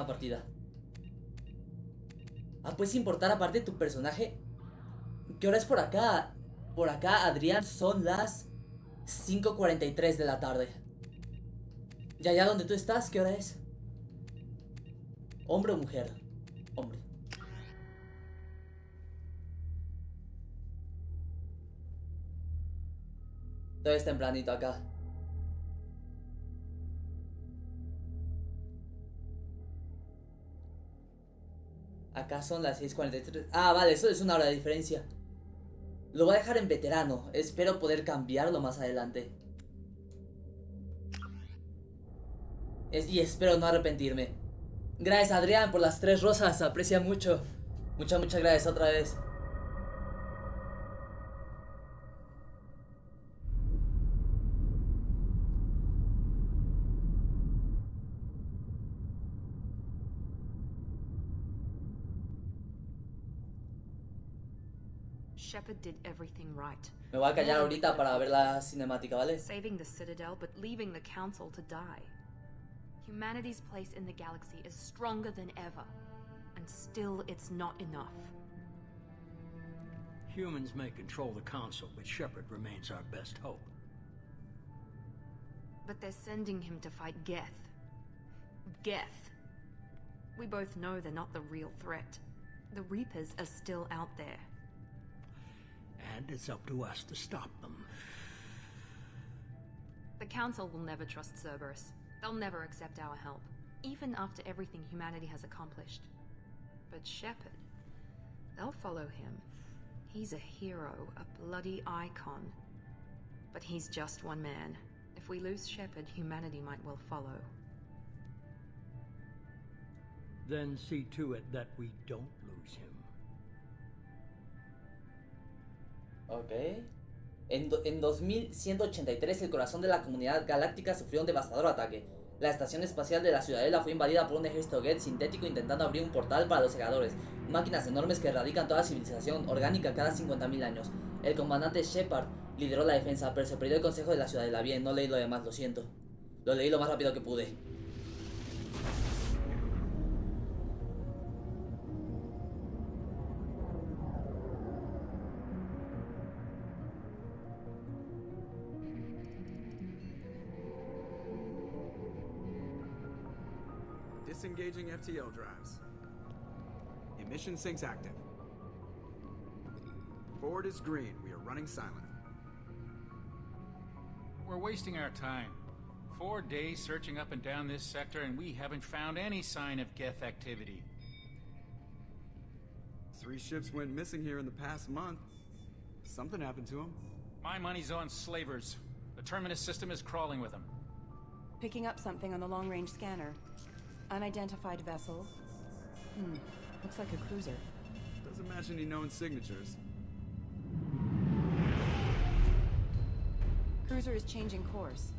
una partida. Ah, puedes importar aparte tu personaje. ¿Qué hora es por acá? Por acá, Adrián, son las 5:43 de la tarde. Ya, ya, donde tú estás, ¿qué hora es? ¿Hombre o mujer? Hombre. Todavía es tempranito acá. Acá son las 6:43. Ah, vale, eso es una hora de diferencia. Lo voy a dejar en veterano. Espero poder cambiarlo más adelante. Y espero no arrepentirme. Gracias, Adrián, por las 3 rosas. Aprecia mucho. Muchas gracias otra vez. Shepard did everything right. Me voy a callar ahorita para ver la cinemática, ¿vale? Saving the Citadel, but leaving the Council to die. Humanity's place in the galaxy is stronger than ever, and still it's not enough. Humans may control the Council, but Shepard remains our best hope. But they're sending him to fight Geth. Geth. We both know they're not the real threat. The Reapers are still out there. And it's up to us to stop them. The Council will never trust Cerberus. They'll never accept our help, even after everything humanity has accomplished. But Shepard, they'll follow him. He's a hero, a bloody icon. But he's just one man. If we lose Shepard, humanity might well follow. Then see to it that we don't lose him. Ok. En 2183 el corazón de la comunidad galáctica sufrió un devastador ataque. La estación espacial de la Ciudadela fue invadida por un ejército Geth sintético intentando abrir un portal para los segadores, máquinas enormes que erradican toda civilización orgánica cada 50.000 años. El comandante Shepard lideró la defensa, pero se perdió el consejo de la Ciudadela. Bien, no leí lo demás, lo siento. Lo leí lo más rápido que pude. Disengaging FTL drives. Emission sinks active. Board is green. We are running silent. We're wasting our time. 4 days searching up and down this sector, and we haven't found any sign of Geth activity. 3 ships went missing here in the past month. Something happened to them. My money's on slavers. The Terminus system is crawling with them. Picking up something on the long-range scanner. Unidentified vessel. Looks like a cruiser. Doesn't match any known signatures. Cruiser is changing course.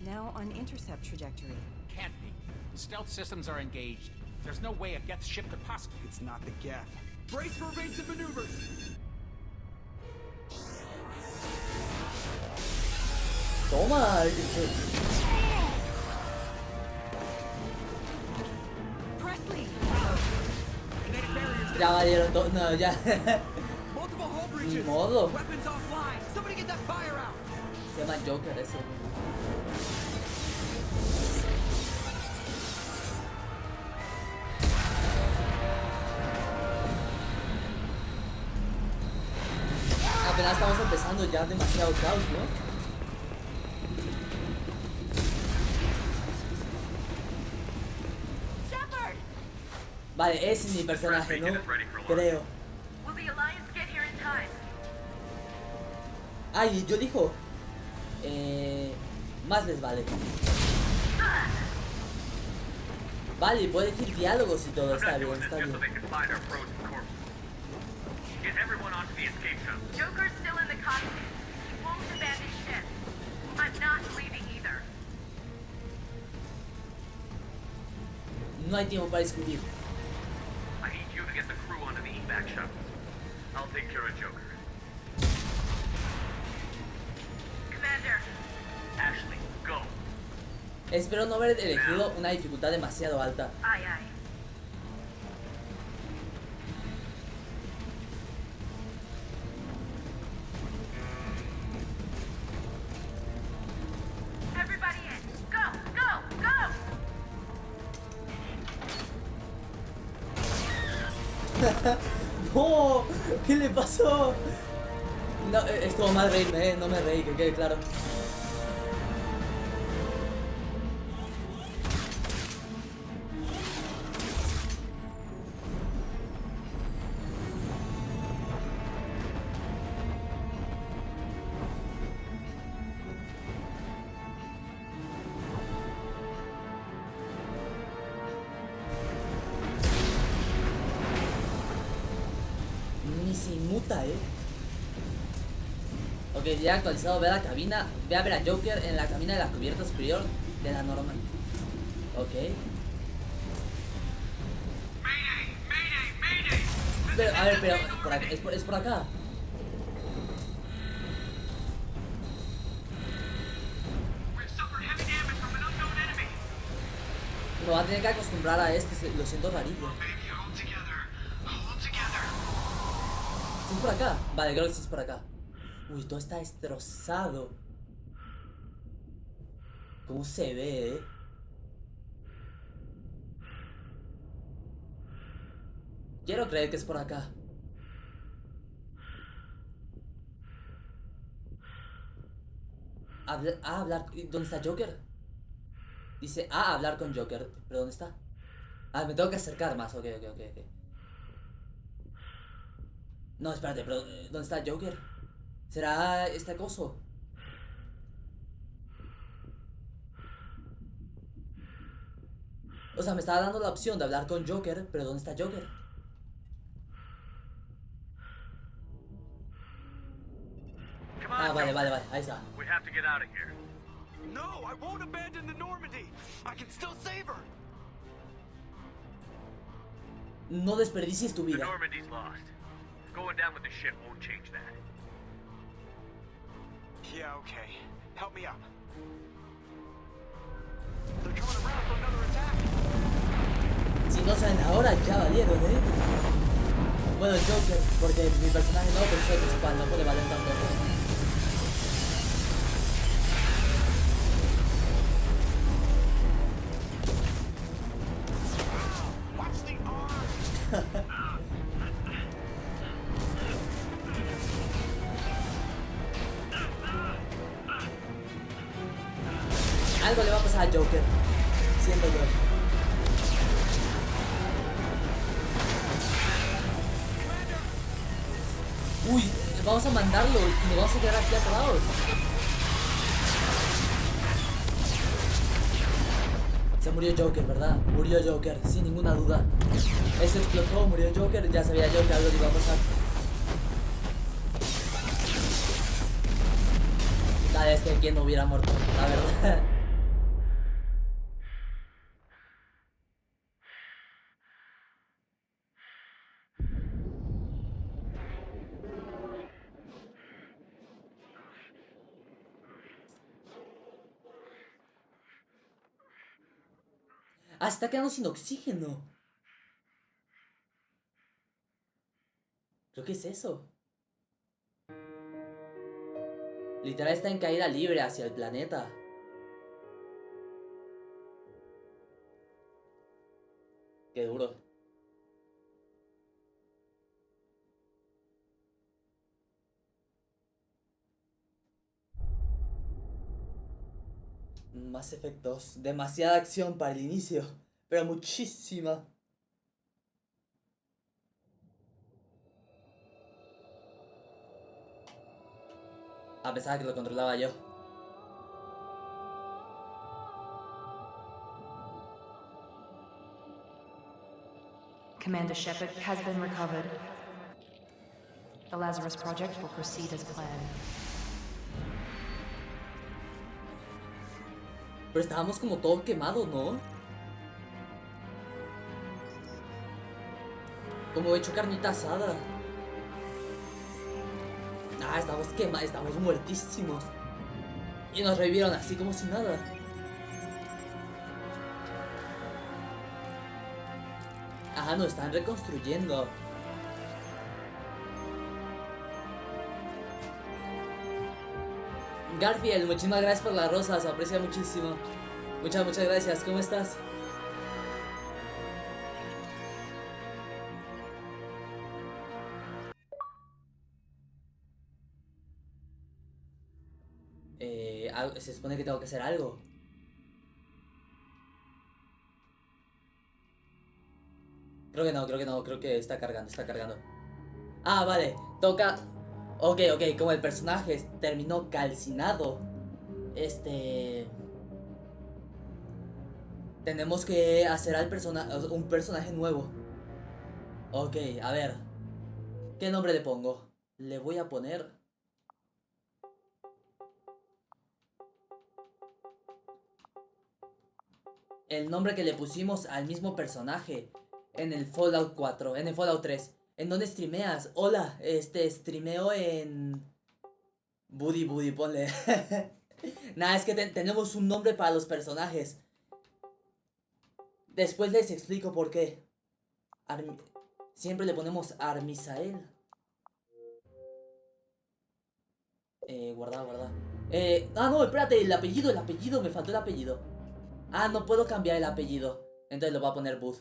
Now on intercept trajectory. Can't be. The stealth systems are engaged. There's no way a Geth ship could possibly... It's not the Geth. Brace for evasive maneuvers! Toma. Ya valieron todo. No, ya. Ni modo. Se llama Joker ese. Apenas estamos empezando, ya demasiado caos, ¿no? Vale, ese es mi personaje, ¿no? Creo. Ay, yo dijo. Más les vale. Vale, puede decir diálogos y todo, está bien, está bien. Joker's still in the cockpit. He won't abandon ship. I'm not leaving either. No hay tiempo para discutir. I need you to get the crew onto the evac shuttle. I'll take care of Joker. Commander. Ashley, go. Espero no haber elegido una dificultad demasiado alta. Aye, aye. Everybody in. Go, go, go! ¡No! ¿Qué le pasó? No, estuvo mal reírme, no me reí, que quede claro. Ni se inmuta, Ok, ya actualizado, ve a la cabina, ve a ver a Joker en la cabina de la cubierta superior de la normal. Ok. Pero, a ver, pero, por acá, es por acá. Me voy a tener que acostumbrar a este, lo siento rarillo. ¿Sí es por acá? Vale, creo que sí es por acá. Uy, todo está destrozado. ¿Cómo se ve, Quiero creer que es por acá. Hablar. ¿Dónde está Joker? Dice, hablar con Joker. ¿Pero dónde está? Me tengo que acercar más. Ok. No, espérate, pero ¿dónde está Joker? ¿Será este acoso? O sea, me estaba dando la opción de hablar con Joker, pero ¿dónde está Joker? Vale, ahí está. We have to get out of here. No, I won't abandon the Normandy. I can still save her. No desperdicies tu The vida. Normandy's lost. Going down with the ship won't change that. Yeah, okay. Help me up. They're coming around for another attack. Si no salen ahora, ya valieron, Bueno, Joker, porque mi personaje no, pero soy principal, no puede valer tanto. Watch the arm. Algo le va a pasar a Joker. Siento yo. Uy, vamos a mandarlo y nos vamos a quedar aquí atrapados. Se murió Joker, ¿verdad? Murió Joker, sin ninguna duda. Eso explotó, murió Joker, ya sabía yo que algo le iba a pasar. La vez que quien no hubiera muerto, la verdad. Se está quedando sin oxígeno. ¿Pero qué es eso? Literal está en caída libre hacia el planeta. Qué duro. Más efectos. Demasiada acción para el inicio. Pero muchísima. A pesar de que lo controlaba yo. Commander Shepard has been recovered. The Lazarus Project will proceed as planned. Pero estábamos como todos quemados, ¿no? Como hecho carnita asada. Estamos quemados, estamos muertísimos. Y nos revivieron así como si nada. Ah, nos están reconstruyendo. Garfield, muchísimas gracias por las rosas, se aprecia muchísimo. Muchas gracias, ¿cómo estás? Se supone que tengo que hacer algo. Creo que está cargando. Ah, vale, toca... Ok, como el personaje terminó calcinado, tenemos que hacer un personaje nuevo. Ok, a ver. ¿Qué nombre le pongo? Le voy a poner... el nombre que le pusimos al mismo personaje en el Fallout 4, en el Fallout 3. ¿En dónde streameas? Hola, streameo en... Buddy, ponle. Nah, es que tenemos un nombre para los personajes. Después les explico por qué. Siempre le ponemos Armisael. Guarda. No, espérate, el apellido, me faltó el apellido. Ah, no puedo cambiar el apellido. Entonces lo voy a poner Bud.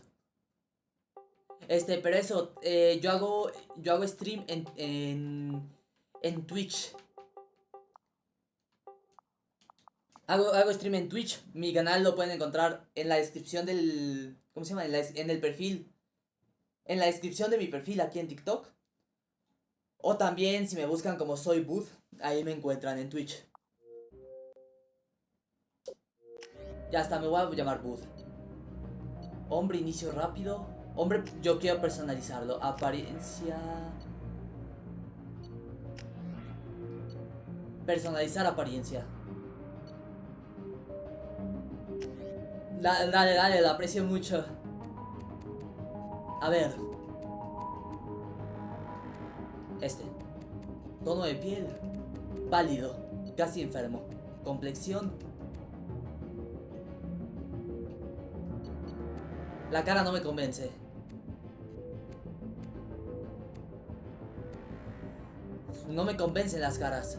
Pero eso, yo hago stream en Twitch. Hago stream en Twitch. Mi canal lo pueden encontrar en la descripción del... ¿Cómo se llama? En el perfil. En la descripción de mi perfil aquí en TikTok. O también si me buscan como soy Bud, ahí me encuentran en Twitch. Ya está, me voy a llamar Bud. Hombre, inicio rápido. Hombre, yo quiero personalizarlo. Apariencia... Personalizar apariencia. Dale, lo aprecio mucho. A ver. Tono de piel. Pálido. Casi enfermo. Complexión. La cara no me convence. No me convencen las caras.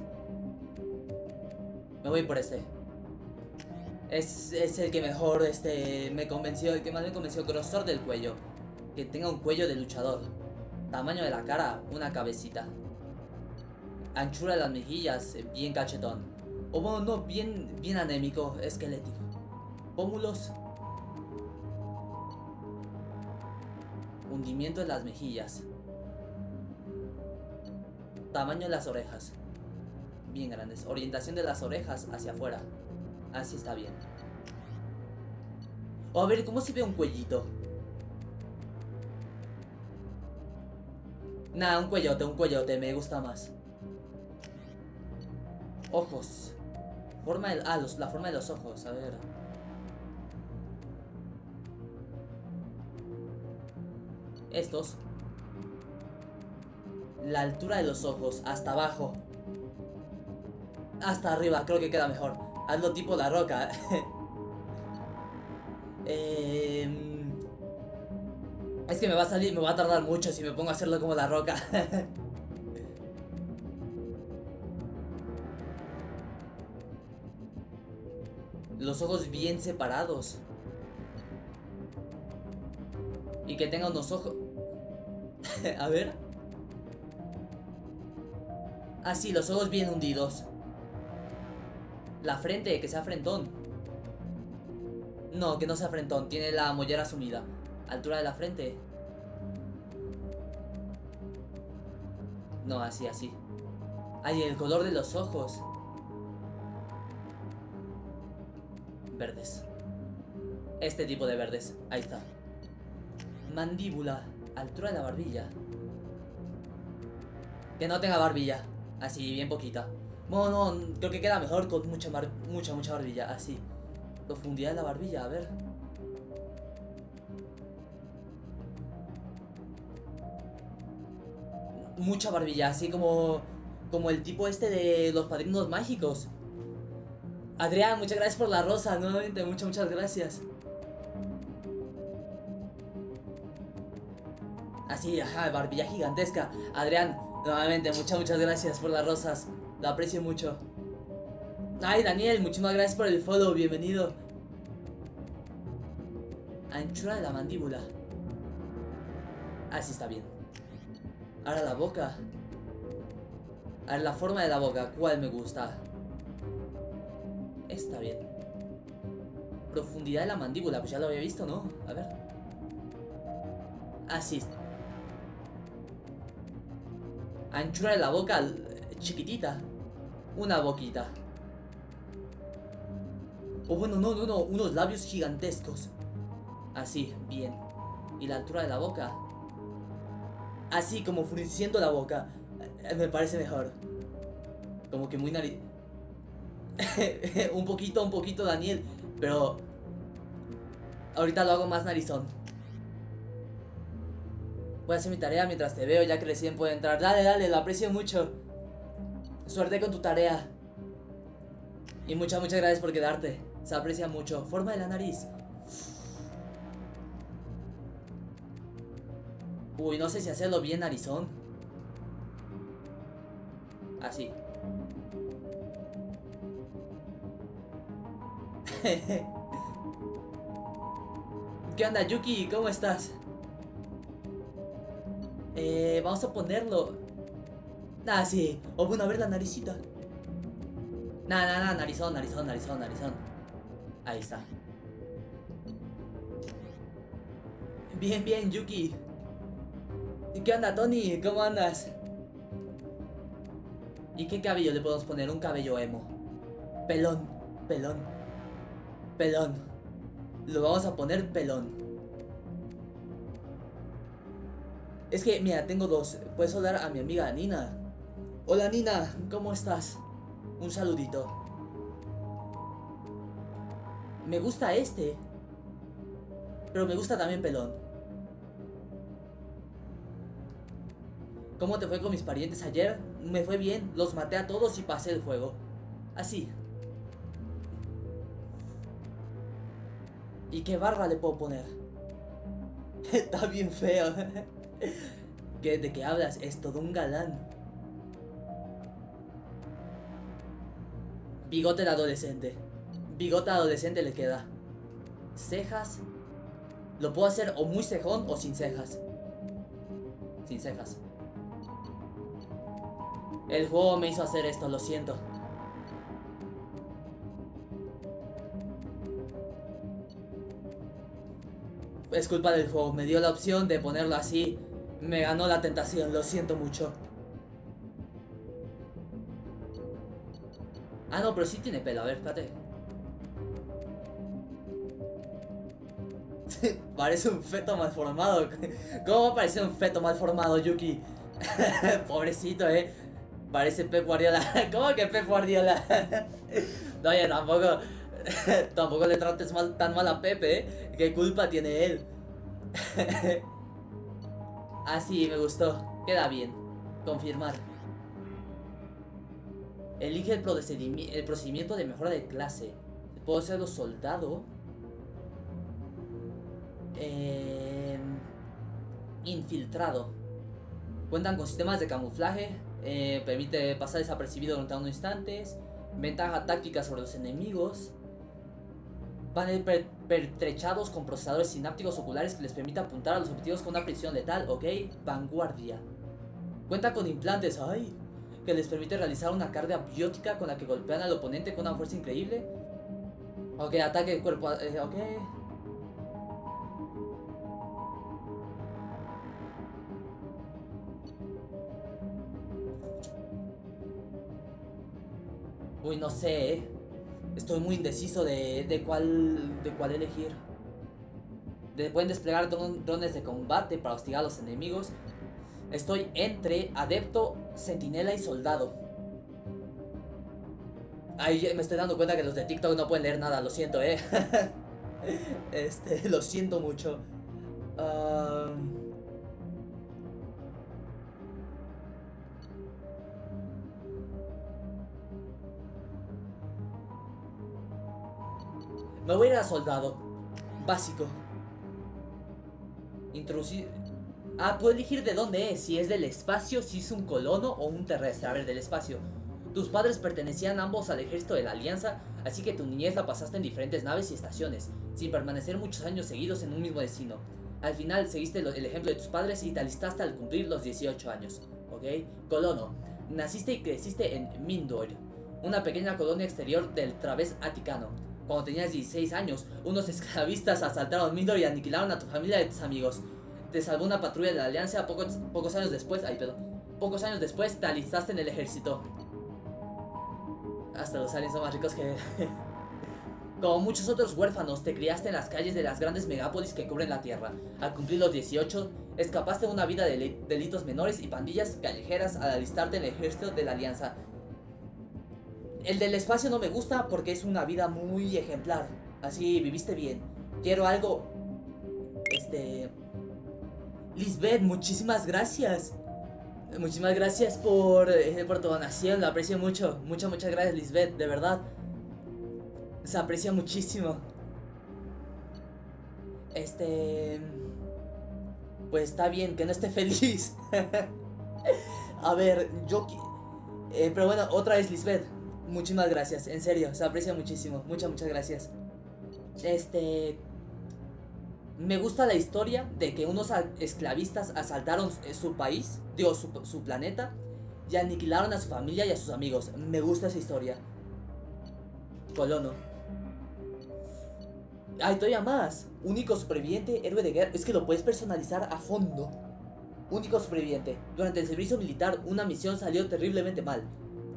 Me voy por este. Es el que mejor me convenció, el que más me convenció. Grosor del cuello. Que tenga un cuello de luchador. Tamaño de la cara, una cabecita. Anchura de las mejillas, bien cachetón. O bueno, no, bien anémico, esquelético. Pómulos. Hundimiento de las mejillas. Tamaño de las orejas. Bien grandes. Orientación de las orejas hacia afuera. Así está bien. O a ver, ¿cómo se ve un cuellito? Nah, un cuellote, me gusta más. Ojos. La forma de los ojos, a ver. Estos. La altura de los ojos, hasta abajo. Hasta arriba, creo que queda mejor. Hazlo tipo La Roca. Es que me va a tardar mucho si me pongo a hacerlo como La Roca. Los ojos bien separados. Y que tenga unos ojos... A ver. Ah, sí, los ojos bien hundidos. La frente, que sea frentón. No, que no sea frentón, tiene la mollera sumida. Altura de la frente. No, así. Ay, el color de los ojos. Verdes. Este tipo de verdes, ahí está. Mandíbula, altura de la barbilla. Que no tenga barbilla. Así, bien poquita. Bueno, no, creo que queda mejor con mucha barbilla, así. Profundidad de la barbilla, a ver. Mucha barbilla, así como el tipo de los padrinos mágicos. Adrián, muchas gracias por la rosa, nuevamente, muchas gracias. sí, ajá, barbilla gigantesca. Adrián, nuevamente, muchas gracias por las rosas. Lo aprecio mucho. Ay, Daniel, muchísimas gracias por el follow, bienvenido. Anchura de la mandíbula. Así está bien. Ahora la boca. A ver, la forma de la boca, ¿cuál me gusta? Está bien. Profundidad de la mandíbula, pues ya lo había visto, ¿no? A ver. Así está. Anchura de la boca, chiquitita. Una boquita. O bueno, no, unos labios gigantescos. Así, bien. Y la altura de la boca. Así, como frunciendo la boca. Me parece mejor. Como que muy nariz. un poquito, Daniel. Pero ahorita lo hago más narizón. Voy a hacer mi tarea mientras te veo, ya que recién puedo entrar. Dale, lo aprecio mucho. Suerte con tu tarea. Y muchas gracias por quedarte. Se aprecia mucho. Forma de la nariz. Uy, no sé si hacerlo bien narizón. Así. ¿Qué onda, Yuki? ¿Cómo estás? Vamos a ponerlo. Sí. O bueno, a ver la naricita. Narizón. Ahí está. Bien, Yuki. ¿Qué onda, Tony? ¿Cómo andas? ¿Y qué cabello le podemos poner? Un cabello emo. Pelón. Lo vamos a poner pelón. Es que, mira, tengo dos. Puedes saludar a mi amiga Nina. Hola, Nina, ¿cómo estás? Un saludito. Me gusta este. Pero me gusta también pelón. ¿Cómo te fue con mis parientes ayer? Me fue bien, los maté a todos y pasé el juego. Así. ¿Y qué barba le puedo poner? Está bien feo. ¿De qué hablas? Es todo un galán. Bigote de adolescente. Bigote de adolescente le queda. Cejas. Lo puedo hacer o muy cejón o sin cejas. Sin cejas. El juego me hizo hacer esto, lo siento. Es culpa del juego, me dio la opción de ponerlo así. Me ganó la tentación, lo siento mucho. Ah, no, pero sí tiene pelo, a ver, espérate. Parece un feto malformado. ¿Cómo va a parecer un feto malformado, Yuki? Pobrecito, Parece Pep Guardiola. ¿Cómo que Pep Guardiola? No, oye, tampoco le trates tan mal a Pepe, ¿Qué culpa tiene él? Así, me gustó. Queda bien. Confirmar. Elige el procedimiento de mejora de clase. Puedo hacerlo soldado. Infiltrado. Cuentan con sistemas de camuflaje. Permite pasar desapercibido durante unos instantes. Ventaja táctica sobre los enemigos. Van a ir pertrechados con procesadores sinápticos oculares que les permite apuntar a los objetivos con una precisión letal. Ok, vanguardia. Cuenta con implantes, que les permite realizar una carga biótica con la que golpean al oponente con una fuerza increíble. Ok, ataque cuerpo. Ok. Uy, no sé, Estoy muy indeciso de cuál elegir. Pueden desplegar drones de combate para hostigar a los enemigos. Estoy entre adepto, centinela y soldado. Ahí me estoy dando cuenta que los de TikTok no pueden leer nada, lo siento, Lo siento mucho. Me voy a ir a soldado. Básico. Introducir. Ah, puedo elegir de dónde es, si es del espacio, si es un colono o un terrestre. A ver, del espacio. Tus padres pertenecían ambos al ejército de la Alianza, así que tu niñez la pasaste en diferentes naves y estaciones, sin permanecer muchos años seguidos en un mismo destino. Al final seguiste el ejemplo de tus padres y te alistaste al cumplir los 18 años. ¿Ok? Colono. Naciste y creciste en Mindor, una pequeña colonia exterior del Través Aticano. Cuando tenías 16 años, unos esclavistas asaltaron Mindor y aniquilaron a tu familia y a tus amigos. Te salvó una patrulla de la Alianza pocos años después. Pocos años después te alistaste en el ejército. Hasta los aliens son más ricos que... Como muchos otros huérfanos, te criaste en las calles de las grandes megápolis que cubren la Tierra. Al cumplir los 18, escapaste de una vida de delitos menores y pandillas callejeras al alistarte en el ejército de la Alianza. El del espacio no me gusta porque es una vida muy ejemplar. Así viviste bien. Quiero algo... Lisbeth, muchísimas gracias. Muchísimas gracias por tu donación, lo aprecio mucho. Muchas gracias, Lisbeth, de verdad. Se aprecia muchísimo. Pues está bien, que no esté feliz. A ver, pero bueno, otra vez, Lisbeth. Muchísimas gracias, en serio, se aprecia muchísimo. Muchas gracias. Me gusta la historia de que unos esclavistas asaltaron su país, digo, su planeta, y aniquilaron a su familia y a sus amigos. Me gusta esa historia. Colono. Hay todavía más. Único superviviente, héroe de guerra. Es que lo puedes personalizar a fondo. Único superviviente. Durante el servicio militar, una misión salió terriblemente mal.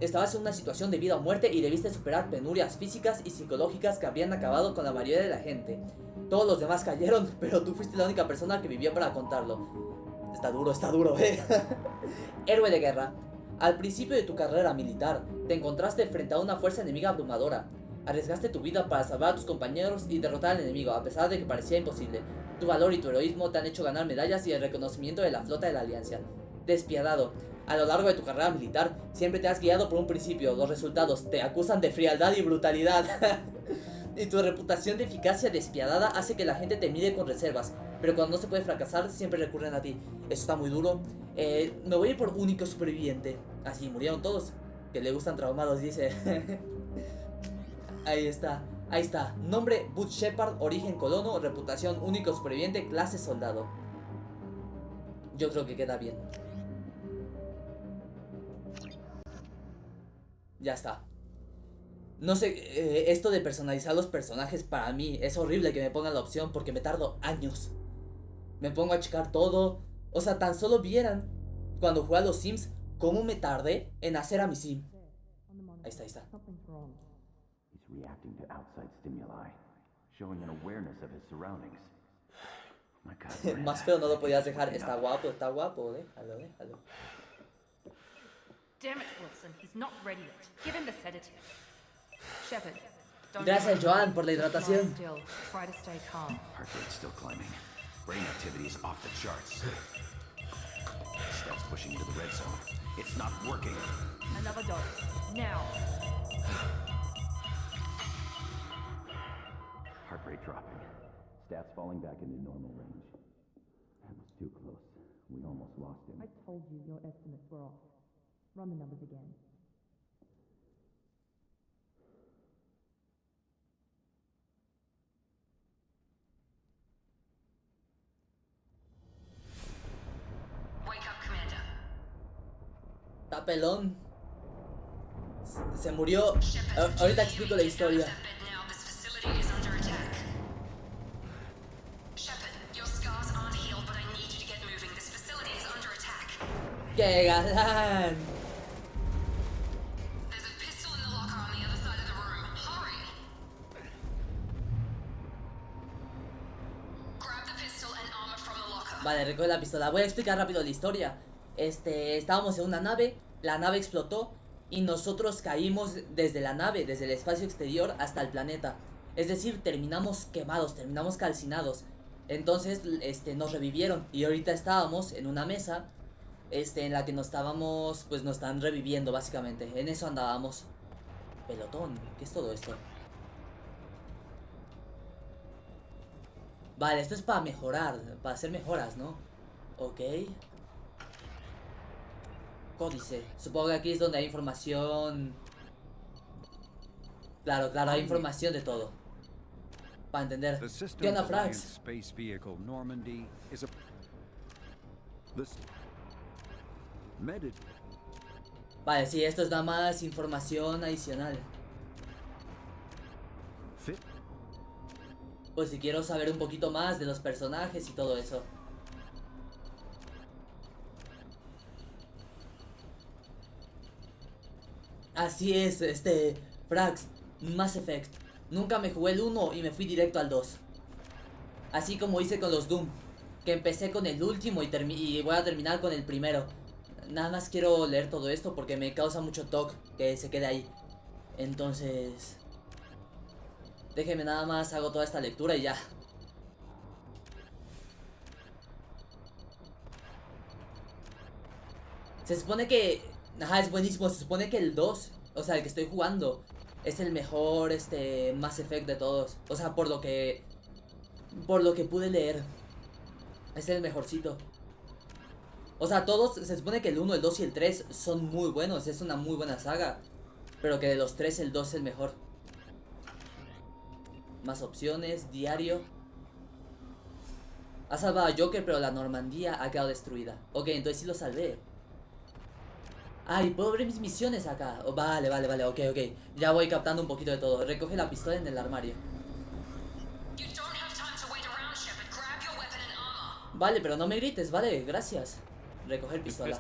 Estabas en una situación de vida o muerte y debiste superar penurias físicas y psicológicas que habrían acabado con la mayoría de la gente. Todos los demás cayeron, pero tú fuiste la única persona que vivió para contarlo. Está duro, Héroe de guerra. Al principio de tu carrera militar, te encontraste frente a una fuerza enemiga abrumadora. Arriesgaste tu vida para salvar a tus compañeros y derrotar al enemigo, a pesar de que parecía imposible. Tu valor y tu heroísmo te han hecho ganar medallas y el reconocimiento de la flota de la Alianza. Despiadado. A lo largo de tu carrera militar, siempre te has guiado por un principio. Los resultados te acusan de frialdad y brutalidad. Y tu reputación de eficacia despiadada hace que la gente te mire con reservas. Pero cuando no se puede fracasar, siempre recurren a ti. Eso está muy duro. Me voy a ir por único superviviente. Así murieron todos. Que le gustan traumados, dice. Ahí está. Nombre: Butch Shepard. Origen: colono. Reputación: único superviviente. Clase: soldado. Yo creo que queda bien. Ya está. No sé, esto de personalizar los personajes para mí es horrible que me pongan la opción porque me tardo años. Me pongo a checar todo. O sea, tan solo vieran cuando jugué a los Sims cómo me tardé en hacer a mi Sim. Ahí está. He's reacting to outside stimuli, showing an awareness of his surroundings. My God. Más feo no lo podías dejar. Está guapo, déjalo. Damn it, Wilson. He's not ready yet. Give him the sedative. Shepard, don't Gracias, Joan, por la hidratación. still. Try to stay calm. Heart rate's still climbing. Brain activity is off the charts. Steps pushing into the red zone. It's not working. Another dose. Now. Heart rate dropping. Stats falling back into normal range. That was too close. We almost lost him. I told you your estimates were off. Run the numbers again. Wake up, Commander. Está pelón. Se murió. Ahorita explico la historia. Now this facility is under attack. Shepard, your scars aren't healed, but I need you to get moving. This facility is under attack. ¡Qué galán! There's a pistol in the locker on the other side of the room. Hurry! Grab the pistol and armor from the locker. Vale, recoge la pistola. Voy a explicar rápido la historia. Estábamos en una nave. La nave explotó. Y nosotros caímos desde la nave, desde el espacio exterior hasta el planeta. Es decir, terminamos quemados, terminamos calcinados. Entonces, nos revivieron. Y ahorita estábamos en una mesa, en la que nos están reviviendo básicamente. En eso andábamos. Pelotón, ¿qué es todo esto? Vale, esto es para mejorar, para hacer mejoras, ¿no? Ok. Códice. Supongo que aquí es donde hay información. Claro, claro, hay información de todo. Para entender. ¿Qué onda, Frax? Space vehicle Normandy is a Vale, sí, esto es nada más información adicional. Pues si quiero saber un poquito más de los personajes y todo eso. Así es, Frax, Mass Effect. Nunca me jugué el 1 y me fui directo al 2. Así como hice con los Doom, que empecé con el último y voy a terminar con el primero. Nada más quiero leer todo esto porque me causa mucho toque que se quede ahí. Entonces... déjenme nada más, hago toda esta lectura y ya. Se supone que... ajá, es buenísimo. Se supone que el 2, o sea, el que estoy jugando, es el mejor, Mass Effect de todos. O sea, por lo que pude leer, es el mejorcito. O sea, todos, se supone que el 1, el 2 y el 3 son muy buenos. Es una muy buena saga. Pero que de los 3, el 2 es el mejor. Más opciones, diario. Ha salvado a Joker, pero la Normandía ha quedado destruida. Ok, entonces sí lo salvé. Ay, puedo ver mis misiones acá. Oh, vale, ok. Ya voy captando un poquito de todo. Recoge la pistola en el armario. Vale, pero no me grites, vale, gracias. Recoger pistola.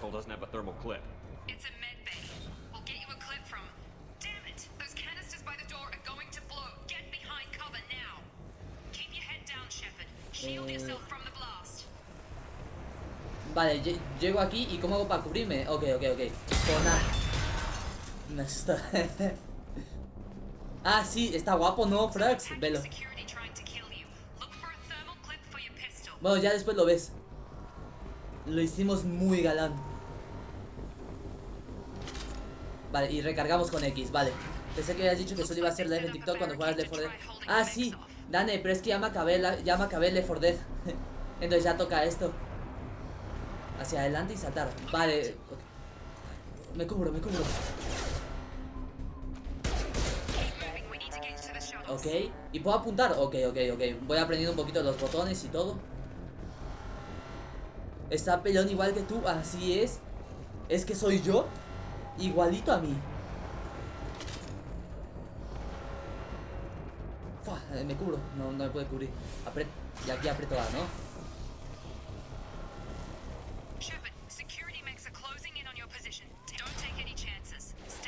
Vale, llego aquí y ¿cómo hago para cubrirme? Ok. No está. Ah, sí, está guapo, ¿no, Frax? Velo. Bueno, ya después lo ves. Lo hicimos muy galán. Vale, y recargamos con X, vale. Pensé que habías dicho que solo iba a hacer live en TikTok cuando juegas Left 4 Dead. Ah, sí, Dane, pero es que ya me acabé Left 4 Dead. Entonces ya toca esto. Hacia adelante y saltar. Vale. Me cubro. Ok. ¿Y puedo apuntar? Ok. Voy aprendiendo un poquito los botones y todo. Está pelón igual que tú. Así es. Es que soy yo. Igualito a mí. Fua, me cubro. No me puede cubrir. Y aquí aprieto A, ¿no?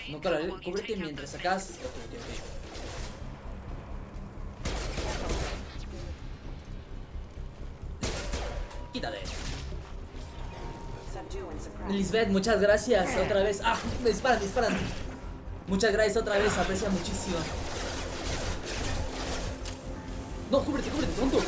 No, claro, cúbrete mientras sacas. Ok. Quítate. Lisbeth, muchas gracias otra vez. Ah, me disparan. Muchas gracias otra vez, aprecia muchísimo. No, cúbrete, tonto.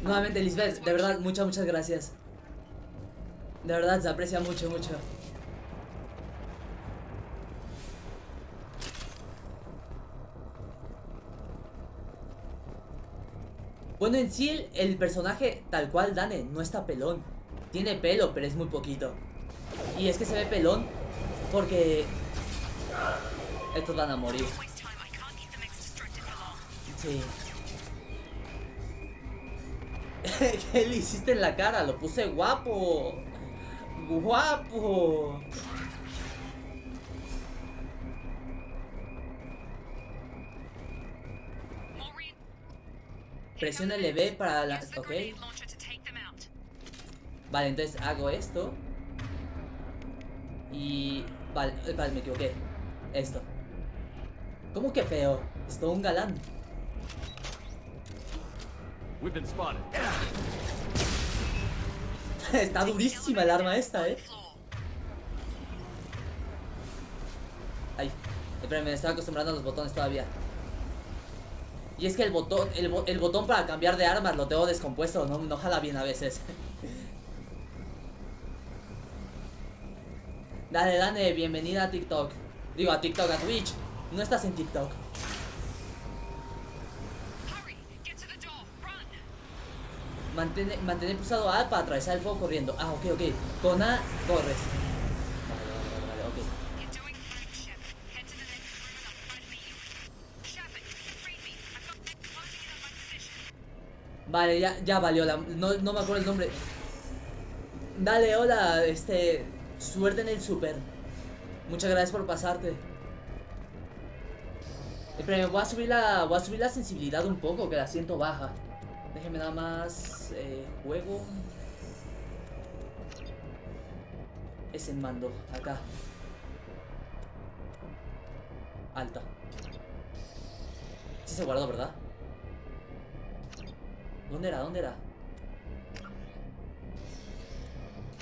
Nuevamente, Lisbeth, de verdad, muchas gracias. De verdad, se aprecia mucho. Bueno, en sí, el personaje, tal cual, Dane, no está pelón. Tiene pelo, pero es muy poquito. Y es que se ve pelón porque... estos van a morir. Sí. ¿Qué le hiciste en la cara? Lo puse guapo. Presiona LB para la... ok. Vale, entonces hago esto. Y... vale, me equivoqué. Esto. ¿Cómo que feo? Es todo un galán. Está durísima el arma esta, Ay, espérame, me estoy acostumbrando a los botones todavía. Y es que el botón para cambiar de armas lo tengo descompuesto, no jala bien a veces. Dale, bienvenida a TikTok. Digo, a TikTok, a Twitch. No estás en TikTok. Mantén pulsado A para atravesar el fuego corriendo. Ah, ok. Con A corres. Vale, ok. Vale, ya valió. No me acuerdo el nombre. Dale, hola, suerte en el super. Muchas gracias por pasarte. Pero voy a subir la sensibilidad un poco, que la siento baja. Déjeme nada más. Juego. Es el mando, acá. Alta. Sí se guardó, ¿verdad? ¿Dónde era?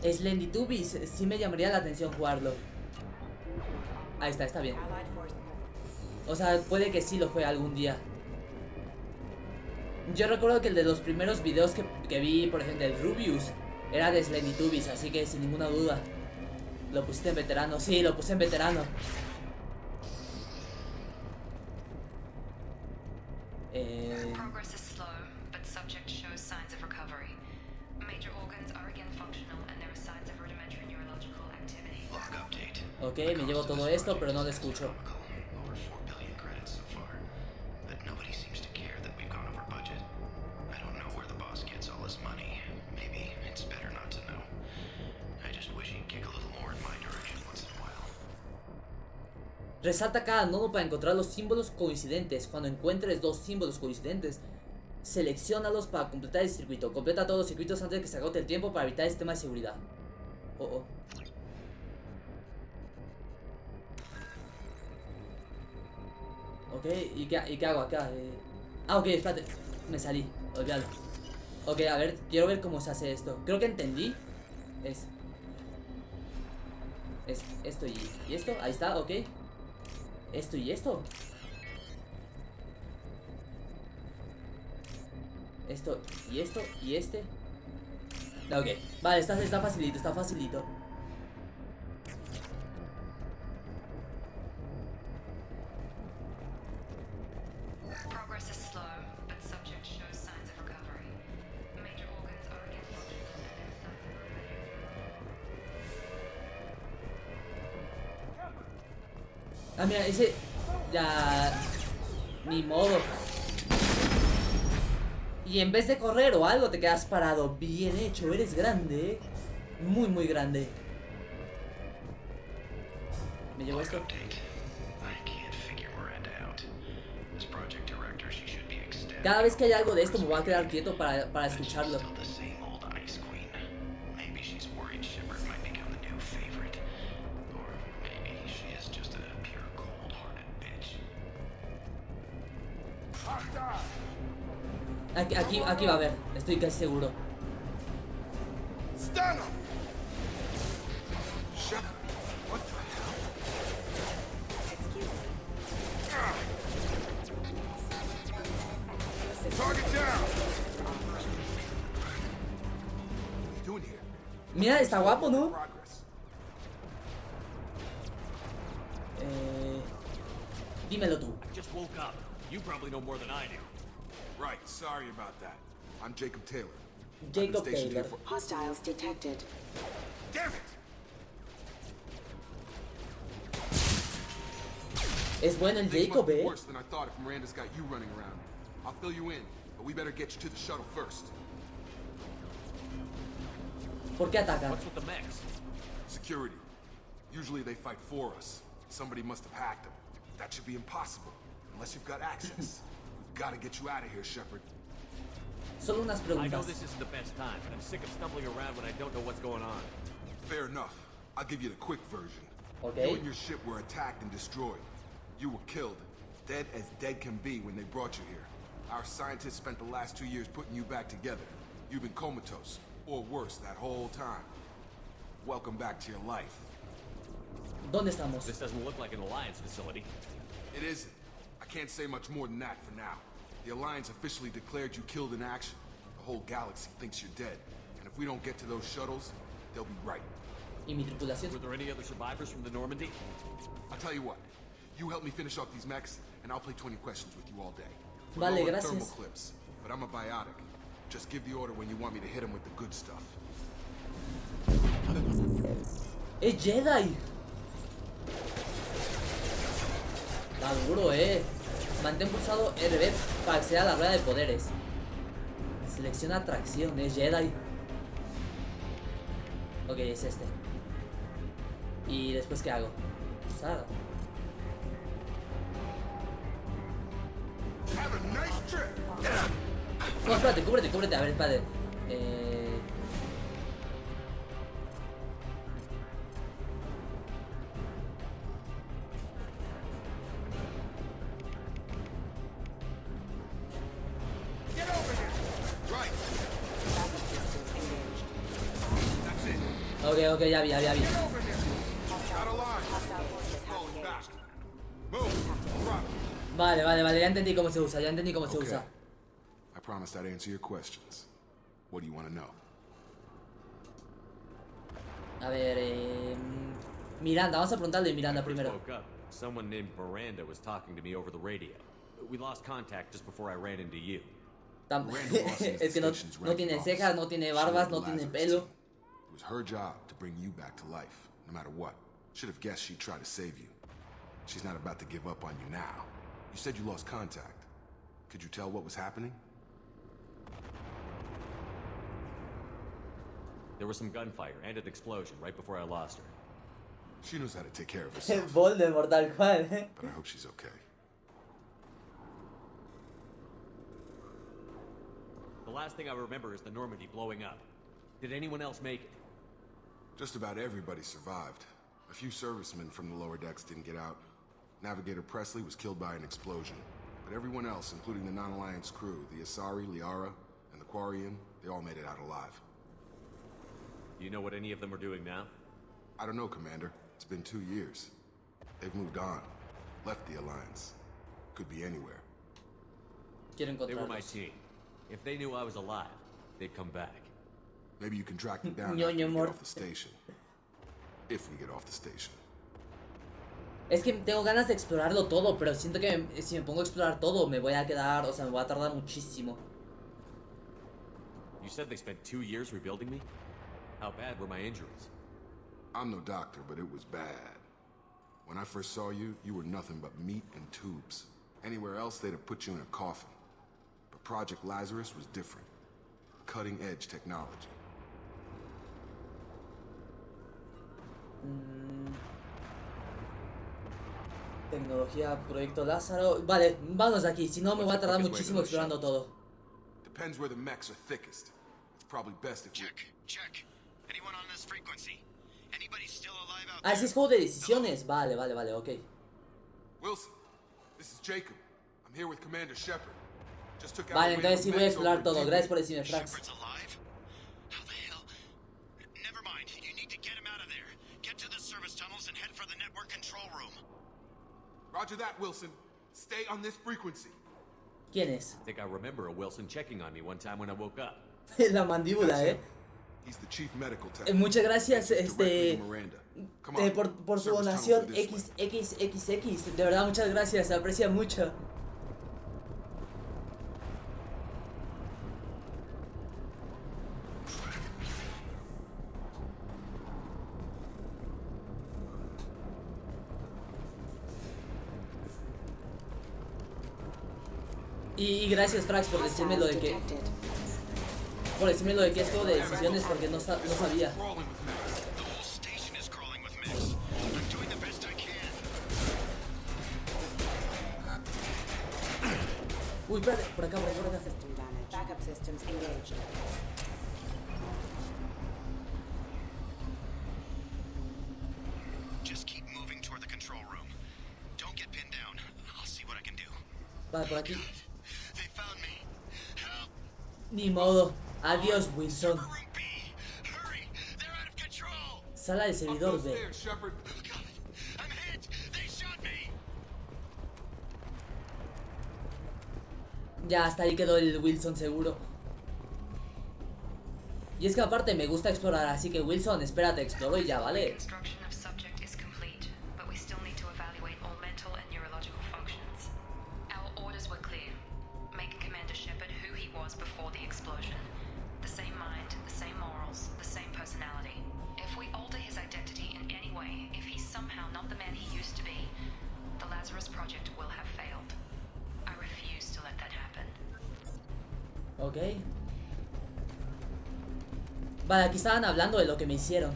Slenditubbies, sí me llamaría la atención jugarlo. Ahí está bien. O sea, puede que sí lo fue algún día. Yo recuerdo que el de los primeros videos que vi, por ejemplo, el Rubius, era de Slenditubbies, así que sin ninguna duda. Lo pusiste en veterano, sí, lo puse en veterano. Progress is slow, but subject shows signs of recovery. Major organs are again functional and there are signs of rudimentary neurological activity. Log update. Ok, me llevo todo esto, pero no lo escucho. Over 4 billion credits so far, but nobody seems to care that we've gone over budget. I don't know where the boss gets all his money. Maybe it's better not to know. I just wish he'd kick a little more in my direction once in a while. Resalta cada nodo para encontrar los símbolos coincidentes. Cuando encuentres dos símbolos coincidentes, selecciónalos para completar el circuito. Completa todos los circuitos antes de que se agote el tiempo para evitar el sistema de seguridad. Ok, ¿y qué hago acá? Ok, espérate, me salí, olvídalo. Ok, a ver, quiero ver cómo se hace esto. Creo que entendí. Es esto y esto, ahí está, ok. Esto y esto. Esto y esto y este. Ok, vale, está facilito. Progress is slow, but subject shows signs of recovery. Major organs are again functional and there are signs of rudimentary. Ah, mira, ese... Ya... Ni modo. Y en vez de correr o algo, te quedas parado. Bien hecho, eres grande, ¿eh? Muy grande. ¿Me llevo esto? Cada vez que hay algo de esto me voy a quedar quieto para escucharlo. Aquí va a haber, estoy casi seguro. Shepard, what the hell? Target down. What are you doing here? Mira, está guapo, ¿no? Dímelo tú. I just woke up. You probably know more than I do. Right, sorry about that. I'm Jacob Taylor. Jacob Taylor. Hostiles detected. Damn it! Es bueno el Things Jacob, must be worse than I thought if Miranda's got you running around. I'll fill you in, but we better get you to the shuttle first. ¿Por qué atacan? What's with the mechs? Security. Usually they fight for us. Somebody must have hacked them. That should be impossible, unless you've got access. We've got to get you out of here, Shepard. Solo unas preguntas. I know this isn't the best time, but I'm sick of stumbling around when I don't know what's going on. Fair enough. I'll give you the quick version. Okay. You and your ship were attacked and destroyed. You were killed, dead as dead can be when they brought you here. Our scientists spent the last 2 years putting you back together. You've been comatose, or worse, that whole time. Welcome back to your life. ¿Dónde estamos? This doesn't look like an Alliance facility. It isn't. I can't say much more than that for now. The Alliance officially declared you killed in action. The whole galaxy thinks you're dead. And if we don't get to those shuttles, they'll be right. ¿Y mi tripulación? Were there any other survivors from the Normandy? I'll tell you what. You help me finish off these mechs, and I'll play 20 questions with you all day. Vale, We're low on gracias. thermal clips, but I'm a biotic. Just give the order when you want me to hit him with the good stuff. ¡Es Jedi! Está duro, Mantén pulsado RB para acceder a la rueda de poderes. Selecciona atracción, es Jedi. Ok, es este. ¿Y después qué hago? Usar. No, espérate, cúbrete. A ver, espérate. Ok, ya vi. Vale, ya entendí cómo se usa, usa. I promised I'd answer your questions. What do you want to know? A ver, Miranda, vamos a preguntarle a Miranda primero. Woke up. Someone named Miranda was talking to me over the radio. We lost contact just before I ran into you. Es que no tiene cejas, no tiene barbas, no tiene pelo. It was her job to bring you back to life, no matter what. Should have guessed she'd try to save you. She's not about to give up on you now. You said you lost contact. Could you tell what was happening? There was some gunfire and an explosion right before I lost her. She knows how to take care of herself. Voldemort, tal cual. But I hope she's okay. The last thing I remember is the Normandy blowing up. Did anyone else make it? Just about everybody survived. A few servicemen from the lower decks didn't get out. Navigator Presley was killed by an explosion. But everyone else, including the non-Alliance crew, the Asari, Liara, and the Quarian, they all made it out alive. Do you know what any of them are doing now? I don't know, Commander. It's been 2 years. They've moved on. Left the Alliance. Could be anywhere. Quiero They were my encontrarlos. team. If they knew I was alive, they'd come back. Maybe you can track them down Ñoño after we get amor. off the station. If we get off the station. Es que tengo ganas de explorarlo todo, pero siento que si me pongo a explorar todo me voy a quedar, o sea, me voy a tardar muchísimo. You said they spent 2 years rebuilding me? How bad were my injuries? I'm no doctor, but it was bad. When I first saw you, you were nothing but meat and tubes. Anywhere else, they'd have put you in a coffin. But Project Lazarus was different. Cutting-edge technology. Tecnología, Proyecto Lázaro. Vale, vámonos de aquí, si no me voy a tardar muchísimo explorando todo. Depends where the mechs are thickest. It's probably best if you... Check. Anyone on this frequency? Anybody still alive out Ah, sí es juego de decisiones. Vale, ok. Wilson, this is Jacob. I'm here with Commander Shepard. Just took out Vale, a wave entonces of sí voy a mechs over explorar in todo. D-Wing. Gracias por decirme, Frax. Shepard's alive? How the hell? Never mind. You need to get him out of there. Get to the service tunnels and head for the network control room. Roger that, Wilson. Stay on this frequency. ¿Quién es? I think I remember a Wilson checking on me one time when I woke up. La mandíbula, He's the chief medical tech. Muchas gracias, Answers directly to Miranda. Come on, por su service donación tunnels are this way. XXXX. De verdad, muchas gracias, se aprecia mucho. Y gracias, Frax, por decirme lo de que... Por decirme lo de que es juego de decisiones, porque no sabía. The whole station is crawling with mechs. I'm doing the best I can. Uy, espérate, por acá. System damage. Backup systems engaged. Just keep moving toward the control room. Don't get pinned down. I'll see what I can do. Vale, por aquí. They found me. Help! Ni modo. Adiós, Wilson. Room B. Hurry! They're out of control. Sala del servidor B. There, Shepard. Oh God! I'm hit. They shot me. Ya, hasta ahí quedó el Wilson seguro. Y es que aparte me gusta explorar, así que Wilson, espérate, exploro y ya, ¿vale? Reconstruction of subject is complete, but we still need to evaluate all mental and neurological functions. Our orders were clear. Make Commander Shepard who he was before the explosion. The same mind, the same morals, the same personality. If we alter his identity in any way, if he's somehow not the man he used to be, the Lazarus Project will have failed. I refuse to let that happen. Ok. Vale, aquí estaban hablando de lo que me hicieron.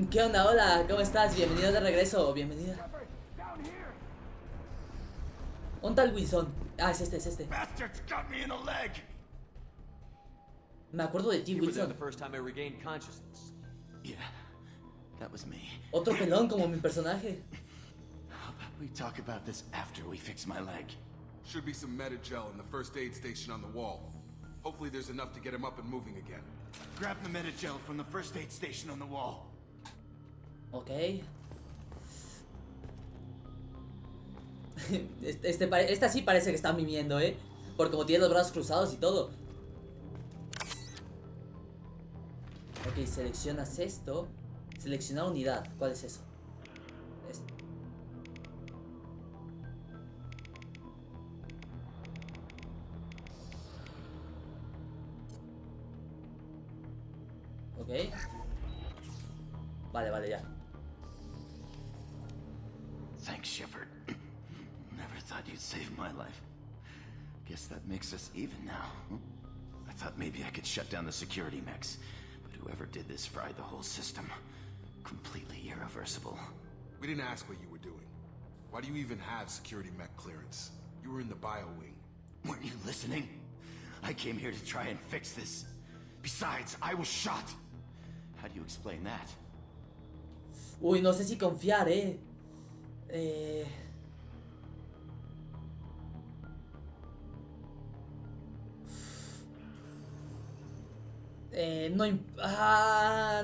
¿Qué onda? Hola, ¿cómo estás? Bienvenido de regreso, bienvenida. ¿Dónde está el Wilson? Ah, es este, es este. Me acuerdo de ti, Wilson. Otro pelón como mi personaje. We talk about this after we fix my leg. Should be some medi-gel in the first aid station on the wall. Hopefully there's enough to get him up and moving again. Grab the medi-gel from the first aid station on the wall. Ok. Esta sí parece que está mimiendo, Porque como tiene los brazos cruzados y todo. Ok, seleccionas esto. Seleccionar unidad. ¿Cuál es eso? Esto. Ok. Vale, vale, ya. Thanks, Shepard. Never thought you'd save my life. Guess that makes us even now. I thought maybe I could shut down the security mechs, but whoever did this fried the whole system. Completely irreversible. We didn't ask what you were doing. Why do you even have security mech clearance? You were in the bio wing. Weren't you listening? I came here to try and fix this. Besides, I was shot. How do you explain that? Uy, no sé si confiar,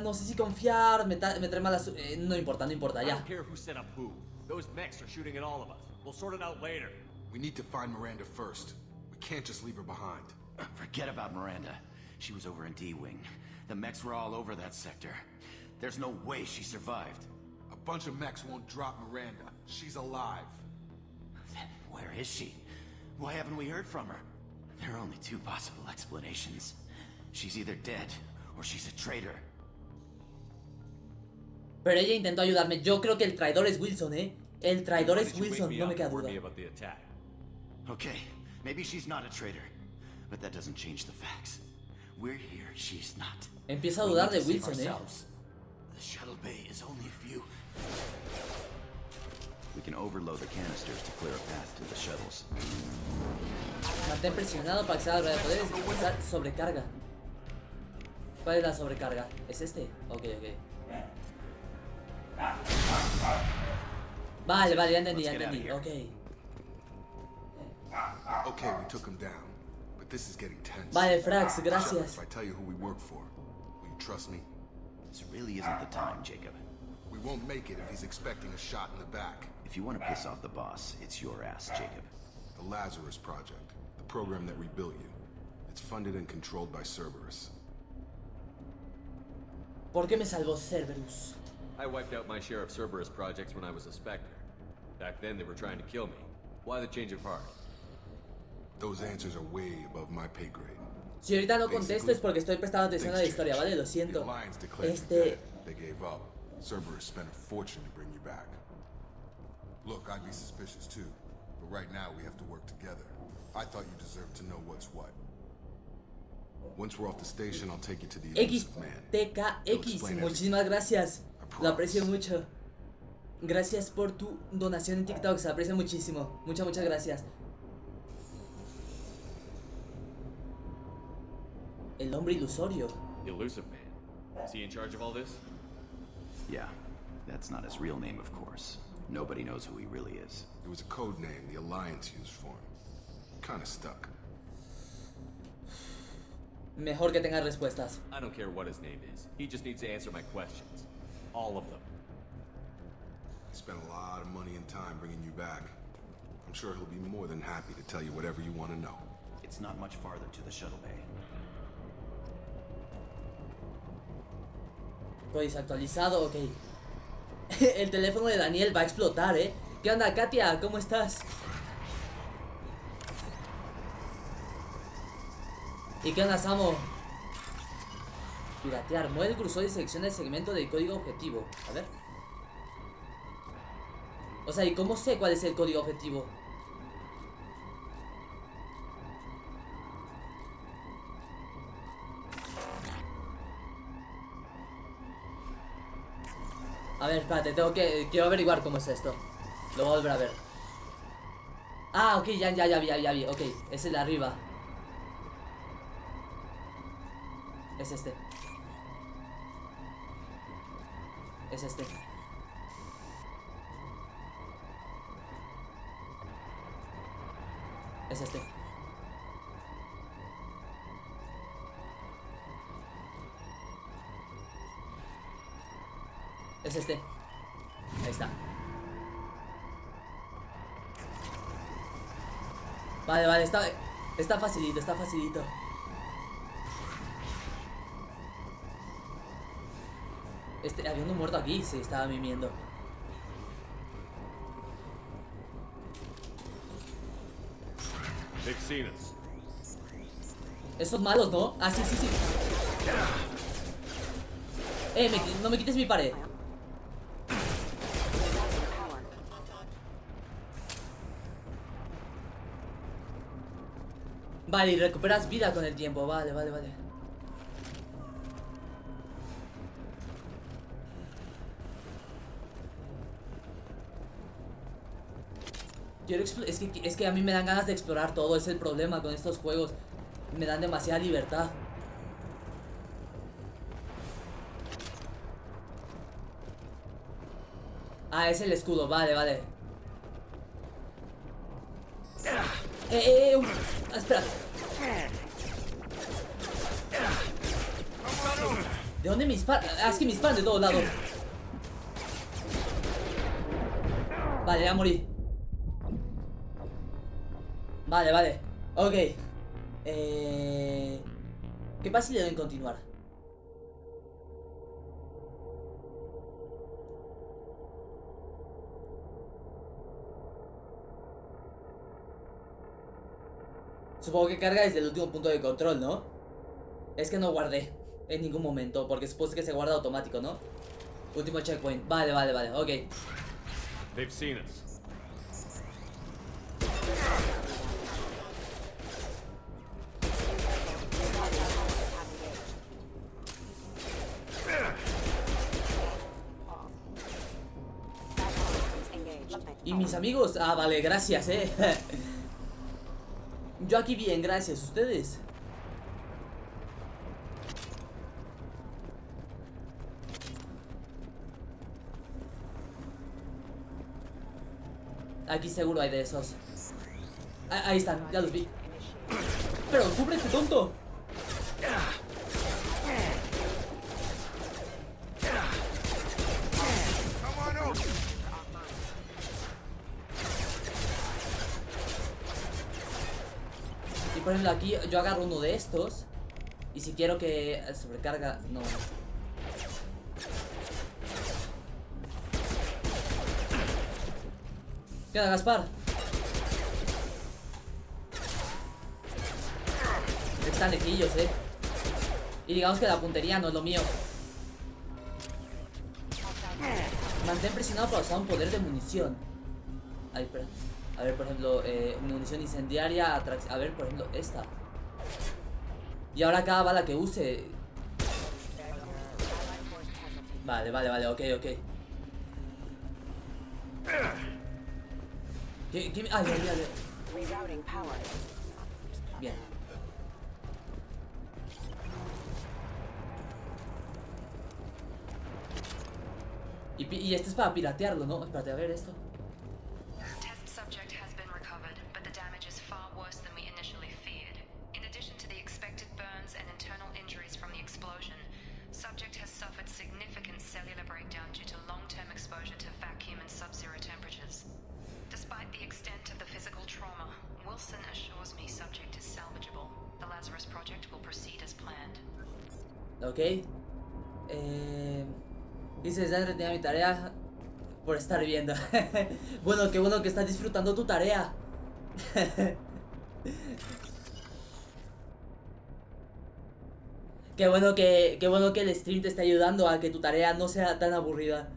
no sé si confiar, me trae malas... no importa, no importa, I ya. don't care who set up who. Those mechs are shooting at all of us. We'll sort it out later. We need to find Miranda first. We can't just leave her behind. Forget about Miranda. She was over in D-Wing. The mechs were all over that sector. There's no way she survived. A bunch of mechs won't drop Miranda. She's alive. Then where is she? Why haven't we heard from her? There are only two possible explanations. She's either dead or she's a traitor. Pero ella intentó ayudarme. Yo creo que el traidor es Wilson, El traidor es Wilson, no me queda duda. Okay, maybe she's not a traitor, but that doesn't change the facts. We're here, she's not. Empiezo a dudar de Wilson, The shuttle bay is only a few. We can overload the canisters to clear a path to the shuttles. Mantén presionado para acceder a la red de poderes y usar sobrecarga. ¿Cuál es la sobrecarga? ¿Es este? Ok, ok. Vale, vale, ya entendí, ok. Okay, we took him down, but this is getting tense. Vale, Frax, Shepard, gracias. if I tell you who we work for, will you trust me? This really isn't the time, Jacob. We won't make it if he's expecting a shot in the back. If you want to piss off the boss, it's your ass, Jacob. The Lazarus Project, the program that rebuilt you. It's funded and controlled by Cerberus. ¿Por qué me salvó Cerberus? I wiped out my share of Cerberus projects when I was a Spectre. Back then they were trying to kill me. Why the change of heart? Those answers are way above my pay grade. Si ahorita no contesto es porque estoy prestando atención a la historia, ¿vale? Lo siento. They gave up. Cerberus spent a fortune to bring you back. Look, I'd be suspicious too, but right now we have to work together. I thought you deserved to know what's what. Once we're off the station, I'll take you to the elusive man. XTKX, muchísimas gracias. Lo aprecio mucho. Gracias por tu donación en TikTok, se aprecia muchísimo. Muchas, muchas gracias. El hombre ilusorio. Elusive man. Is he in charge of all this? Yeah, that's not his real name, of course. Nobody knows who he really is. It was a code name the Alliance used for him. Kinda stuck. Mejor que tenga respuestas. I don't care what his name is. He just needs to answer my questions. All of them. He spent a lot of money and time bringing you back. I'm sure he'll be more than happy to tell you whatever you want to know. It's It's not much farther to the shuttle bay. Pues actualizado, ok. El teléfono de Daniel va a explotar, ¿eh? ¿Qué onda, Katia? ¿Cómo estás? ¿Y qué onda, Samo? Piratear. Mueve el cursor y selecciona el segmento del código objetivo. A ver. O sea, ¿y cómo sé cuál es el código objetivo? A ver, espérate, quiero averiguar cómo es esto. Lo voy a volver a ver. Ah, ok, ya vi, ok, es el de arriba. Es este. Es este. Es este. Es este. Ahí está. Vale, está facilito, está facilito. Había uno muerto aquí, sí, estaba mimiendo. Esos malos, ¿no? Ah, sí. No me quites mi pared. Vale, y recuperas vida con el tiempo. Vale. Es que a mí me dan ganas de explorar todo. Es el problema con estos juegos. Me dan demasiada libertad. Ah, es el escudo. Vale. Espera. ¿De dónde me disparan? Ah, es que me disparan de todos lados. Vale, ya morí. Vale. Ok. ¿Qué pasa si le doy en continuar? Supongo que carga desde el último punto de control, ¿no? Es que no guardé en ningún momento, porque supuse que se guarda automático, ¿no? Último checkpoint. Vale, ok. They've seen us. ¿Y mis amigos? Ah, vale, gracias, Yo aquí bien, gracias. ¿Ustedes? Aquí seguro hay de esos. Ahí están, ya los vi. Pero cúbrete, tonto. Y por ejemplo aquí yo agarro uno de estos. Y si quiero que sobrecarga... No. ¿Qué onda, Gaspar? Están lejillos, Y digamos que la puntería no es lo mío. Mantén presionado para usar un poder de munición. Ay, espera. A ver, por ejemplo, munición incendiaria. A ver, por ejemplo, esta. Y ahora cada bala que use. Vale, ok. Ay. Bien. Y este es para piratearlo, ¿no? Espérate, a ver esto. Test subject has been recovered, but the damage is far worse than we initially feared. In addition to the expected burns and internal injuries from the explosion, subject has suffered significant cellular breakdown due to long-term exposure to vacuum and sub-zero temperatures. Despite the extent of the physical trauma, Wilson assures me subject is salvageable. The Lazarus project will proceed as planned. Ok. Dice, ya entretenida mi tarea por estar viendo. Bueno, qué bueno que estás disfrutando tu tarea. Qué bueno que el stream te esté ayudando a que tu tarea no sea tan aburrida.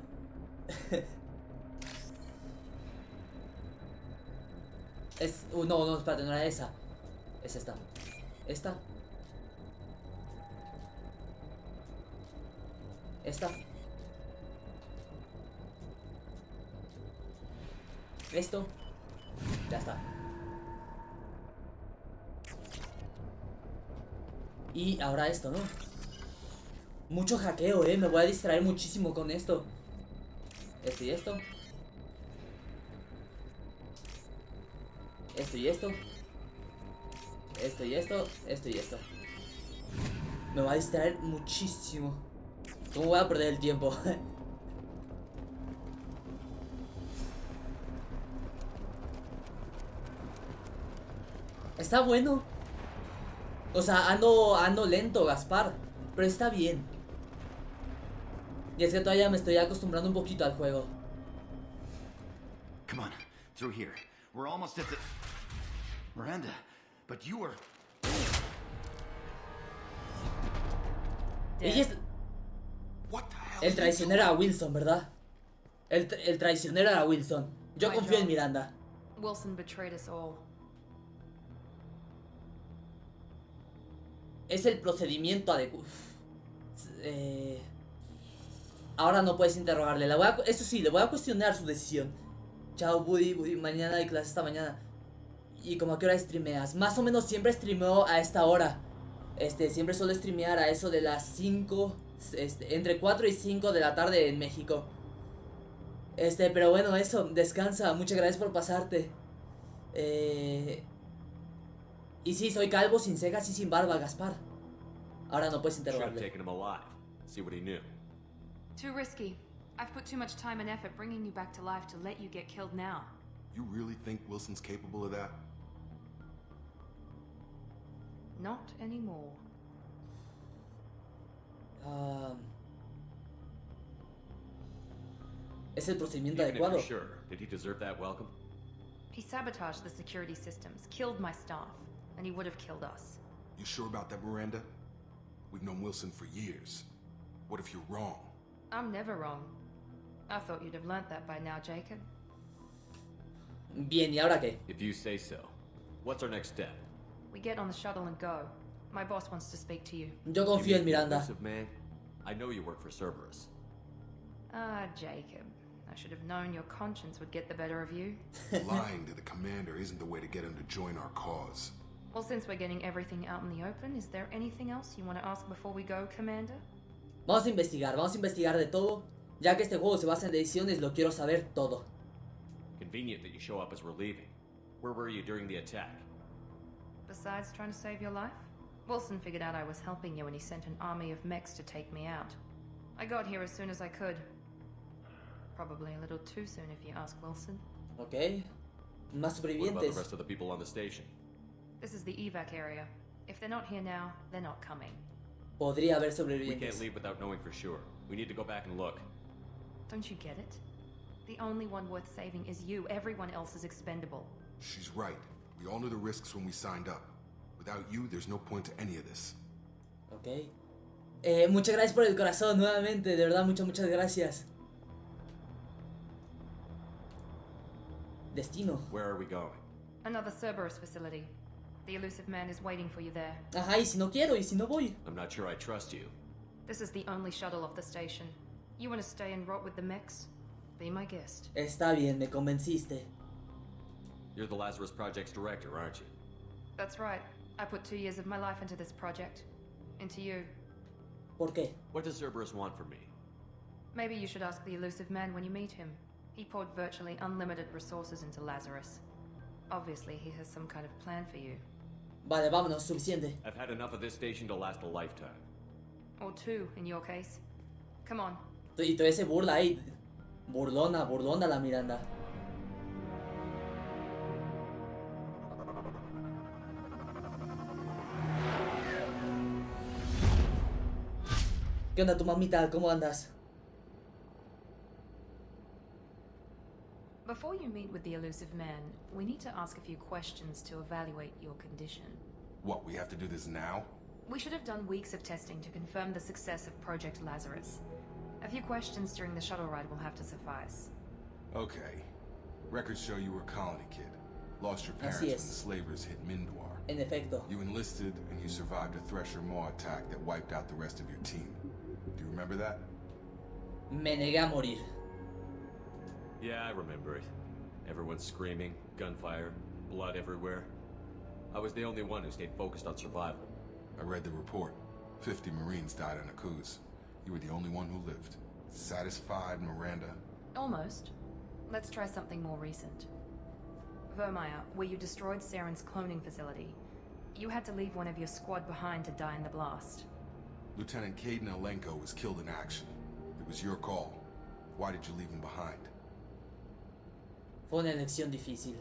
No, espérate, no era esa. Es esta. Esta. Esta. Esto. Ya está. Y ahora esto, ¿no? Mucho hackeo, me voy a distraer muchísimo con esto. Esto y esto. Esto y esto. Esto y esto. Esto y esto. Me va a distraer muchísimo. ¿Cómo voy a perder el tiempo? Está bueno. O sea, ando lento, Gaspar. Pero está bien. Y es que todavía me estoy acostumbrando un poquito al juego. Come on, through here. We're almost at the... Miranda, but you were... Ella es... El traicionero era Wilson, ¿verdad? El traicionero era Wilson. Yo confío en Miranda. Wilson betrayed us all. Es el procedimiento adecuado. Ahora no puedes interrogarle. Eso sí, le voy a cuestionar su decisión. Chao, Buddy. Mañana hay clase esta mañana. ¿Y como a qué hora streameas? Más o menos siempre streameo a esta hora. Siempre suelo streamear a eso de las 5. Entre 4 y 5 de la tarde en México. Pero bueno, eso. Descansa. Muchas gracias por pasarte. Y sí, soy calvo, sin cejas y sin barba, Gaspar. Ahora no puedes interrogarle. Too risky. I've put too much time and effort bringing you back to life to let you get killed now. You really think Wilson's capable of that? Not anymore. Es el procedimiento Even if adecuado. you're sure, did he deserve that welcome? He sabotaged the security systems, killed my staff, and he would have killed us. You sure about that, Miranda? We've known Wilson for years. What if you're wrong? I'm never wrong. I thought you'd have learnt that by now, Jacob. Bien, ¿y ahora qué? If you say so. What's our next step? We get on the shuttle and go. My boss wants to speak to you. Yo confío en Miranda. Man? I know you work for Cerberus. Ah, Jacob. I should have known your conscience would get the better of you. Lying to the commander isn't the way to get him to join our cause. Well, since we're getting everything out in the open, is there anything else you want to ask before we go, Commander? Vamos a investigar de todo. Ya que este juego se basa en decisiones, lo quiero saber todo. Convenient that you show up as we're leaving. Where were you during the attack? Besides trying to save your life, Wilson figured out I was helping you and he sent an army of mechs to take me out. I got here as soon as I could. Probably a little too soon if you ask Wilson. Okay. Más What about the supervivientes. rest of the people on the station? This is the evac area. If they're not here now, they're not coming. Podría haber We sobrevivientes. can't leave without knowing for sure. We need to go back and look. Don't you get it? The only one worth saving is you. Everyone else is expendable. She's right. We all knew the risks when we signed up. Without you, there's no point to any of this. Ok. Muchas gracias por el corazón nuevamente. De verdad, muchas gracias. Destino. Where are we going? Another Cerberus facility. The elusive man is waiting for you there. Ajá, y si no quiero, y si no voy. I'm not sure I trust you. This is the only shuttle off the station. You want to stay and rot with the mechs? Be my guest. Está bien, me convenciste. You're the Lazarus Project's director, aren't you? That's right. I put 2 years of my life into this project. Into you. ¿Por qué? What does Cerberus want from me? Maybe you should ask the elusive man when you meet him. He poured virtually unlimited resources into Lazarus. Obviously, he has some kind of plan for you. Vale, vámonos, suficiente. I've had enough of this station to last a lifetime. Or 2, in your case. Come on. Y todo ese burla ahí. Burlona la Miranda. ¿Qué onda tu mamita? ¿Cómo andas? Before you meet with the elusive man, we need to ask a few questions to evaluate your condition. What, we have to do this now? We should have done weeks of testing to confirm the success of Project Lazarus. A few questions during the shuttle ride will have to suffice. Okay. Records show you were a colony kid. Lost your parents Así when es. the slavers hit Mindwar. En efecto. You enlisted and you survived a Thresher Maw attack that wiped out the rest of your team. Do you remember that? Me negué a morir. Yeah, I remember it. Everyone screaming, gunfire, blood everywhere. I was the only one who stayed focused on survival. I read the report. 50 Marines died on a cruise. You were the only one who lived. Satisfied, Miranda? Almost. Let's try something more recent. Vermeer, where you destroyed Saren's cloning facility. You had to leave one of your squad behind to die in the blast. Lieutenant Caden Alenko was killed in action. It was your call. Why did you leave him behind? Fue una elección difícil.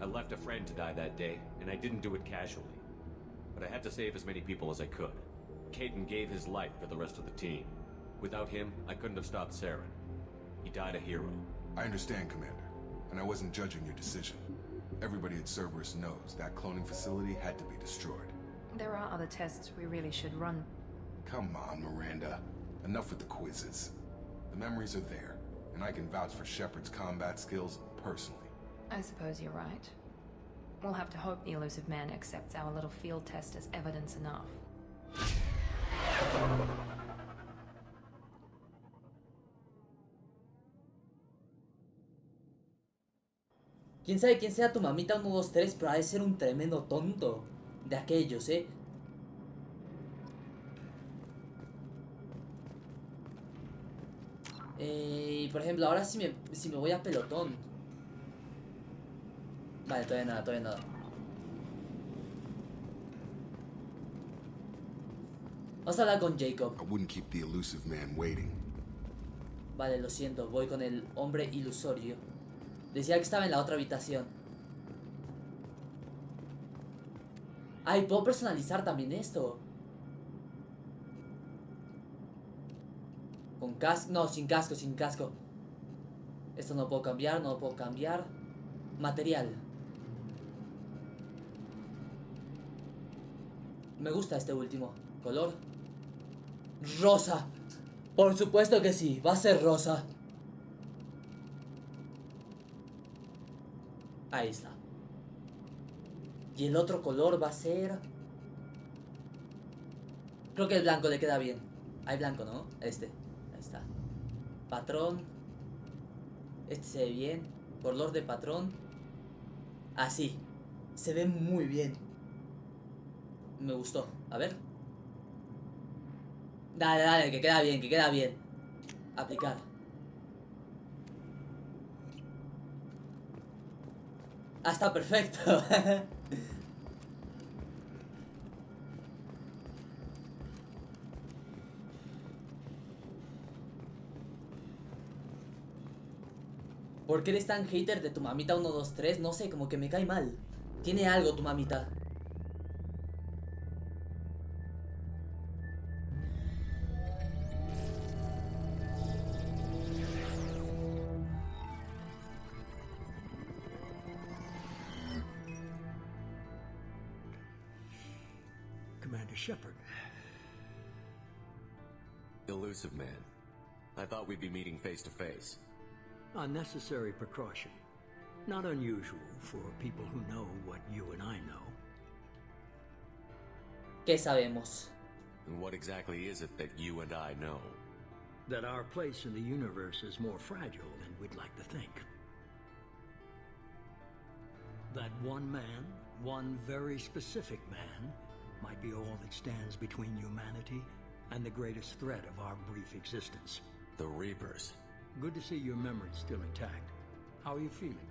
I left a friend to die that day, and I didn't do it casually. But I had to save as many people as I could. Caden gave his life for the rest of the team. Without him, I couldn't have stopped Saren. He died a hero. I understand, Commander, and I wasn't judging your decision. Everybody at Cerberus knows that cloning facility had to be destroyed. There are other tests we really should run. Come on, Miranda. Enough with the quizzes. The memories are there, and I can vouch for Shepard's combat skills personally. I suppose you're right. We'll have to hope the elusive man accepts our little field test as evidence enough. Quién sabe quién sea tu mamita 1, 2, 3, pero ha de ser un tremendo tonto. De aquellos, por ejemplo, ahora si me voy a pelotón. Vale, todavía nada, todavía nada. Vamos a hablar con Jacob. I wouldn't keep the elusive man waiting. Vale, lo siento, voy con el hombre ilusorio. Decía que estaba en la otra habitación. Ay, puedo personalizar también esto. Con casco, no, sin casco, sin casco. Esto no puedo cambiar, no puedo cambiar. Material. Me gusta este último color. Rosa. Por supuesto que sí, va a ser rosa. Ahí está. Y el otro color va a ser... Creo que el blanco le queda bien. Hay blanco, ¿no? Este. Ahí está. Patrón. Este se ve bien. Color de patrón. Así. Se ve muy bien. Me gustó. A ver. Dale, dale, que queda bien, que queda bien. Aplicar. Ah, está perfecto. ¿Por qué eres tan hater de tu mamita 1, 2, 3? No sé, como que me cae mal. Tiene algo tu mamita. Commander Shepard. Elusive man. I thought we'd be meeting face to face. Unnecessary precaution. Not unusual for people who know what you and I know. ¿Qué sabemos? And what exactly is it that you and I know? That our place in the universe is more fragile than we'd like to think. That one man, one very specific man, might be all that stands between humanity and the greatest threat of our brief existence. The Reapers. Good to see your memory's still intact. How are you feeling?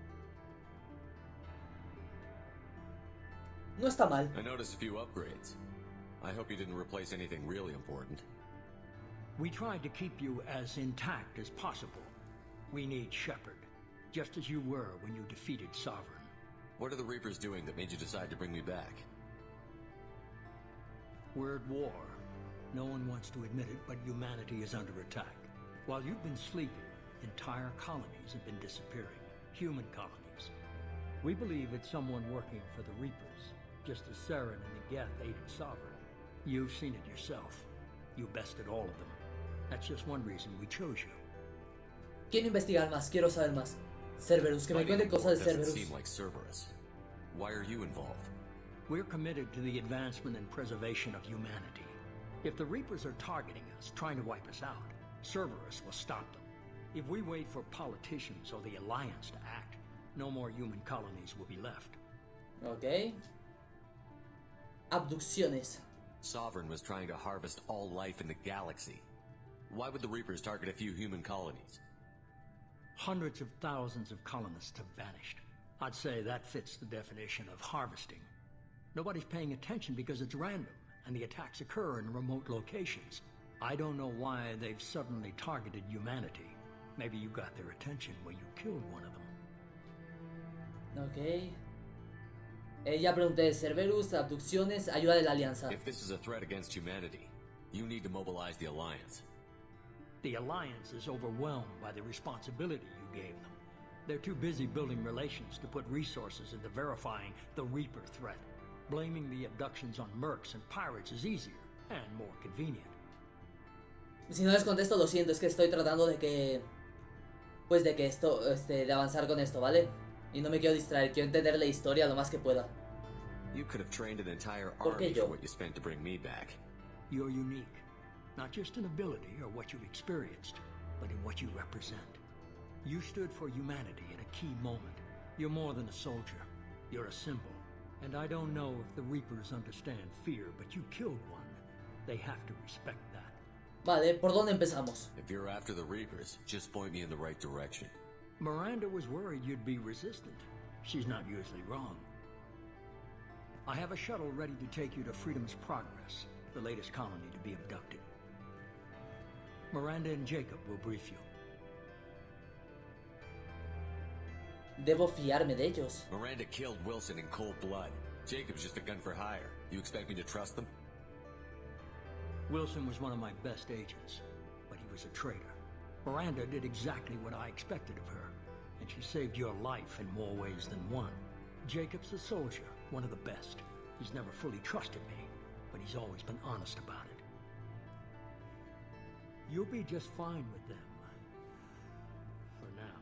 No está mal. I noticed a few upgrades. I hope you didn't replace anything really important. We tried to keep you as intact as possible. We need Shepard, just as you were when you defeated Sovereign. What are the Reapers doing that made you decide to bring me back? We're at war. No one wants to admit it, but humanity is under attack. While you've been sleeping, entire colonies have been disappearing. Human colonies. We believe it's someone working for the Reapers, just as Saren and the Geth aided Sovereign. You've seen it yourself. You bested all of them. That's just one reason we chose you. Quiero investigar más, quiero saber más. Cerberus, que me cuente cosas de Cerberus. Seem like Cerberus. Why are you involved? We're committed to the advancement and preservation of humanity. If the Reapers are targeting us, trying to wipe us out, Cerberus will stop them. If we wait for politicians or the Alliance to act, no more human colonies will be left. Ok. Abducciones. Sovereign was trying to harvest all life in the galaxy. Why would the Reapers target a few human colonies? Hundreds of thousands of colonists have vanished. I'd say that fits the definition of harvesting. Nobody's paying attention because it's random, and the attacks occur in remote locations. I don't know why they've suddenly targeted humanity. Maybe you got their attention when you killed one of them. Ok. Ya pregunté, Cerberus, abducciones, ayuda de la Alianza. If this is a threat against humanity, you need to mobilize the Alliance. The Alliance is overwhelmed by the responsibility you gave them. They're too busy building relations to put resources into verifying the Reaper threat. Blaming the abductions on mercs and pirates is easier and more convenient. Si no les contesto, lo siento, es que estoy tratando de que... Pues de que esto, de avanzar con esto, ¿vale? Y no me quiero distraer, quiero entender la historia lo más que pueda. You could have trained an entire ¿Por qué army yo? for what you spent to bring me back. You're unique. Not just in ability or what you've experienced, but in what you represent. You stood for humanity at a key moment. You're more than a soldier. You're a symbol. And I don't know if the Reapers understand fear, but you killed one. They have to respect that. Vale, ¿por dónde empezamos? If you're after the Reapers, just point me in the right direction. Miranda was worried you'd be resistant. She's not usually wrong. I have a shuttle ready to take you to Freedom's Progress, the latest colony to be abducted. Miranda and Jacob will brief you. Debo fiarme de ellos. Miranda killed Wilson in cold blood. Jacob's just a gun for hire. You expect me to trust them? Wilson was one of my best agents, but he was a traitor. Miranda did exactly what I expected of her, and she saved your life in more ways than one. Jacob's a soldier, one of the best. He's never fully trusted me, but he's always been honest about it. You'll be just fine with them. For now.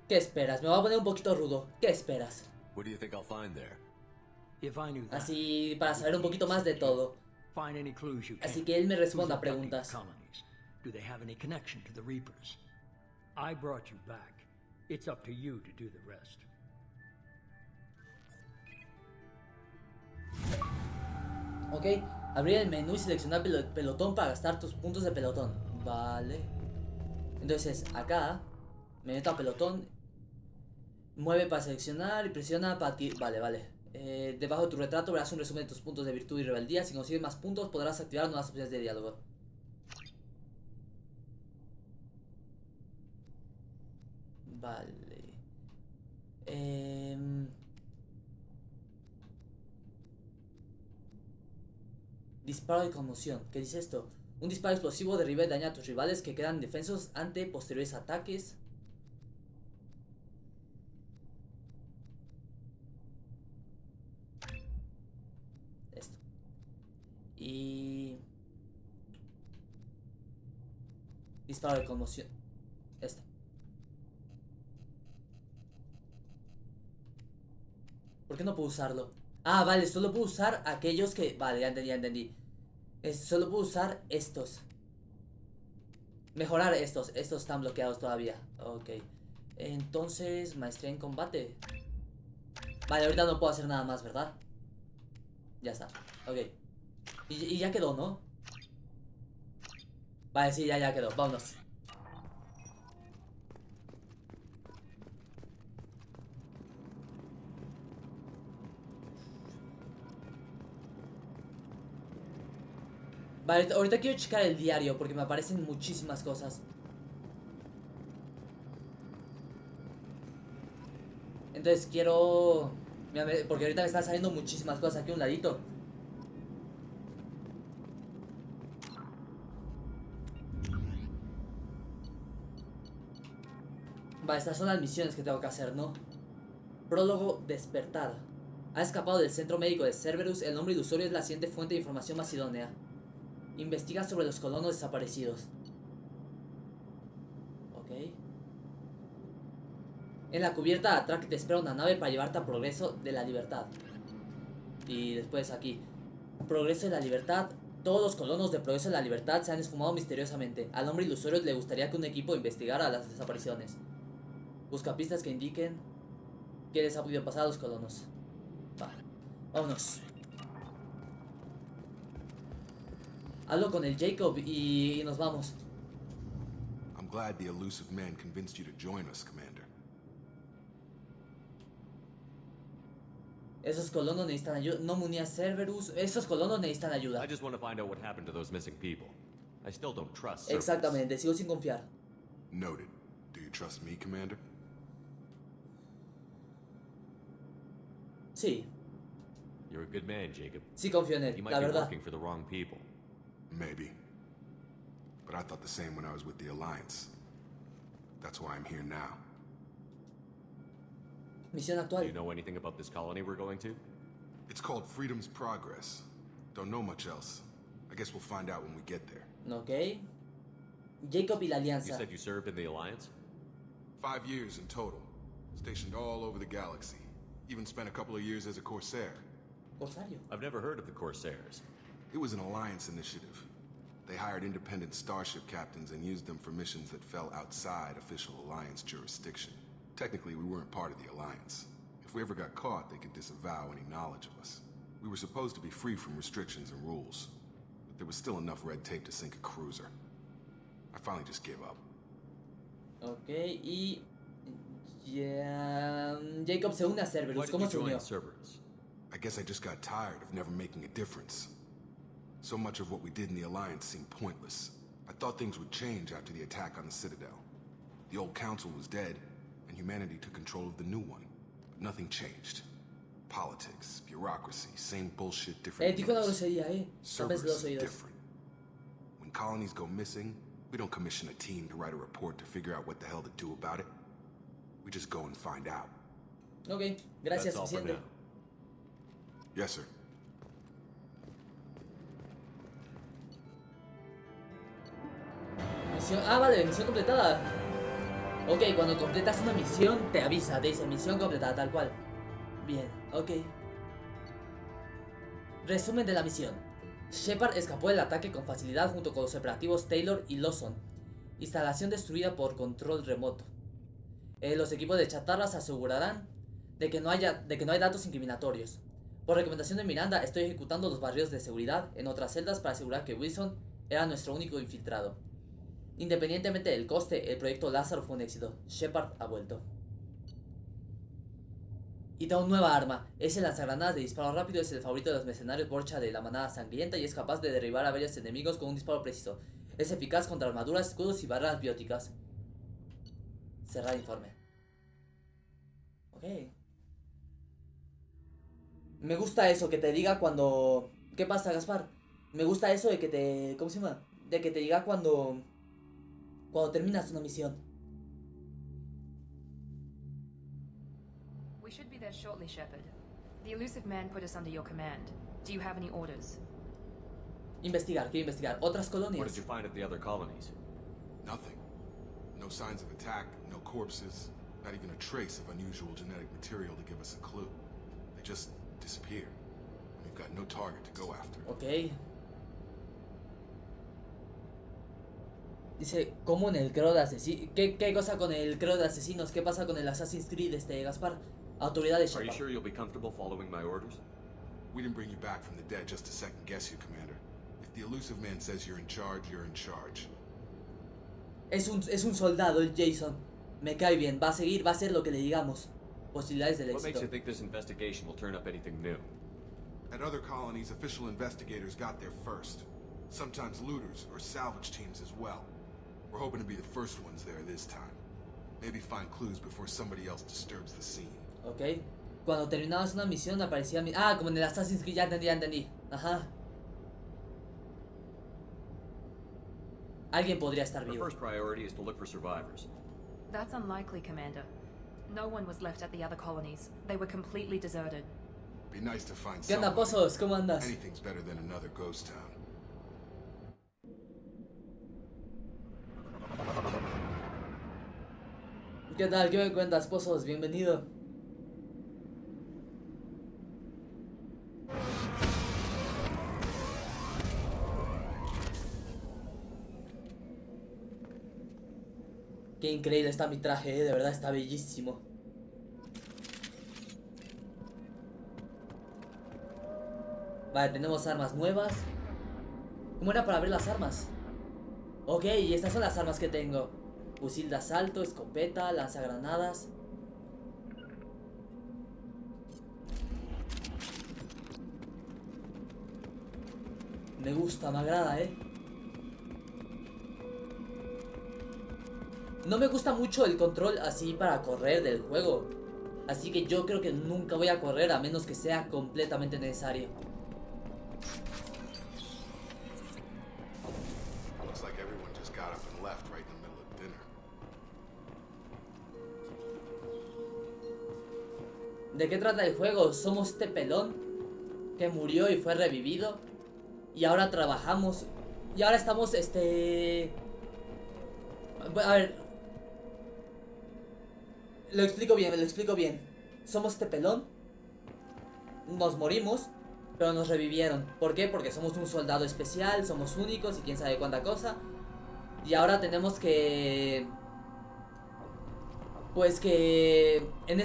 ¿Qué esperas? Me voy a poner un poquito rudo. ¿Qué esperas? What do you think I'll find there? If I knew that, Así, para saber un poquito más de todo. find any clues you can. Así que él me responda Who's abducting preguntas. the colonies? Do they have any connection to the Reapers? I brought you back. It's up to you to do the rest. Ok, abrir el menú y seleccionar pelotón para gastar tus puntos de pelotón. Vale. Entonces, acá me meto a pelotón. Mueve para seleccionar y presiona para ti. Vale, vale. Debajo de tu retrato verás un resumen de tus puntos de virtud y rebeldía. Si consigues más puntos, podrás activar nuevas opciones de diálogo. Vale. Disparo de conmoción. ¿Qué dice esto? Un disparo explosivo derriba y daña a tus rivales que quedan indefensos ante posteriores ataques. Esto. Y... disparo de conmoción. Esto. ¿Por qué no puedo usarlo? Ah, vale, solo puedo usar aquellos que... Vale, ya entendí, ya entendí. Solo puedo usar estos. Mejorar estos. Estos están bloqueados todavía. Ok. Entonces, maestría en combate. Vale, ahorita no puedo hacer nada más, ¿verdad? Ya está. Ok. Y ya quedó, ¿no? Vale, sí, ya quedó. Vámonos. Vale, ahorita quiero checar el diario porque me aparecen muchísimas cosas. Entonces quiero... Mira, porque ahorita me están saliendo muchísimas cosas aquí a un ladito. Vale, estas son las misiones que tengo que hacer, ¿no? Prólogo, despertar. Ha escapado del centro médico de Cerberus. El nombre ilusorio es la siguiente fuente de información más idónea. Investiga sobre los colonos desaparecidos. Ok. En la cubierta de atraque te espera una nave para llevarte a Progreso de la Libertad. Y después aquí. Progreso de la Libertad. Todos los colonos de Progreso de la Libertad se han esfumado misteriosamente. Al hombre ilusorio le gustaría que un equipo investigara las desapariciones. Busca pistas que indiquen qué les ha podido pasar a los colonos. Va, vámonos. Hablo con el Jacob y nos vamos. I'm glad the elusive man convinced you to join us, Commander. Esos colonos necesitan ayuda. No me uní a Cerberus. Esos colonos necesitan ayuda. I just want to find out what happened to those missing people. I still don't trust Cerberus. Exactamente, sigo sin confiar. Noted. Do you trust me, Commander? Sí. You're a good man, Jacob. Sí confío en él, You la might be verdad. working for the wrong people. Maybe. But I thought the same when I was with the Alliance. That's why I'm here now. Misión Do actual. you know anything about this colony we're going to? It's called Freedom's Progress. Don't know much else. I guess we'll find out when we get there. Ok. Jacob y la You alianza. said you served in the Alliance? 5 years in total. Stationed all over the galaxy. Even spent a couple of years as a Corsair. Corsario. I've never heard of the Corsairs. It was an Alliance initiative. They hired independent starship captains and used them for missions that fell outside official Alliance jurisdiction. Technically, we weren't part of the Alliance. If we ever got caught, they could disavow any knowledge of us. We were supposed to be free from restrictions and rules, but there was still enough red tape to sink a cruiser. I finally just gave up. Ok, y... Jacob se une a Why Cerberus. did ¿Cómo you se join unió? Cerberus? I guess I just got tired of never making a difference. So much of what we did in the Alliance seemed pointless. I thought things would change after the attack on the Citadel. The old council was dead, and humanity took control of the new one. But nothing changed. Politics, bureaucracy, same bullshit, different Dijo una names. grosería, Tapes Cerberus los is oídos. different. When colonies go missing, we don't commission a team to write a report to figure out what the hell to do about it. We just go and find out. Ok, gracias, That's all for suficiente. now. Yes, sir. Misión... Ah, vale, misión completada. Ok, cuando completas una misión te avisa, te dice misión completada, tal cual. Bien, ok. Resumen de la misión. Shepard escapó del ataque con facilidad junto con los operativos Taylor y Lawson. Instalación destruida por control remoto. Los equipos de chatarra se asegurarán de que no hay datos incriminatorios. Por recomendación de Miranda, estoy ejecutando los barrios de seguridad en otras celdas para asegurar que Wilson era nuestro único infiltrado. Independientemente del coste, el proyecto Lázaro fue un éxito. Shepard ha vuelto. Y da una nueva arma. Es el lanzagranadas de disparo rápido. Es el favorito de los mercenarios Borcha de la manada sangrienta y es capaz de derribar a varios enemigos con un disparo preciso. Es eficaz contra armaduras, escudos y barreras bióticas. Cerrar informe. Ok. Me gusta eso, que te diga cuando... ¿Qué pasa, Gaspar? Me gusta eso de que te... ¿Cómo se llama? De que te diga cuando terminas una misión. We should be there shortly, Shepard. The elusive man put us under your command. Do you have any orders? Investigar, quiero investigar. Otras What did colonias. you find at the other colonies? Nothing. No signs of attack, no corpses, not even a trace of unusual genetic material to give us a clue. They just disappear. We've got no target to go after. Ok. Dice, ¿cómo en el creo de asesinos? ¿Qué cosa con el creo de asesinos? ¿Qué pasa con el Assassin's Creed, Gaspar? Autoridad de Are you Shepard. sure you'll be comfortable following my orders? We didn't bring you back from the dead just to second guess you, Commander. If the elusive man says you're in charge, you're in charge. Es un soldado el Jason. Me cae bien. Va a seguir, va a hacer lo que le digamos. Posibilidades del What makes éxito. you think this investigation will turn up anything new? At other colonies, official investigators got there first. Sometimes looters or salvage teams as well. We're hoping to be the first ones there this time. Maybe find clues before somebody else disturbs the scene. Ok. Cuando terminabas una misión aparecía mi... Ah, como en el Assassin's Creed, ya entendí. Ajá. Alguien podría estar Our vivo. first priority is to look for survivors. That's unlikely, Commander. No one was left at the other colonies. They were completely deserted. Be nice to find ¿Qué onda, somebody. pozos? ¿Cómo andas? Anything's better than another ghost town. ¿Qué tal? ¿Qué me cuentas, pozos? Bienvenido. Qué increíble está mi traje, de verdad está bellísimo. Vale, tenemos armas nuevas. ¿Cómo era para abrir las armas? Ok, y estas son las armas que tengo. Fusil de asalto, escopeta, lanzagranadas. Me gusta, me agrada, No me gusta mucho el control así para correr del juego. Así que yo creo que nunca voy a correr a menos que sea completamente necesario. Looks like everyone just got up and left right in the middle of dinner. ¿De qué trata el juego? Somos este pelón que murió y fue revivido. Y ahora trabajamos. Y ahora estamos, A ver. Lo explico bien. Somos este pelón. Nos morimos, pero nos revivieron. ¿Por qué? Porque somos un soldado especial, somos únicos y quién sabe cuánta cosa. Y ahora tenemos que... Pues que... En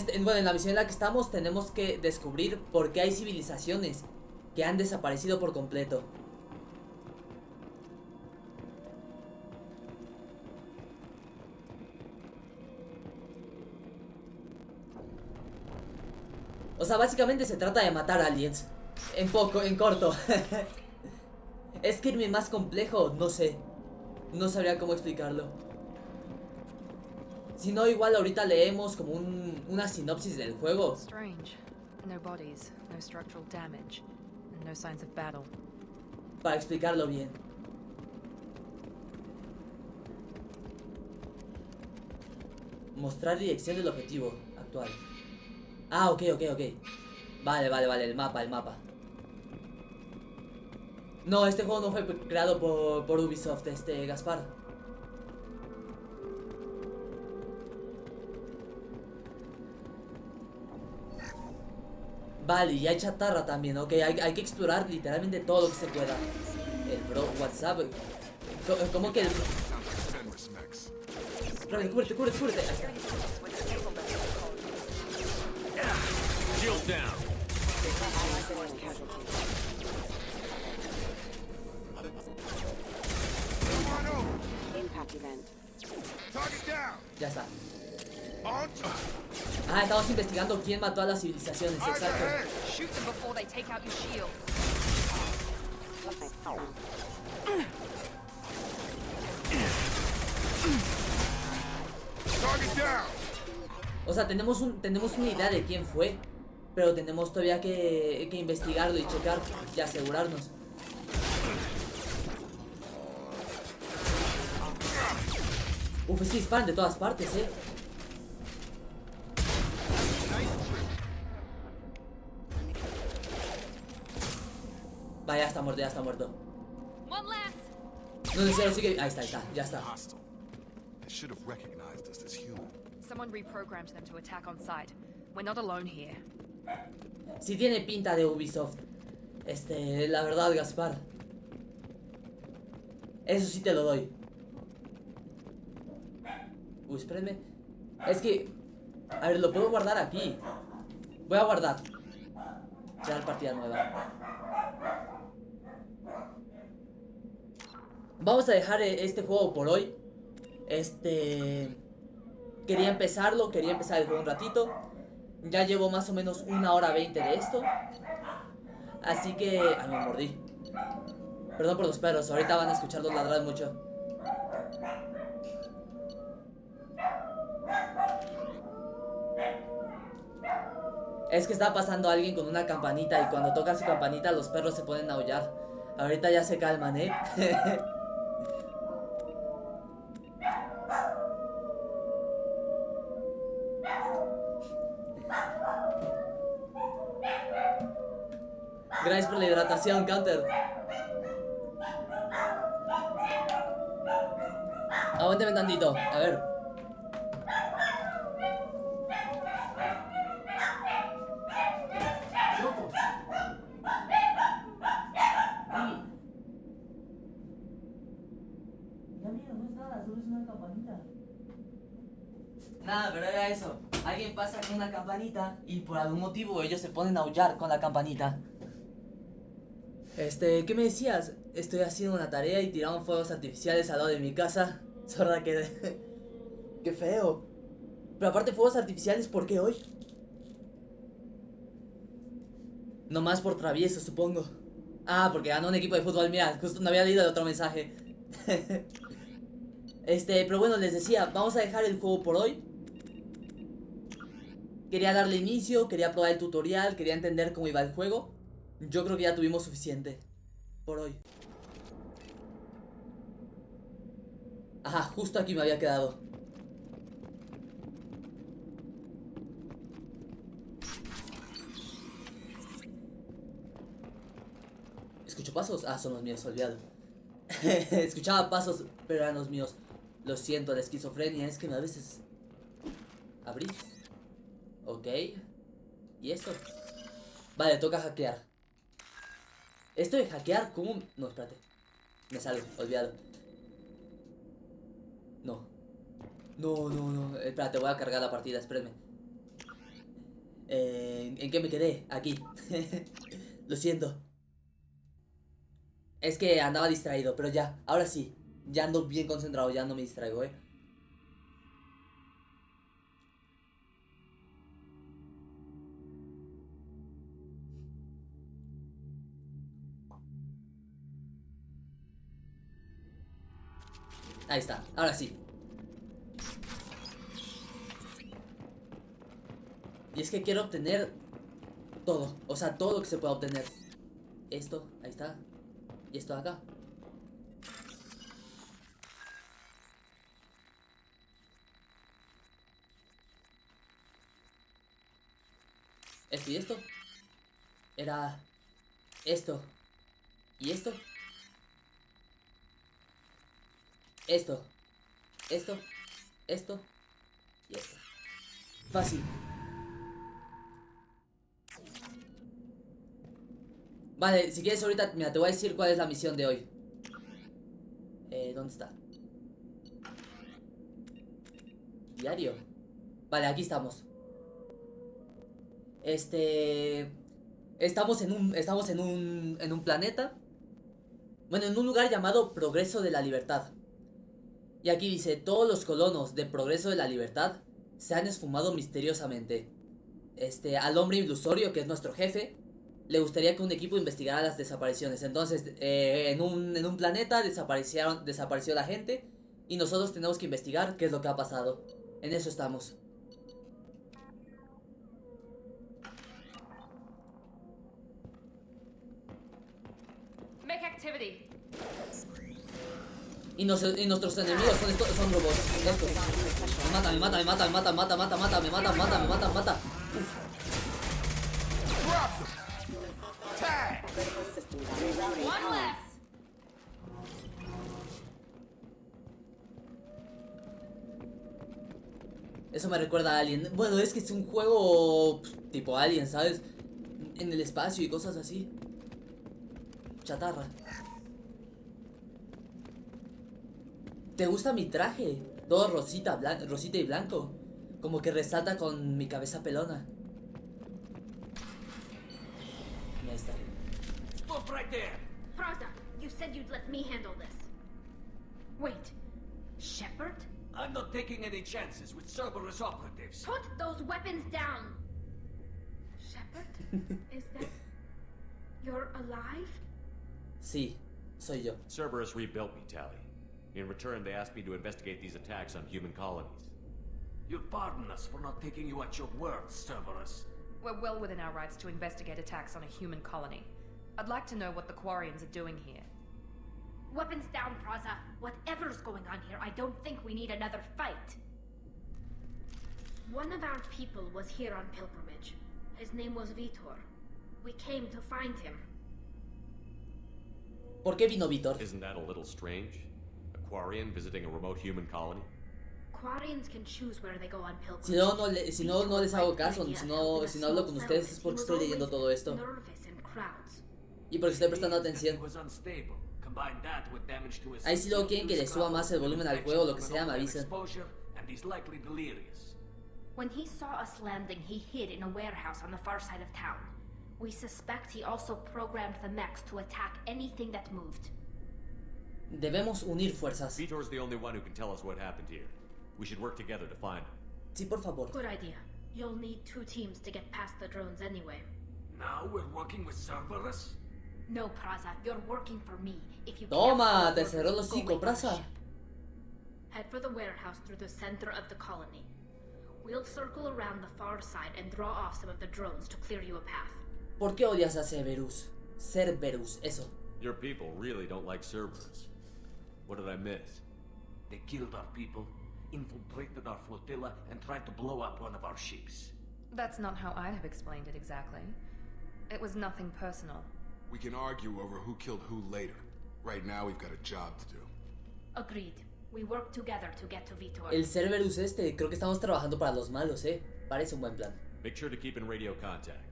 la misión en la que estamos tenemos que descubrir por qué hay civilizaciones que han desaparecido por completo. O sea, básicamente se trata de matar aliens. En corto. Es que es más complejo, no sé. No sabría cómo explicarlo. Si no, igual ahorita leemos como una sinopsis del juego. Strange. No bodies, no structural damage, and no signs of battle. Para explicarlo bien. Mostrar dirección del objetivo actual. Ah, ok. Vale, el mapa. No, este juego no fue creado por Ubisoft, Gaspar. Vale, y hay chatarra también, ok. Hay que explorar literalmente todo lo que se pueda. El bro, WhatsApp. ¿Cómo que el bro? Cúbrete. Ahí está. Shield down. Impact event. Ya está. Ah, estamos investigando quién mató a las civilizaciones, exacto. Shoot them before they take out your shield. O sea, tenemos una idea de quién fue, pero tenemos todavía que investigarlo y checar y asegurarnos. Uf, es que disparan de todas partes, Va, ya está muerto. No sé, sigue. Ahí está, ya está. Someone reprogrammed them to attack on sight. We're not alone here. Sí tiene pinta de Ubisoft. La verdad, Gaspar. Eso sí te lo doy. Uy, espérenme. Es que... A ver, lo puedo guardar aquí. Voy a guardar. Crear partida nueva. Vamos a dejar este juego por hoy. Quería empezar el juego un ratito. Ya llevo más o menos 1:20 de esto. Así que... Ay, me mordí. Perdón por los perros, ahorita van a escucharlos ladrar mucho. Es que está pasando alguien con una campanita y cuando toca su campanita los perros se ponen a aullar. Ahorita ya se calman, ¿eh? 。 . 。 . 。 . 。 . 。 . 。 . . . . . . . . 。 . . . . . 。 . . 。 . . 。 . . 。 . . 。 . 。 . 。 . 。 . 。 . 。 . 。 . 。 . 。 . 。Gracias por la hidratación, Counter. Aguántame tantito, a ver. Nada, pero era eso. Alguien pasa con una campanita y por algún motivo ellos se ponen a aullar con la campanita. ¿Qué me decías? Estoy haciendo una tarea y tiraron fuegos artificiales al lado de mi casa. Zorra, que... ¡Qué feo! Pero aparte fuegos artificiales, ¿por qué hoy? No más por travieso, supongo. Ah, porque ganó un equipo de fútbol. Mira, justo no había leído el otro mensaje. Pero bueno, les decía, vamos a dejar el juego por hoy. Quería darle inicio, quería probar el tutorial, quería entender cómo iba el juego. Yo creo que ya tuvimos suficiente por hoy. Ajá, justo aquí me había quedado. ¿Escucho pasos? Ah, son los míos, olvidado. Escuchaba pasos, pero eran los míos. Lo siento, la esquizofrenia es que a veces... Abrí. Ok. ¿Y esto? Vale, toca hackear. Esto de hackear, ¿cómo? No, espérate. Me salgo, olvidado. No. No. Espérate, voy a cargar la partida, espérenme. ¿En qué me quedé? Aquí. Lo siento. Es que andaba distraído, pero ya, ahora sí. Ya ando bien concentrado, ya no me distraigo, Ahí está, ahora sí. Y es que quiero obtener todo, o sea, todo lo que se pueda obtener. Esto, ahí está. Y esto de acá. Esto y esto. Era esto. Y esto. Esto. Esto. Esto. Y esto. Fácil. Vale, si quieres ahorita, mira, te voy a decir cuál es la misión de hoy. ¿Dónde está? Diario. Vale, aquí estamos. Estamos en un planeta. Bueno, en un lugar llamado Progreso de la Libertad. Y aquí dice, todos los colonos de Progreso de la Libertad se han esfumado misteriosamente. Al hombre ilusorio, que es nuestro jefe, le gustaría que un equipo investigara las desapariciones. Entonces, en un planeta desapareció la gente y nosotros tenemos que investigar qué es lo que ha pasado. En eso estamos. Make activity. Y nuestros enemigos son robots. Esto. Me mata. One less. Eso me recuerda a Alien. Bueno, es que es un juego tipo Alien, ¿sabes? En el espacio y cosas así. Chatarra. ¿Te gusta mi traje? Todo rosita y blanco. Como que resalta con mi cabeza pelona. Y ahí está. Stop right there! Praza, you said you'd let me handle this. Wait, Shepard? I'm not taking any chances with Cerberus operatives. Put those weapons down! Shepard? Is that... You're alive? Sí, soy yo. Cerberus rebuilt me, Tally. In return, they asked me to investigate these attacks on human colonies. You'll pardon us for not taking you at your word, Cerberus. We're well within our rights to investigate attacks on a human colony. I'd like to know what the Quarians are doing here. Weapons down, Praza. Whatever's going on here, I don't think we need another fight. One of our people was here on pilgrimage. His name was Vitor. We came to find him. ¿Por qué vino Víctor? Isn't that a little strange? A Quarian visiting a remote human colony? Quarians can choose where they go on pilgrimage. Si no les hago caso, si no hablo con ustedes es porque estoy leyendo todo esto. Y porque estoy prestando atención. Ahí si luego quieren que le suba más el volumen al juego, lo que sea, me avisan. When he saw us landing, he hid in a warehouse on the far side of town. We suspect he also programmed the mechs to attack anything that moved. Debemos unir fuerzas. Vitor's the only one who can tell us what happened here. We should work together to find him. Sí, por favor. Good idea. You'll need 2 teams to get past the drones anyway. Now we're working with Cerberus? No, Praza, you're working for me. If you Toma, te cerró el hocico, Praza. Head for the warehouse through the center of the colony. We'll circle around the far side and draw off some of the drones to clear you a path. ¿Por qué odias a Cerberus? Cerberus, eso. Your people really don't like Cerberus. What did I miss? They killed our people, infiltrated our flotilla, and tried to blow up one of our ships. That's not how I'd have explained it exactly. It was nothing personal. We can argue over who killed who later. Right now, we've got a job to do. Agreed. We work together to get to Vitor. El Cerberus creo que estamos trabajando para los malos, Parece un buen plan. Make sure to keep in radio contact.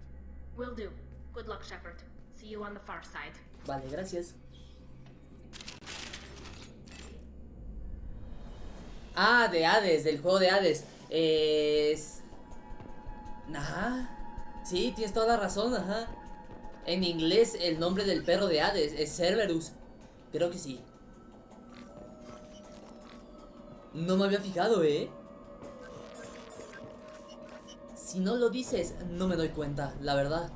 Will do. Good luck, Shepard. See you on the far side. Vale, gracias. Ah, de Hades, del juego de Hades. Ajá. Sí, tienes toda la razón, ajá. En inglés el nombre del perro de Hades es Cerberus. Creo que sí. No me había fijado, Si no lo dices, no me doy cuenta, la verdad.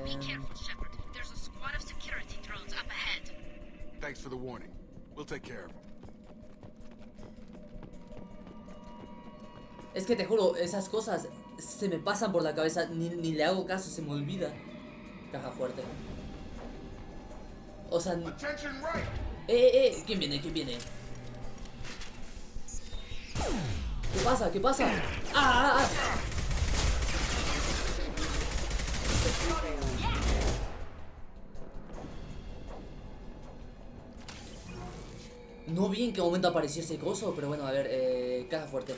Be careful, Shepard. There's a squad of security drones up ahead. Thanks for the warning. We'll take care of them. Es que te juro, esas cosas se me pasan por la cabeza, ni le hago caso, se me olvida. Caja fuerte. O sea... ¿Quién viene? ¿Quién viene? ¿Qué pasa? ¿Qué pasa? ¡Ah! No vi en qué momento apareció ese coso, pero bueno, a ver, caja fuerte.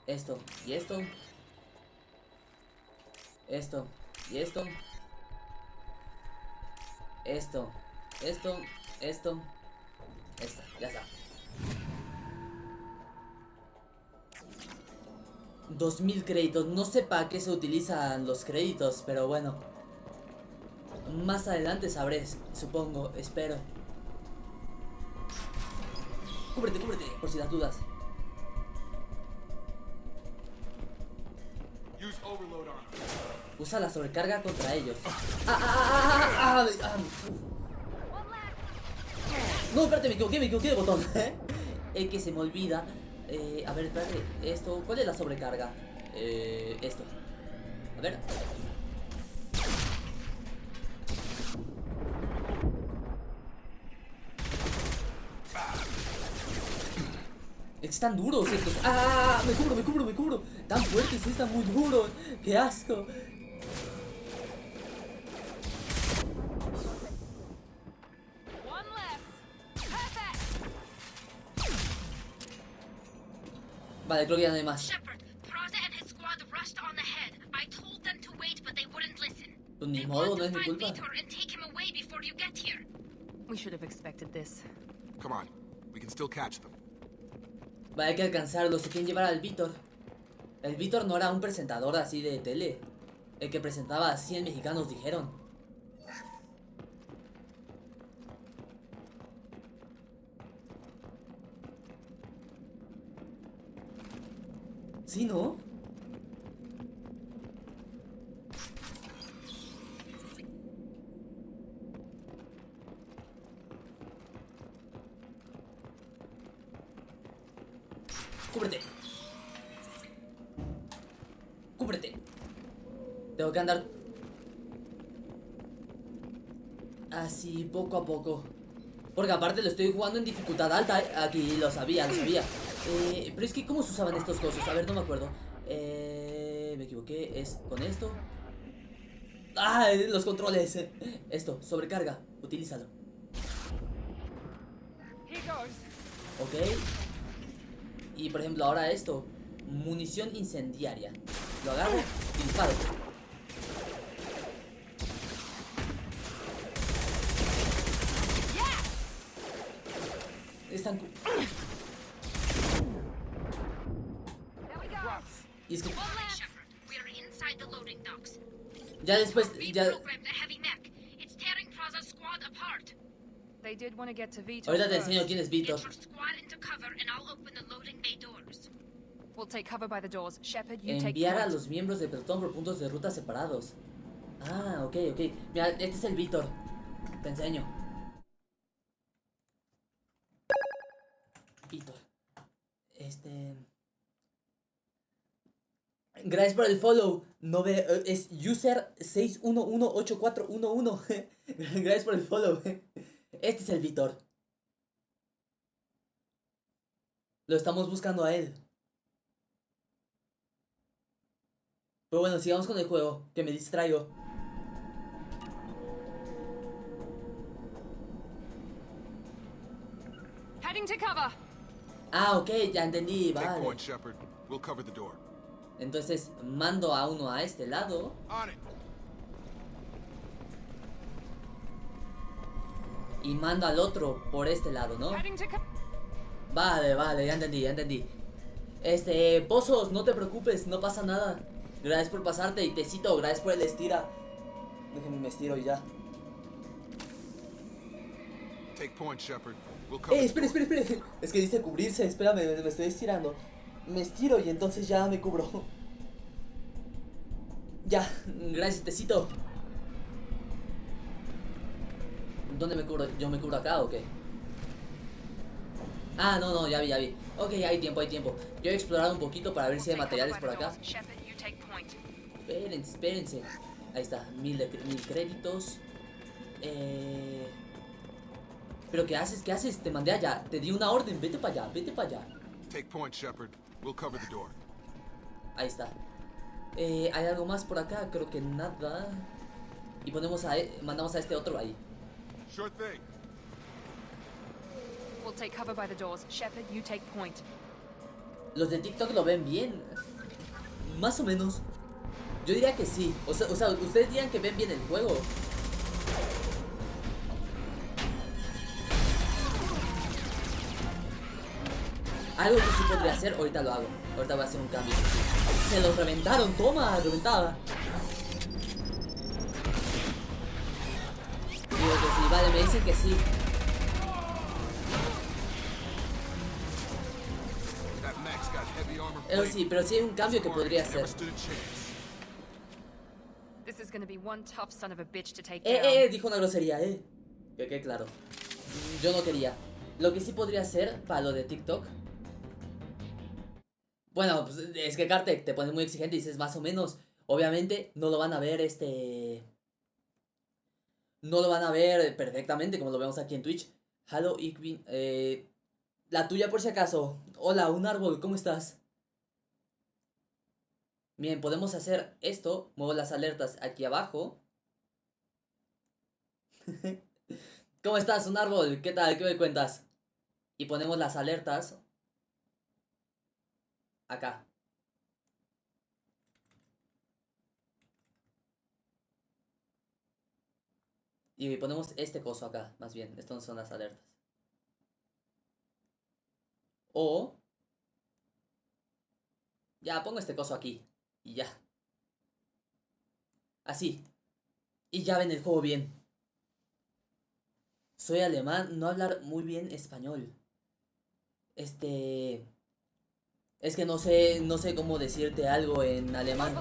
Esto, y esto. Esto, y esto. Esto, esto. Esta, ya está. 2000 créditos. No sé para qué se utilizan los créditos, pero bueno. Más adelante sabré, supongo, espero. Cúbrete, por si las dudas. Usa la sobrecarga contra ellos. No, espérate, me equivoqué de botón. El que se me olvida. A ver, espérate. Esto, ¿cuál es la sobrecarga? Esto. A ver. Están duros estos. Me cubro. Tan fuertes, sí, están muy duros. Qué asco. Vale, creo que ya no hay más. Shepard, Praza and his squad rushed on ahead. I told them to wait, but they wouldn't listen. Pues ni They modo, want no to es mi find culpa. Vitor and take him away before you get here. We should have expected this. Come on, we can still catch them. Vale, hay que alcanzarlo. Se quieren llevar al Víctor. El Víctor no era un presentador así de tele. El que presentaba a 100 mexicanos dijeron. ¿Sí, no? Cúbrete. Tengo que andar así poco a poco. Porque aparte lo estoy jugando en dificultad alta, Aquí lo sabía. Pero es que ¿cómo se usaban estos cosas? A ver, no me acuerdo. Me equivoqué, es con esto. ¡Ah! Los controles. Esto, sobrecarga, utilízalo. Ok. Y por ejemplo ahora esto, munición incendiaria. Lo agarro y disparo. Están... Y es que... Ya después... Ya... Ahorita te enseño quién es Víctor. Enviar a los miembros del pelotón por puntos de ruta separados. Ah, ok, ok. Mira, este es el Víctor. Te enseño. Víctor. Gracias por el follow. No ve, es user 6118411. Gracias por el follow. Este es el Víctor. Lo estamos buscando a él. Pero bueno, sigamos con el juego, que me distraigo. Heading to cover. Ah, ok, ya entendí, Take vale. point, Shepard. We'll cover the door. Entonces mando a uno a este lado. On it. Y mando al otro por este lado, ¿no? Vale, vale, ya entendí, ya entendí. Pozos, no te preocupes, no pasa nada. Gracias por pasarte y tecito, gracias por el estira. Déjenme me estiro y ya. Take point, Shepard. We'll cover Espera, espera, espera. Es que dice cubrirse, espérame, me estoy estirando. Me estiro y entonces ya me cubro. Ya, gracias, tecito. ¿Dónde me cubro? ¿Yo me cubro acá o qué? Ah, no, no, ya vi, ya vi. Ok, hay tiempo, hay tiempo. Yo voy a explorar un poquito para ver si hay materiales por acá. Espérense, espérense. Ahí está, 1000 créditos. ¿Pero qué haces? ¿Qué haces? Te mandé allá, te di una orden, vete para allá, vete para allá. Take point, Shepard. We'll cover the door. Ahí está. ¿Hay algo más por acá? Creo que nada. Y ponemos mandamos a este otro ahí. Sure thing. We'll take cover by the doors. Shepard, you take point. Los de TikTok lo ven bien. Más o menos. Yo diría que sí. O sea, ustedes dirían que ven bien el juego. Algo que sí podría hacer, ahorita lo hago. Ahorita voy a hacer un cambio. Se los reventaron, toma, reventada. Digo que sí, vale, me dicen que sí. Sí, pero sí hay un cambio que podría hacer. Dijo una grosería, Que quede claro. Yo no quería. Lo que sí podría hacer para lo de TikTok. Bueno, pues es que Kartek te pone muy exigente y dices más o menos. Obviamente no lo van a ver no lo van a ver perfectamente como lo vemos aquí en Twitch. Hello, Ikvin. La tuya por si acaso. Hola, un árbol, ¿cómo estás? Bien, podemos hacer esto. Muevo las alertas aquí abajo. ¿Cómo estás, un árbol? ¿Qué tal? ¿Qué me cuentas? Y ponemos las alertas acá. Y ponemos este coso acá, más bien. Estas son las alertas. O... ya, pongo este coso aquí. Y ya. Así. Y ya ven el juego bien. Soy alemán, no hablar muy bien español. Es que no sé cómo decirte algo en alemán.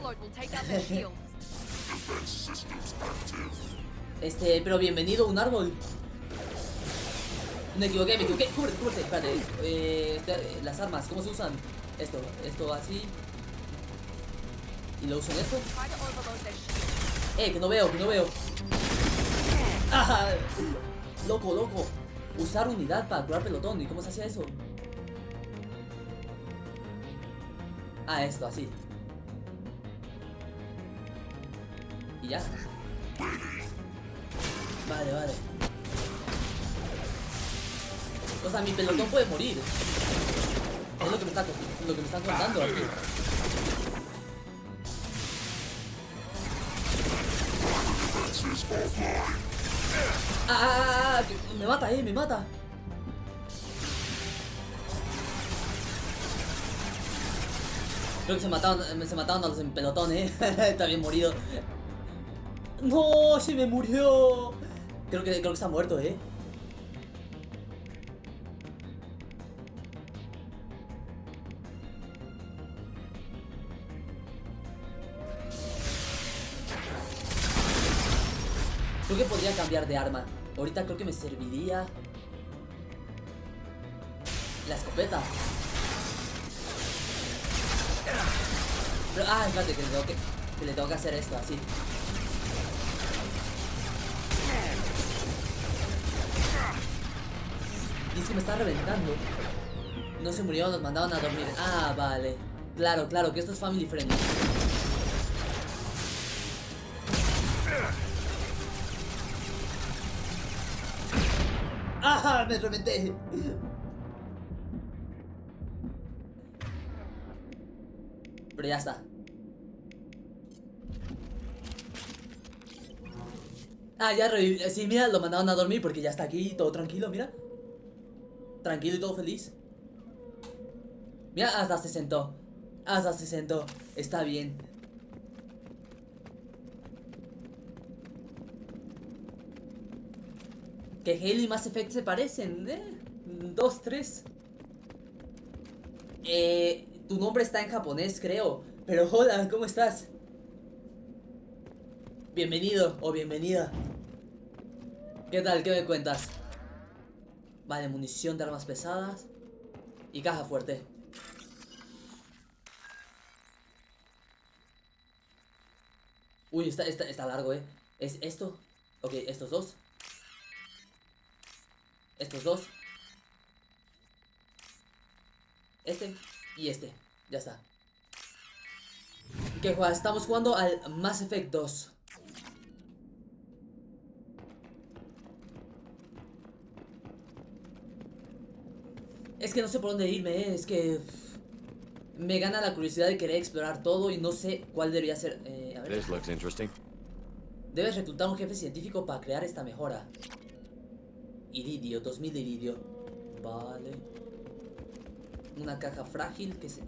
Pero bienvenido, un árbol. Me equivoqué. Cúbrete, espérate. Las armas, ¿cómo se usan? Esto así. ¿Y lo uso en esto? Que no veo. ¡Ah! Loco. Usar unidad para curar pelotón. ¿Y cómo se hacía eso? Ah, esto, así. Y ya. Vale, vale. O sea, mi pelotón puede morir. Es lo que me están contando aquí. Que me mata, me mata. Creo que se mataron a los en pelotón, Está bien morido. No, se me murió. Creo que está muerto, Creo que podría cambiar de arma. Ahorita creo que me serviría la escopeta. Pero, espérate, que le tengo que hacer esto, así. Y es que me está reventando. No se murió, nos mandaron a dormir. Ah, vale. Claro, que esto es family friendly. ¡Ah! Me reventé. Pero ya está. Ya reviví. Sí, mira, lo mandaron a dormir porque ya está aquí, todo tranquilo, mira. Tranquilo y todo feliz. Mira, hasta se sentó. Está bien. Que Halo y Mass Effect se parecen, 2, 3. Tu nombre está en japonés, creo. Pero hola, ¿cómo estás? Bienvenido o bienvenida. ¿Qué tal? ¿Qué me cuentas? Vale, munición de armas pesadas. Y caja fuerte. Uy, está largo, ¿Es esto? Ok, estos dos. Estos dos. Este y este. Ya está. ¿Qué juega? Estamos jugando al Mass Effect 2. Es que no sé por dónde irme, Es que me gana la curiosidad de querer explorar todo y no sé cuál debería ser. A ver. This looks interesting. Debes reclutar a un jefe científico para crear esta mejora. Iridio, 2000 de iridio. Vale. Una caja frágil que se...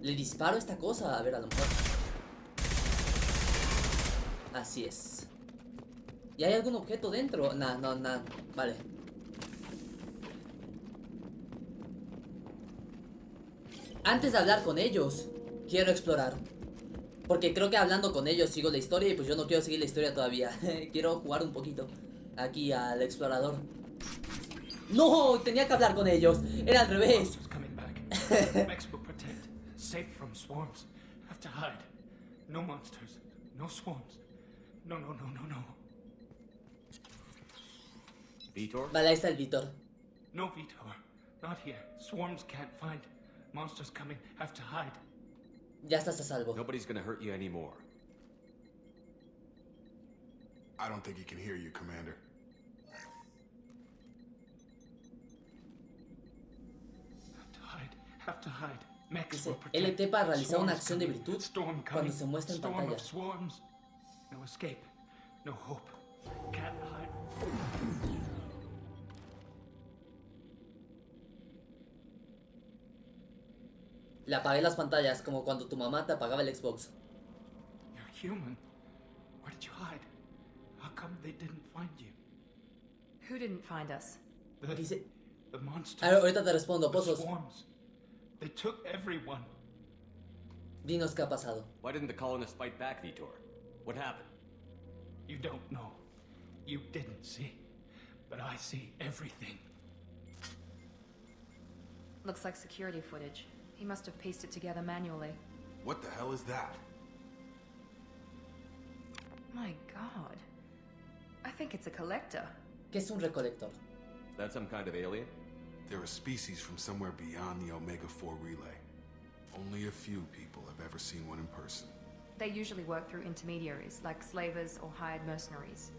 Le disparo a esta cosa. A ver, a lo mejor. Así es. ¿Y hay algún objeto dentro? No. Vale. Antes de hablar con ellos, quiero explorar. Porque creo que hablando con ellos sigo la historia y pues yo no quiero seguir la historia todavía. Quiero jugar un poquito aquí al explorador. ¡No! Tenía que hablar con ellos. Era al revés. Safe from swarms. Have to hide. No monsters. No swarms. No. Vitor? Vale, ahí está el Vitor. No, Vitor. Not here. Swarms can't find. Monsters coming. Have to hide. Ya estás a salvo. Nobody's gonna hurt you anymore. I don't think he can hear you, Commander. Have to hide. Dice, LT para realizar una acción de virtud cuando se muestra en pantalla. No escape. No hope. Can't hide. Le apagué las pantallas como cuando tu mamá te apagaba el Xbox. You're human. Where did you hide? How come they didn't find you? Who didn't find us? The monsters. Ahorita te respondo, Pozos. Swarms. They took everyone. Dinos qué ha pasado. Why didn't the colonists fight back, Vitor? What happened? You don't know. You didn't see. But I see everything. Looks like security footage. He must have pieced it together manually. What the hell is that? My god. I think it's a collector. ¿Qué es un recolector? Is that some kind of alien? They're a species from somewhere beyond the Omega-4 relay. Only a few people have ever seen one in person. They usually work through intermediaries, like slavers or hired mercenaries.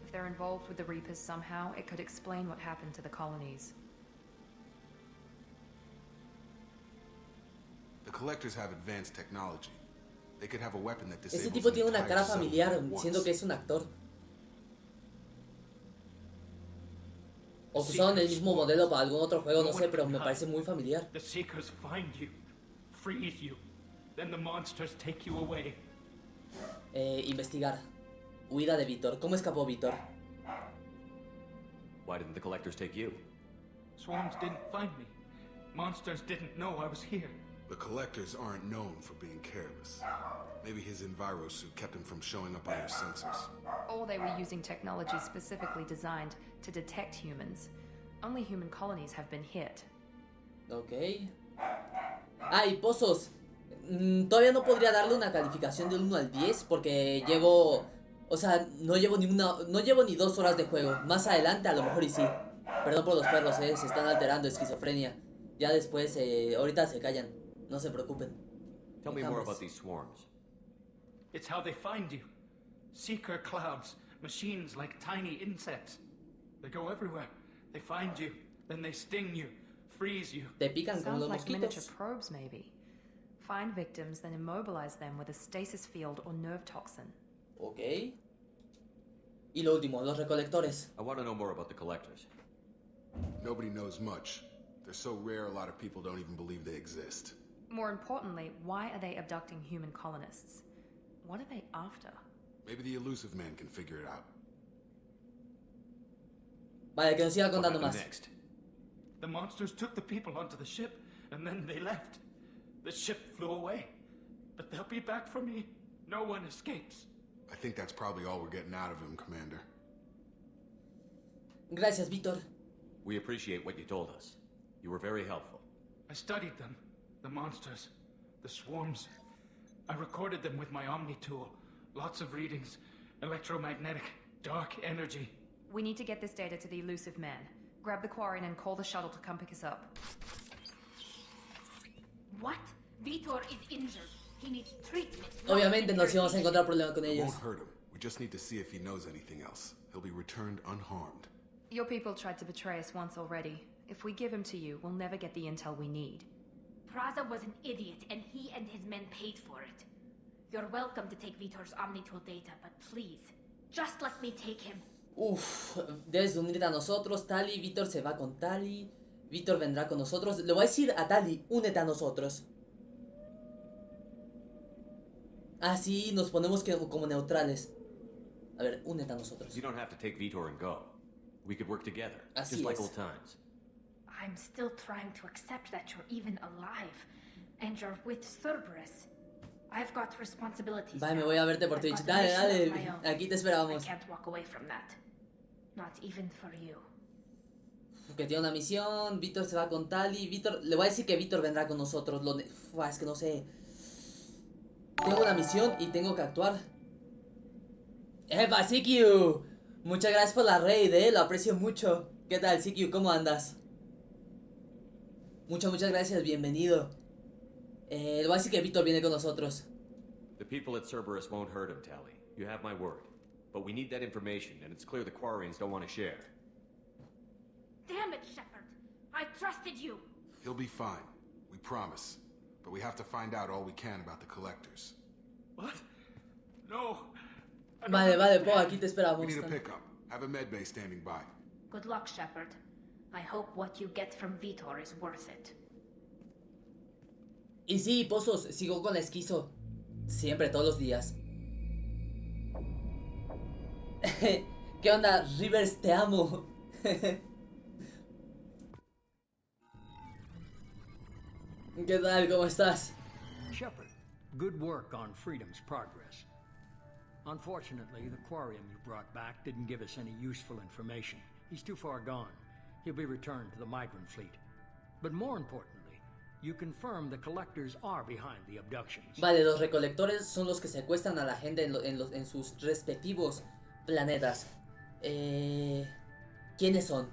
If they're involved with the Reapers somehow, it could explain what happened to the colonies. The Collectors have advanced technology. They could have a weapon that disables Este tipo an tiene una entire cara settlement familiar, at once. siendo que es un actor. O usaron el mismo modelo para algún otro juego, no sé, pero me parece muy familiar. The Seekers find you, freeze you, then the monsters take you away. Investigar. Huida de Víctor. ¿Cómo escapó Víctor? Why didn't the collectors take you? Swarms didn't find me. Monsters didn't know I was here. The Collectors aren't known for being careless. Maybe his enviro suit kept him from showing up on their sensors. Or they were using technology specifically designed to detect humans. Only human colonies have been hit. Ok. Ay, pozos. Todavía no podría darle una calificación del 1 al 10 porque llevo... O sea, no llevo ni 2 horas de juego. Más adelante a lo mejor y sí. Perdón por los perros, se están alterando, esquizofrenia. Ya después, ahorita se callan. No se preocupen. Tell me more about these swarms. It's how they find you. Seeker clouds, machines like tiny insects. They go everywhere. They find you, then they sting you, freeze you. Te pican como Sounds los like miniature mosquitos. probes, maybe. Find victims, then immobilize them with a stasis field or nerve toxin. Ok. Y lo último, los recolectores. I want to know more about the collectors. Nobody knows much. They're so rare, a lot of people don't even believe they exist. More importantly, why are they abducting human colonists? What are they after? Maybe the elusive man can figure it out. Vale, que nos siga contando What más. happened next? The monsters took the people onto the ship, and then they left. The ship flew away. But they'll be back for me. No one escapes. I think that's probably all we're getting out of him, Commander. Gracias, Víctor. We appreciate what you told us. You were very helpful. I studied them. The monsters. The swarms. I recorded them with my Omni tool. Lots of readings. Electromagnetic. Dark energy. We need to get this data to the elusive man. Grab the quarry and call the shuttle to come pick us up. What? Vitor is injured. He needs treatment. Obviamente nos íbamos a encontrar problemas con It ellos. won't hurt him. We just need to see if he knows anything else. He'll be returned unharmed. Your people tried to betray us once already. If we give him to you, we'll never get the intel we need. Praza was an idiot, and he and his men paid for it. You're welcome to take Vitor's Omnitool data, but please, just let me take him. Uf, debes unirte a nosotros, Tali. Víctor se va con Tali. Víctor vendrá con nosotros. Le voy a decir a Tali, únete a nosotros. Así nos ponemos como neutrales. A ver, únete a nosotros. You don't have to take Vitor and go. We could work together, Así just like es. old times. I'm still trying to accept that you're even alive, and you're with Cerberus. I've got responsibilities. Vale, me now. voy a verte por I've Twitch. got a Dale, mission of dale. my own. Aquí te I esperamos. can't walk away from that. Not even for you. Que tiene una misión. Víctor se va con Tali. Víctor, le voy a decir que Víctor vendrá con nosotros. Es que no sé. Tengo una misión y tengo que actuar. ¡Epa, CQ! Muchas gracias por la raid, lo aprecio mucho. ¿Qué tal, CQ? ¿Cómo andas? Muchas gracias, bienvenido. Le voy a decir que Víctor viene con nosotros. The people at Cerberus won't hurt him, Tally. You have my word. But we need that information, and it's clear the Quarians don't want to share. Damn it, Shepard! I trusted you. He'll be fine. We promise. But we have to find out all we can about the Collectors. What? No. Vale, po, aquí te esperamos. We need a pickup. Have a medbay standing by. Good luck, Shepard. I hope what you get from Vitor is worth it. Y sí, pozos, sigo con la esquizo. Siempre, todos los días. ¿Qué onda, Rivers? Te amo. ¿Qué tal? ¿Cómo estás? Shepard, good work on Freedom's progress. Unfortunately, the Quarian you brought back didn't give us any useful information. He's too far gone. He'll be returned to the migrant fleet. But more importantly, you confirm the collectors are behind the abductions. Vale, los recolectores son los que secuestran a la gente en sus respectivos planetas. ¿Quiénes son?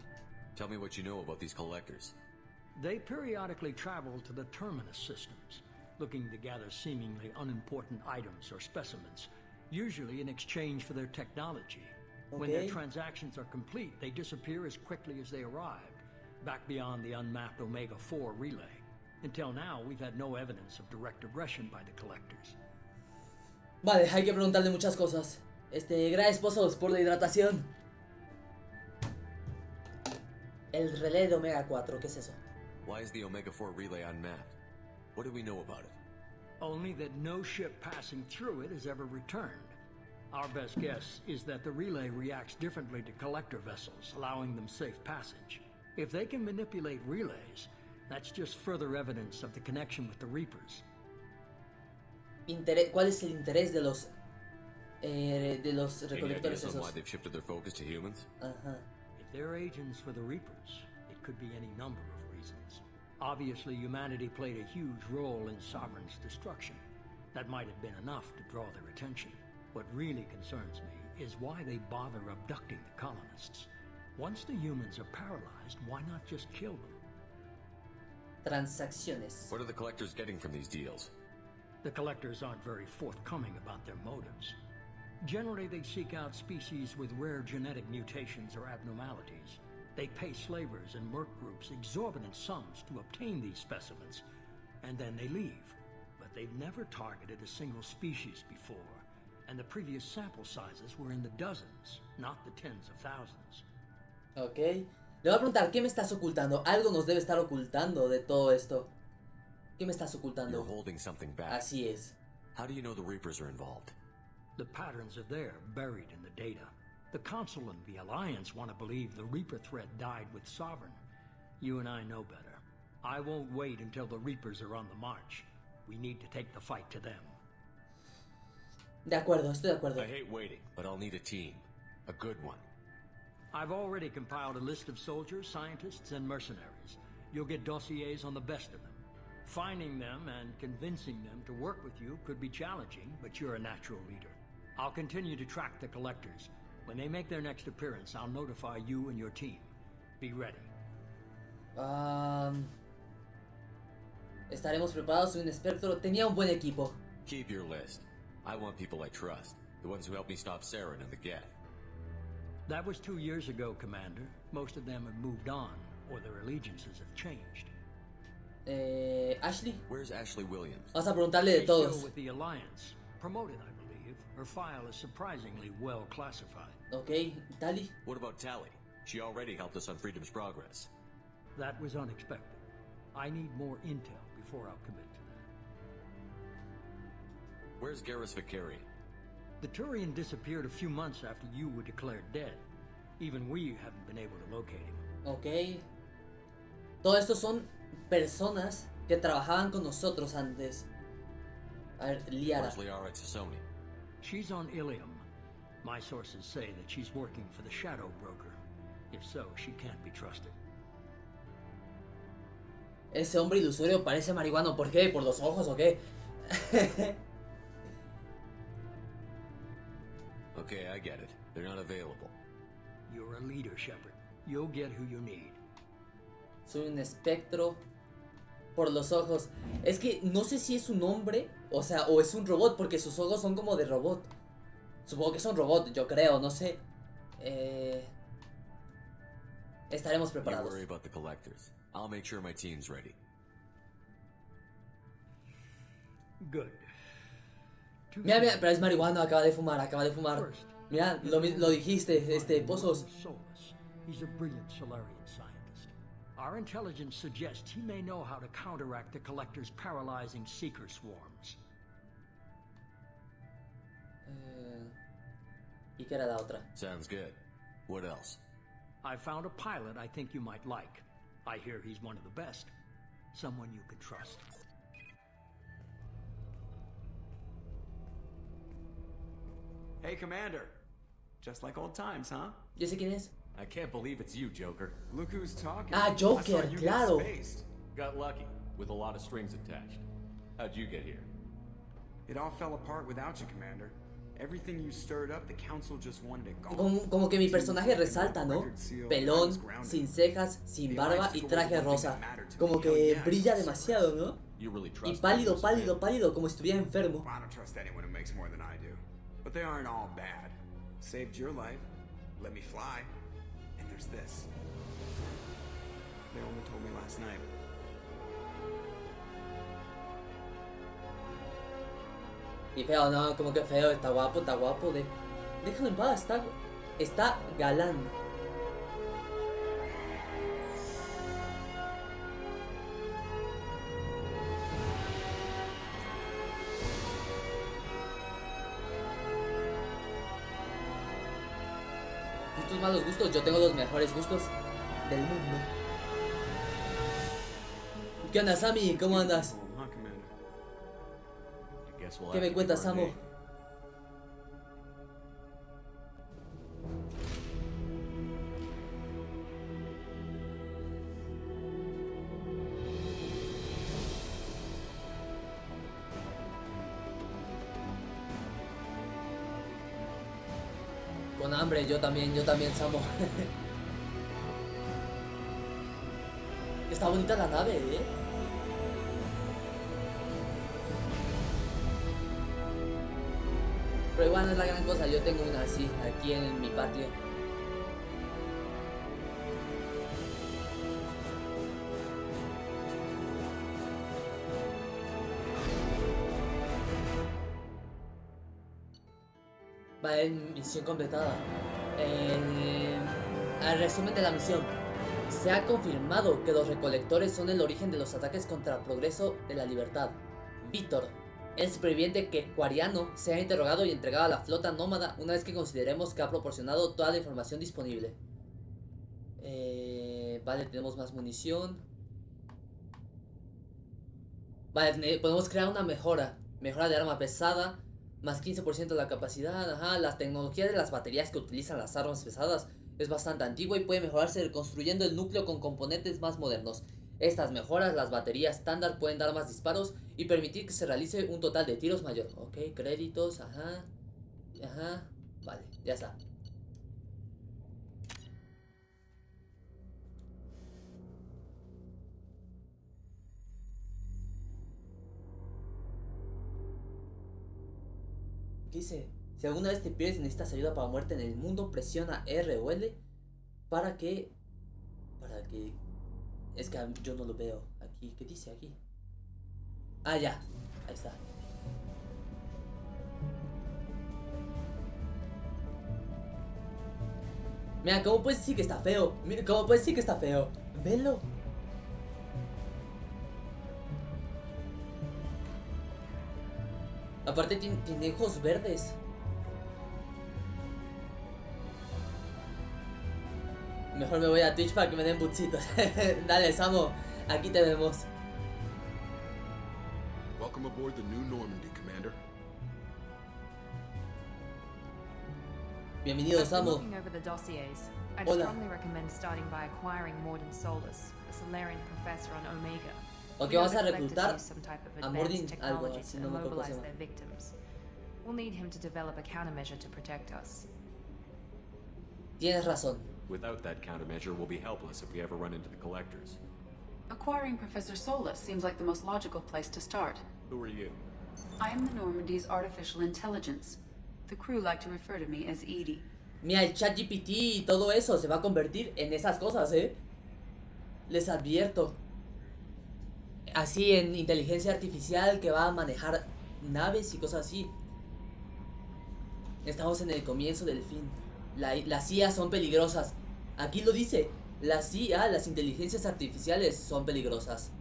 Tell me what you know about these collectors. They periodically travel to the terminus systems, looking to gather seemingly unimportant items or specimens, usually in exchange for their technology. When their transactions are complete, they disappear as quickly as they arrived, back beyond the unmapped Omega-4 relay. Until now, we've had no evidence of direct aggression by the collectors. Vale, hay que preguntarle muchas cosas. Gracias, pozos, por la hidratación. El relé de Omega 4, ¿qué es eso? Why is the Omega-4 relay unmapped? What do we know about it? Only that no ship passing through it has ever returned. Our best guess is that the relay reacts differently to collector vessels, allowing them safe passage. If they can manipulate relays, that's just further evidence of the connection with the Reapers. ¿Cuál es el interés de los recolectores esos? Why they've shifted their focus to humans? If they're agents for the Reapers, it could be any number of reasons. Obviously, humanity played a huge role in Sovereign's destruction. That might have been enough to draw their attention. What really concerns me is why they bother abducting the colonists. Once the humans are paralyzed, why not just kill them? Transacciones. What are the collectors getting from these deals? The collectors aren't very forthcoming about their motives. Generally, they seek out species with rare genetic mutations or abnormalities. They pay slavers and merc groups exorbitant sums to obtain these specimens, and then they leave. But they've never targeted a single species before, and the previous sample sizes were in the dozens, not the tens of thousands. Ok. Le voy a preguntar, ¿qué me estás ocultando? Algo nos debe estar ocultando de todo esto. ¿Qué me estás ocultando? You're holding something back. Así es. How do you know the Reapers are involved? The patterns are there, buried in the data. The Council and the Alliance want to believe the Reaper threat died with Sovereign. You and I know better. I won't wait until the Reapers are on the march. We need to take the fight to them. De acuerdo, estoy de acuerdo. I hate waiting, but I'll need a team. A good one. I've already compiled a list of soldiers, scientists, and mercenaries. You'll get dossiers on the best of them. Finding them and convincing them to work with you could be challenging, but you're a natural leader. I'll continue to track the collectors. When they make their next appearance, I'll notify you and your team. Be ready. Estaremos preparados. Soy un Espero. Tenía un buen equipo. Keep your list. I want people I trust. The ones who helped me stop Saren and the Geth. That was 2 years ago, Commander. Most of them have moved on, or their allegiances have changed. Ashley? Where's Ashley Williams? Vamos a preguntarle de She's todos. still with the Alliance. Promoted, I believe. Her file is surprisingly well classified. Okay, Tali? What about Tally? She already helped us on Freedom's Progress. That was unexpected. I need more intel before I'll commit to that. Where's Garrus Vicarian? The Turian disappeared a few months after you were declared dead. Even we haven't been able to locate him. Ok. Todo esto son personas que trabajaban con nosotros antes. A ver, Liara. Where's Liara Tassoni? She's on Ilium. My sources say that she's working for the Shadow Broker. If so, she can't be trusted. Ese hombre ilusorio parece marihuano. ¿Por qué? ¿Por los ojos o qué? Okay, I get it. They're not available. You're a leader, Shepard. You'll get who you need. Soy un espectro por los ojos. Es que no sé si es un hombre, o sea, o es un robot, porque sus ojos son como de robot. Supongo que es un robot, yo creo, no sé. Estaremos preparados. Don't worry about the collectors. I'll make sure my team's ready. Good. Mira, mira, pero es marihuana, acaba de fumar, acaba de fumar. Mira, lo dijiste, Pozos. He's a brilliant Solarian scientist. Our intelligence suggests he may know how to counteract the Collector's paralyzing seeker swarms. ¿Y qué era la otra? Sounds good. What else? I found a pilot I think you might like. I hear he's one of the best. Someone you can trust. Hey, Commander. Just like old times, huh? ¿Yo sé quién es? I can't believe it's you, Joker. Look who's talking. Ah, Joker, claro. Got lucky, with a lot of strings attached. How'd you get here? It all fell apart without you, Commander. Everything you stirred up, the council just wanted it gone. Como que mi personaje resalta, ¿no? Pelón, sin cejas, sin barba y traje rosa. Como que brilla demasiado, ¿no? Y pálido, pálido, pálido, como si estuviera enfermo. I don't trust anyone who makes more than I do. But they aren't all bad. Saved your life, let me fly, and there's this. They only told me last night. Y feo, no, como que feo, está guapo, déjalo en paz, está galán. Gustos, malos gustos, yo tengo los mejores gustos del mundo. ¿Qué onda, Sammy? ¿Cómo andas? ¿Qué me cuentas, Samo? Con hambre, yo también, Samo. Está bonita la nave, ¿eh? Pero igual no es la gran cosa, yo tengo una así, aquí en mi patio. Vale, misión completada. Al resumen de la misión. Se ha confirmado que los recolectores son el origen de los ataques contra el progreso de la libertad. Víctor, el superviviente quecuariano, se ha interrogado y entregado a la flota nómada una vez que consideremos que ha proporcionado toda la información disponible. Vale, tenemos más munición. Vale, podemos crear una mejora. Mejora de arma pesada. Más 15% de la capacidad. Ajá, la tecnología de las baterías que utilizan las armas pesadas es bastante antigua y puede mejorarse reconstruyendo el núcleo con componentes más modernos. Estas mejoras, las baterías estándar pueden dar más disparos y permitir que se realice un total de tiros mayor. Ok, créditos, ajá. Vale, ya está. ¿Qué dice? Si alguna vez te pierdes y necesitas ayuda para muerte en el mundo, presiona R o L para que... Es que yo no lo veo aquí. ¿Qué dice aquí? Ah, ya. Ahí está. Mira, ¿cómo puedes decir que está feo? Mira, ¿cómo puedes decir que está feo? Velo. Aparte tiene ojos verdes. Mejor me voy a Twitch para que me den butsitos. Dale, Samo, aquí te vemos. Welcome aboard the New Normandy, Commander. Bienvenido, Samo. Looking over the dossiers, I'd Hola. strongly recommend starting by acquiring Morden Solus, a Solarian professor on Omega. Ok, We know vamos a the collectors reclutar use some type of a advanced Morden algo, technology así to no me acuerdo cómo se immobilize llama. their victims. We'll need him to develop a countermeasure to protect us. Tienes razón. Without that countermeasure, we'll be helpless if we ever run into the collectors. Acquiring Professor Solus seems like the most logical place to start. Who are you? I am the Normandy's artificial intelligence. The crew like to refer to me as Edie. Mira, el chat GPT y todo eso se va a convertir en esas cosas, Les advierto. Así en inteligencia artificial que va a manejar naves y cosas así. Estamos en el comienzo del fin. Las IA son peligrosas. Aquí lo dice. Las IA, las inteligencias artificiales, son peligrosas.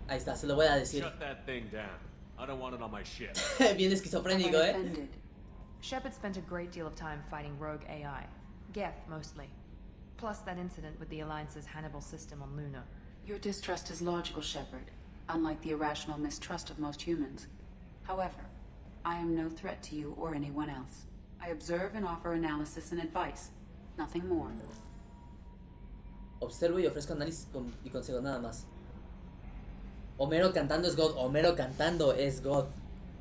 Ahí está, se lo voy a decir. Shut that thing down. I don't want it on my ship. Bien esquizofrénico, Shepard spent a great deal of time fighting rogue AI. Geth, mostly. Plus that incident with the Alliance's Hannibal system on Luna. Your distrust is logical, Shepard, unlike the irrational mistrust of most humans. However, I am no threat to you or anyone else. I observe and offer analysis and advice. Nothing more. Observo y ofrezco análisis y consejo nada más. Homero cantando es God. Homero cantando es God.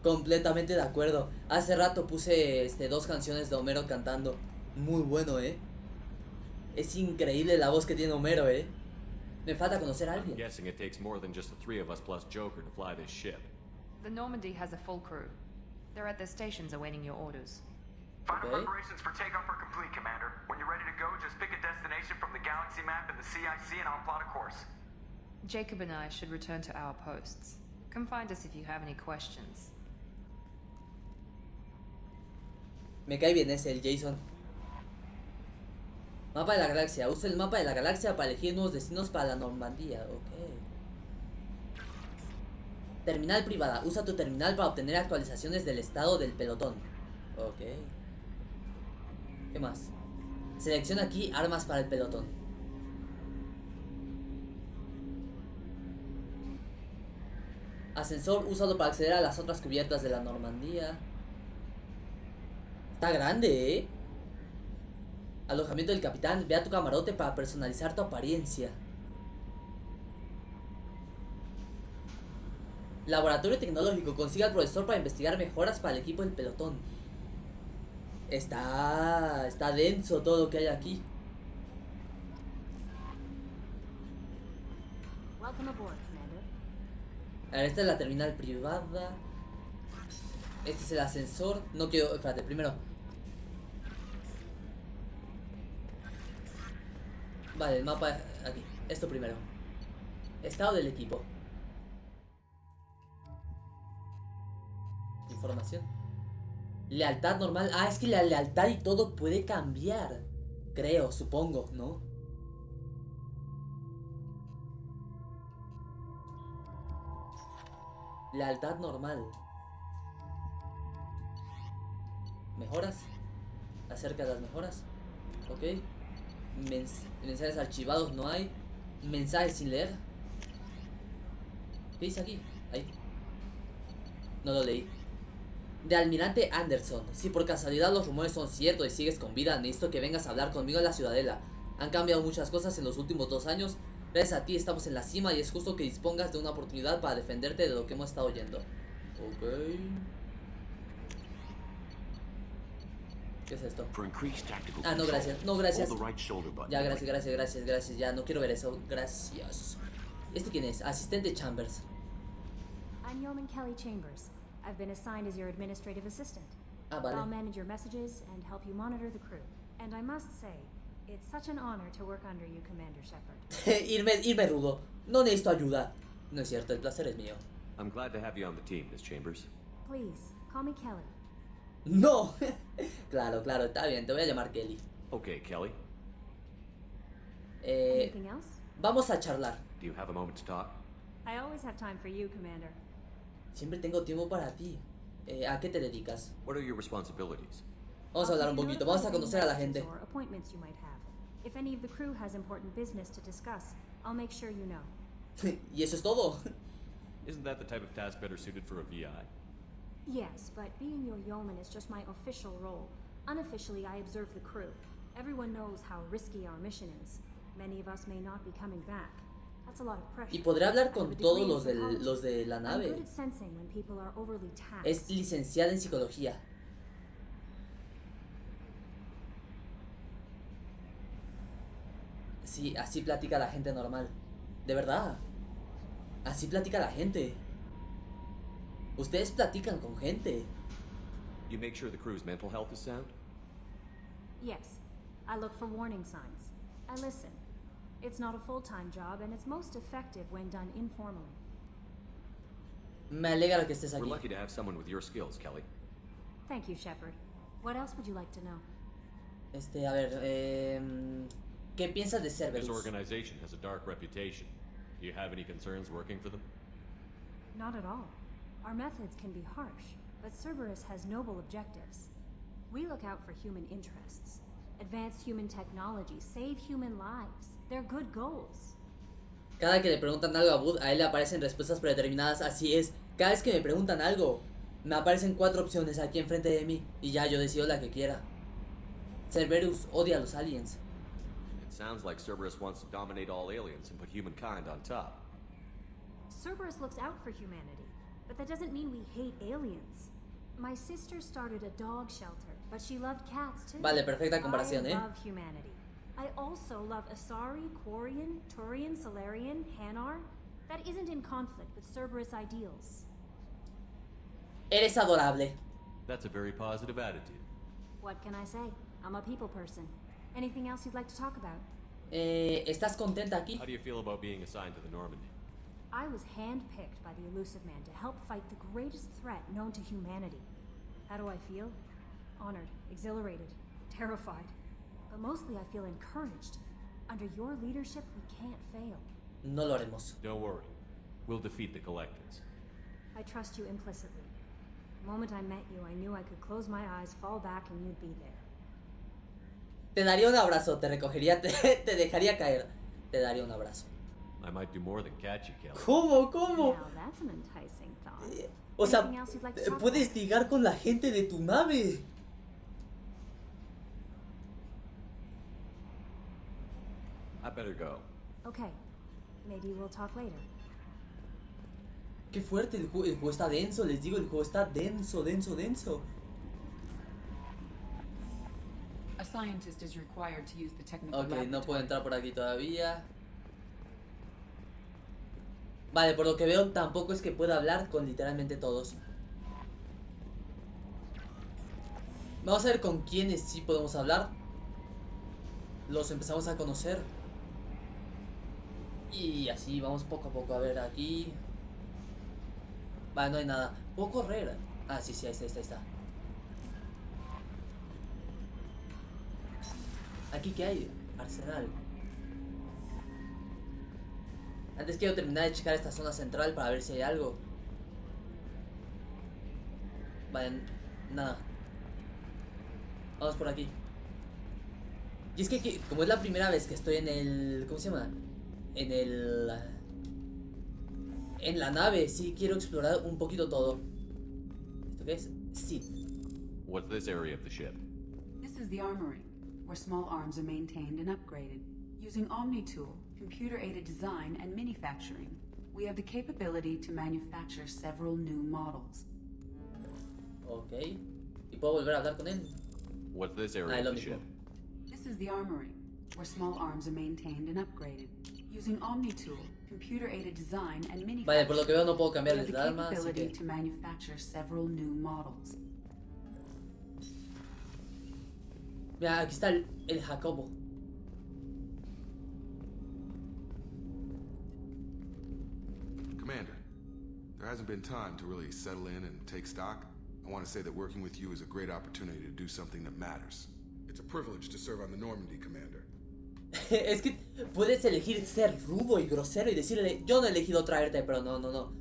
Completamente de acuerdo. Hace rato puse dos canciones de Homero cantando. Muy bueno, Es increíble la voz que tiene Homero, Me falta conocer a I'm alguien. guessing it takes more than just the three of us plus Joker to fly this ship. The Normandy has a full crew. They're at their stations awaiting your orders. Final preparations for takeoff are complete, Commander. When you're ready to go, just pick a destination from the galaxy map and the CIC and I'll plot a course. Jacob and I should return to our posts. Come find us if you have any questions. Me cae bien ese, el Jason. Mapa de la galaxia. Usa el mapa de la galaxia para elegir nuevos destinos para la Normandía. Ok. Terminal privada. Usa tu terminal para obtener actualizaciones del estado del pelotón. Ok. ¿Qué más? Selecciona aquí armas para el pelotón. Ascensor, úsalo para acceder a las otras cubiertas de la Normandía. Está grande, Alojamiento del capitán. Ve a tu camarote para personalizar tu apariencia. Laboratorio tecnológico. Consiga al profesor para investigar mejoras para el equipo del pelotón. Está denso todo lo que hay aquí. Welcome aboard, Commander. A ver, esta es la terminal privada. Este es el ascensor. No quiero... Espérate, primero. Vale, el mapa aquí. Esto primero. Estado del equipo. Información. Lealtad normal. Ah, es que la lealtad y todo puede cambiar. Creo, supongo, ¿no? Lealtad normal. Mejoras. Acerca de las mejoras. Ok. Mensajes archivados no hay. Mensajes sin leer. ¿Qué dice aquí? Ahí. No lo leí. De Almirante Anderson. Si por casualidad los rumores son ciertos y sigues con vida, necesito que vengas a hablar conmigo en la Ciudadela. Han cambiado muchas cosas en los últimos 2 años. Gracias a ti estamos en la cima y es justo que dispongas de una oportunidad para defenderte de lo que hemos estado oyendo. Ok. ¿Qué es esto? Ah, no, gracias. No, gracias. Ya, gracias. Ya, no quiero ver eso. Gracias. ¿Este quién es? Asistente Chambers. I'm Yeoman Kelly Chambers. I've been assigned as your administrative assistant. Ah, vale. I'll manage your messages and help you monitor the crew. And I must say, it's such an honor to work under you, Commander Shepard. irme rudo. No necesito ayuda. No es cierto, el placer es mío. I'm glad to have you on the team, Miss Chambers. Please, call me Kelly. No. Claro, está bien, te voy a llamar Kelly. Okay, Kelly. Anything else? Vamos a charlar. Do you have a moment to talk? I always have time for you, Commander. Siempre tengo tiempo para ti. ¿A qué te dedicas? What are your responsibilities? Vamos a hablar un poquito, vamos a conocer a la gente. Or appointments you might have. If any of the crew has important business to discuss, I'll make sure you know. Y eso es todo. Isn't that the type of task better suited for a VI? Yes, but being your yeoman is just my official role. Unofficially, I observe the crew. Everyone knows how risky our mission is. Many of us may not be coming back. That's a lot of pressure. Y podré hablar con todos los de la I'm nave. good at sensing when people are overly taxed. Es licenciada en psicología. Sí, así platica la gente normal. De verdad. Así platica la gente. Ustedes platican con gente. You make sure the crew's mental health is sound? Yes, I look for warning signs. I listen. It's not a full-time job, and it's most effective when done informally. Me alegra que estés We're aquí. lucky to have someone with your skills, Kelly. Thank you, Shepard. What else would you like to know? A ver, ¿qué piensas de This Cerberus? organization has a dark reputation. Do you have any concerns working for them? Not at all. Our methods can be harsh, but Cerberus has noble objectives. We look out for human interests, advance human technology, save human lives. They're good goals. Cada que le preguntan algo a Bud, a él le aparecen respuestas predeterminadas. Así es. Cada vez que me preguntan algo, me aparecen 4 opciones aquí enfrente de mí y ya yo decido la que quiera. Cerberus odia a los aliens. It sounds like Cerberus wants to dominate all aliens and put humankind on top. Cerberus looks out for humanity. but that doesn't mean we hate aliens. My sister started a dog shelter, but she loved cats too. Vale, perfecta comparación, I love humanity. I also love Asari, Quarian, Turian, Salarian, Hanar. That isn't in conflict with Cerberus ideals. Eres adorable. That's a very positive attitude. What can I say? I'm a people person. Anything else you'd like to talk about? ¿Estás contenta aquí? How do you feel about being assigned to the Normandy? I was handpicked by the Elusive Man to help fight the greatest threat known to humanity. How do I feel? Honored, exhilarated, terrified. But mostly I feel encouraged. Under your leadership, we can't fail. No lo haremos. Don't worry. We'll defeat the Collectors. I trust you implicitly. The moment I met you, I knew I could close my eyes, fall back, and you'd be there. Te daría un abrazo, te recogería, te dejaría caer. Te daría un abrazo. I might do more than catch you, Kelly. ¿Cómo? ¿Cómo? Now that's an enticing thought. O sea, Anything else you'd like to talk puedes about? ligar con la gente de tu nave. I better go. Okay. Maybe we'll talk later. Qué fuerte, el juego está denso, les digo, el juego está denso, denso, denso. A scientist is required to use the technical Ok, no laboratory. puedo entrar por aquí todavía. Vale, por lo que veo tampoco es que pueda hablar con literalmente todos. Vamos a ver con quiénes sí podemos hablar. Los empezamos a conocer. Y así vamos poco a poco. A ver, aquí. Vale, no hay nada. ¿Puedo correr? Ah, sí, ahí está. ¿Aquí qué hay? Arsenal. Antes quiero terminar de checar esta zona central para ver si hay algo. Vale, nada. Vamos por aquí. Y es que como es la primera vez que estoy en el... ¿Cómo se llama? En la nave, sí quiero explorar un poquito todo. ¿Esto qué es? Sí. What's this area of the ship? This is the armory, where small arms are maintained and upgraded. Using Omni-Tool, computer-aided design, and manufacturing, we have the capability to manufacture several new models. Ok. ¿Y puedo volver a hablar con él? What's this area of the ship? This is the armory, where small arms are maintained and upgraded. Using Omni-Tool, computer-aided design, and manufacturing, Vale, por lo que veo no puedo we have cambiarles the el arma, así capability que... to manufacture several new models. Mira, aquí está el Jacobo. Commander, there hasn't been time to really settle in and take stock. I want to say that working with you is a great opportunity to do something that matters. It's a privilege to serve on the Normandy, Commander. Es que puedes elegir ser rudo y grosero y decirle, yo no he elegido traerte, pero no.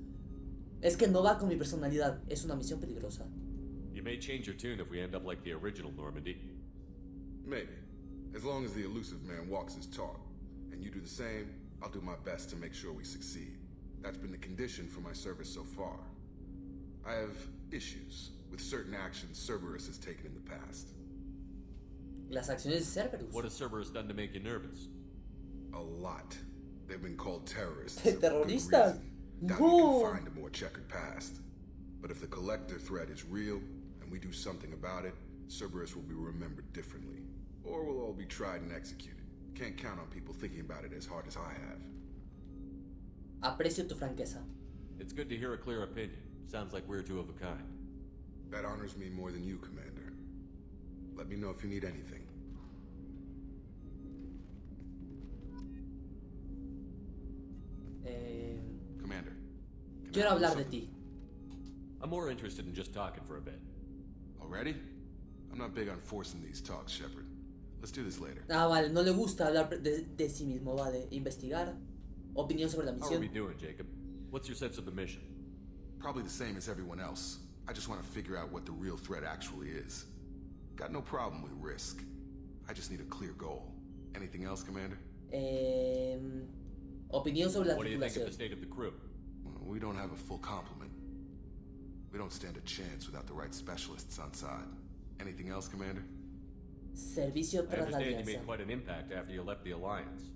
Es que no va con mi personalidad, es una misión peligrosa. You may change your tune if we end up like the original Normandy. Maybe. As long as the Elusive Man walks his talk. And you do the same, I'll do my best to make sure we succeed. That's been the condition for my service so far. I have issues with certain actions Cerberus has taken in the past. Las acciones de Cerberus. What has Cerberus done to make you nervous? A lot. They've been called terrorists. Terroristas. Doubt you can find a more checkered past. But if the Collector threat is real, and we do something about it, Cerberus will be remembered differently. Or we'll all be tried and executed. Can't count on people thinking about it as hard as I have. Aprecio tu franqueza. It's good to hear a clear opinion. Sounds like we're two of a kind. That honors me more than you, Commander. Let me know if you need anything. Commander. Quiero hablar de ti. I'm more interested in just talking for a bit. Already? I'm not big on forcing these talks, Shepard. Let's do this later. Ah, vale, no le gusta hablar de sí mismo, vale. Investigar. Opinión sobre la How are we misión. doing, Jacob? What's your sense of the mission? Probably the same as everyone else. I just want to figure out what the real threat actually is. Got no problem with risk. I just need a clear goal. Anything else, Commander? Opinión sobre la What do you think of the tripulación. state of the crew? We don't have a full complement. We don't stand a chance without the right specialists on side. Anything else, Commander? Servicio I tras la understand you alianza. made quite an impact after you left the Alliance.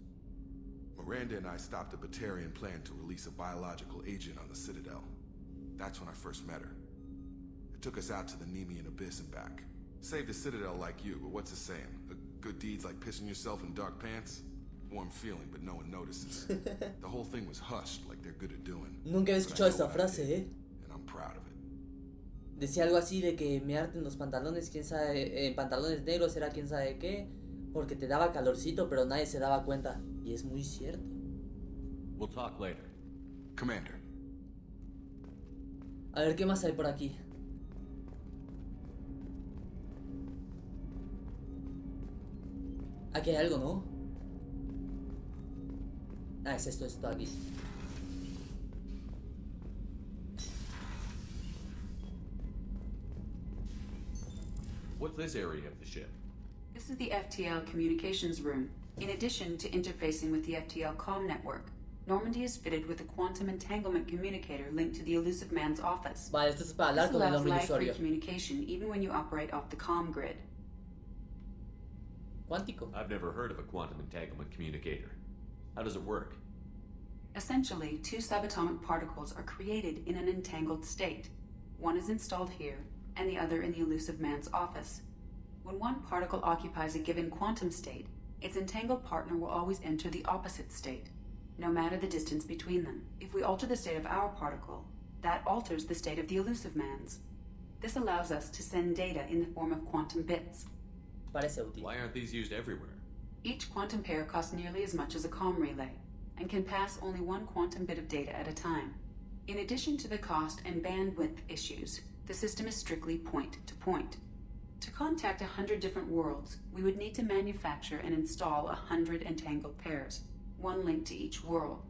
Miranda and I stopped a Batarian plan to release a biological agent on the Citadel. That's when I first met her. It took us out to the Nemean Abyss and back. Saved a citadel like you, but what's the saying? A good deed's like pissing yourself in dark pants? Warm feeling, but no one notices. The whole thing was hushed, like they're good at doing. Nunca había escuchado esta frase, And I'm proud of it. Decía algo así de que mearte en los pantalones, quién sabe, en pantalones negros era quién sabe qué, porque te daba calorcito, pero nadie se daba cuenta. Y es muy cierto. We'll talk later. Commander. A ver, ¿qué más hay por aquí? Aquí hay algo, ¿no? Ah, es esto aquí. What's this area of the ship? This is the FTL communications room. In addition to interfacing with the FTL comm network, Normandy is fitted with a quantum entanglement communicator linked to the Elusive Man's office. Vale, esto es para hablar This con el allows hombre lag-free ilusorio. communication even when you operate off the comm grid. Cuántico. I've never heard of a quantum entanglement communicator. How does it work? Essentially, two subatomic particles are created in an entangled state. One is installed here, and the other in the Elusive Man's office. When one particle occupies a given quantum state, its entangled partner will always enter the opposite state, no matter the distance between them. If we alter the state of our particle, that alters the state of the Elusive Man's. This allows us to send data in the form of quantum bits. Parece útil. Why aren't these used everywhere? Each quantum pair costs nearly as much as a comm relay, and can pass only one quantum bit of data at a time. In addition to the cost and bandwidth issues, the system is strictly point-to-point. To contact 100 different worlds, we would need to manufacture and install 100 entangled pairs, one linked to each world.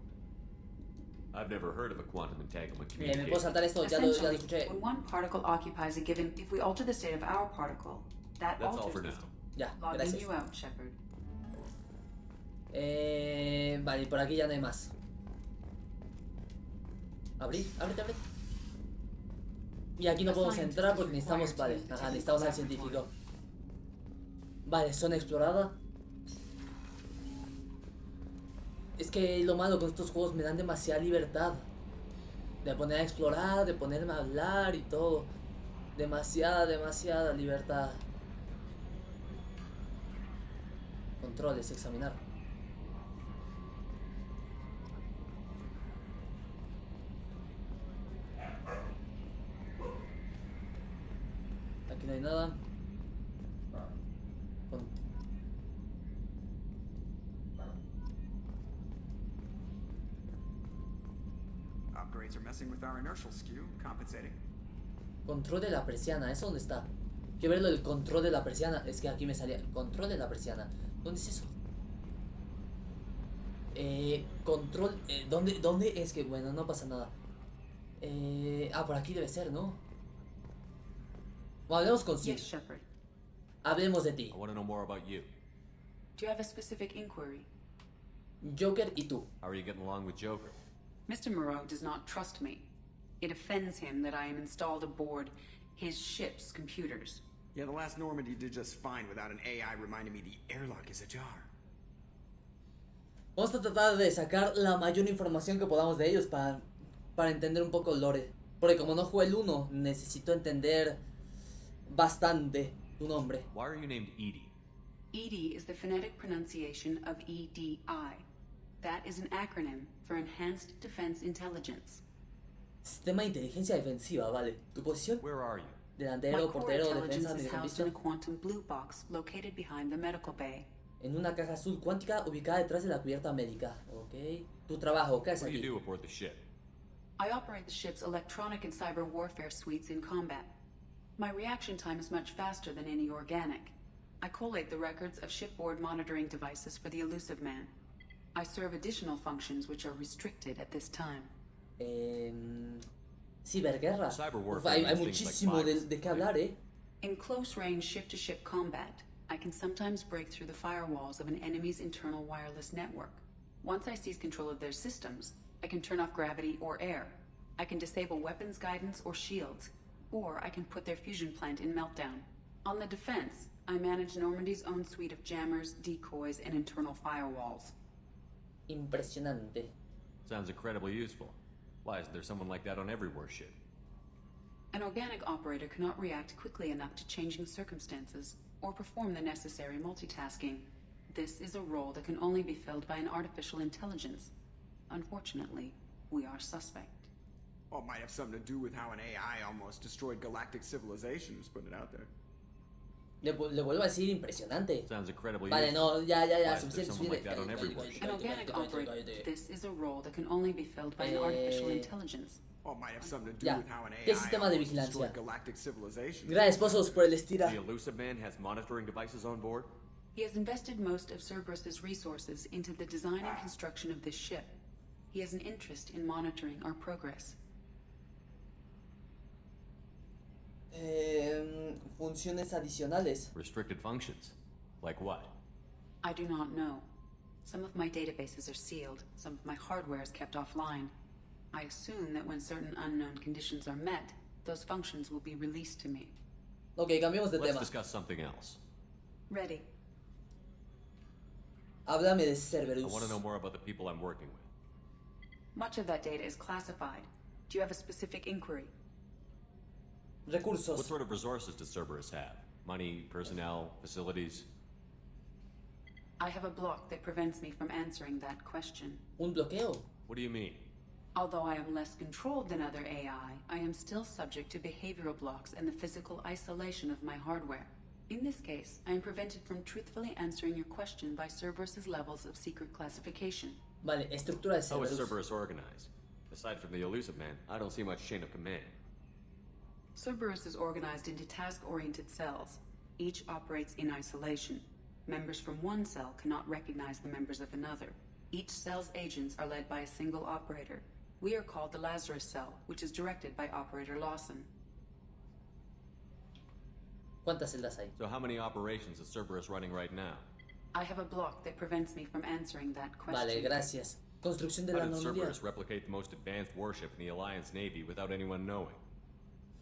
I've never heard of a quantum entanglement Me puedo communicator. saltar esto, ya lo Essentially, escuché. when one particle occupies a given... If we alter the state of our particle, that That's all alters for the now. Ya, Logging gracias. you out, Shepard. Vale, y por aquí ya no hay más. Abrí, ábrete. Y aquí no podemos entrar porque necesitamos, vale, ajá, necesitamos al científico. Vale, zona explorada. Es que lo malo con estos juegos me dan demasiada libertad. De poner a explorar, de ponerme a hablar y todo. Demasiada libertad. Controles, examinar. Aquí no hay nada. Upgrades are messing with our inertial skew, compensating. Control de la persiana, ¿eso dónde está? Quiero verlo del control de la persiana. Es que aquí me salía. Control de la persiana. ¿Dónde es eso? Control. ¿Dónde? Es que bueno, no pasa nada. Por aquí debe ser, ¿no? Bueno, hablemos con Sid. Yes, Shepard. Hablemos de ti. I want to know more about you. Do you have a specific inquiry? Joker y tú. How are you getting along with Joker? Mr. Moreau does not trust me. It offends him that I am installed aboard his ship's computers. Yeah, the last Normandy did just fine without an AI reminding me the airlock is ajar. Vamos a tratar de sacar la mayor información que podamos de ellos para entender un poco el lore. Porque como no jugué el 1, necesito entender bastante tu nombre. Why are you named Edie? EDI is the phonetic pronunciation of EDI. That is an acronym for Enhanced Defense Intelligence. Sistema de inteligencia defensiva, vale. ¿Tu posición? Where are you? My Delantero, core portero, intelligence defensa, is housed in a mediocampista. quantum blue box located behind the medical bay. En una caja azul cuántica ubicada detrás de la cubierta médica. Ok. Tu trabajo, ¿qué haces What do you aquí? do aboard the ship? I operate the ship's electronic and cyber warfare suites in combat. My reaction time is much faster than any organic. I collate the records of shipboard monitoring devices for the Elusive Man. I serve additional functions which are restricted at this time. Ciberguerra. Cyber Uf, warfare hay means muchísimo things like de qué hablar, In close-range ship-to-ship combat, I can sometimes break through the firewalls of an enemy's internal wireless network. Once I seize control of their systems, I can turn off gravity or air. I can disable weapons guidance or shields, or I can put their fusion plant in meltdown. On the defense, I manage Normandy's own suite of jammers, decoys, and internal firewalls. Impresionante. Sounds incredibly useful. Why, isn't there someone like that on every warship? An organic operator cannot react quickly enough to changing circumstances or perform the necessary multitasking. This is a role that can only be filled by an artificial intelligence. Unfortunately, we are suspect. Well, it might have something to do with how an AI almost destroyed galactic civilization, just putting it out there. Le vuelvo a decir impresionante. Sounds incredibly Vale, no, ya, suficiente. An organic operator. This is a role that can only be filled by an artificial intelligence. Well, it might have something to do with how an ¿Qué AI sistema de almost vigilancia? destroyed galactic civilization. Gracias, pozos, por el estira. The Elusive Man has monitoring devices on board? He has invested most of Cerberus's resources into the design and construction of this ship. He has an interest in monitoring our progress. Funciones adicionales. Restricted functions? Like what? I do not know. Some of my databases are sealed, some of my hardware is kept offline. I assume that when certain unknown conditions are met, those functions will be released to me. Ok, cambiemos de Let's tema. discuss something else. Ready. Háblame de I Cerberus. want to know more about the people I'm working with. Much of that data is classified. Do you have a specific inquiry? Recursos. What sort of resources does Cerberus have? Money, personnel, facilities? I have a block that prevents me from answering that question. Un bloqueo. What do you mean? Although I am less controlled than other AI, I am still subject to behavioral blocks and the physical isolation of my hardware. In this case, I am prevented from truthfully answering your question by Cerberus's levels of secret classification. Vale, estructura de How is Cerberus. Cerberus organized? Aside from the Elusive Man, I don't see much chain of command. Cerberus is organized into task-oriented cells. Each operates in isolation. Members from one cell cannot recognize the members of another. Each cell's agents are led by a single operator. We are called the Lazarus cell, which is directed by Operator Lawson. ¿Cuántas celdas hay? So how many operations is Cerberus running right now? I have a block that prevents me from answering that question. Vale, gracias. Construcción de How la did anomalía. Cerberus replicate the most advanced warship in the Alliance Navy without anyone knowing?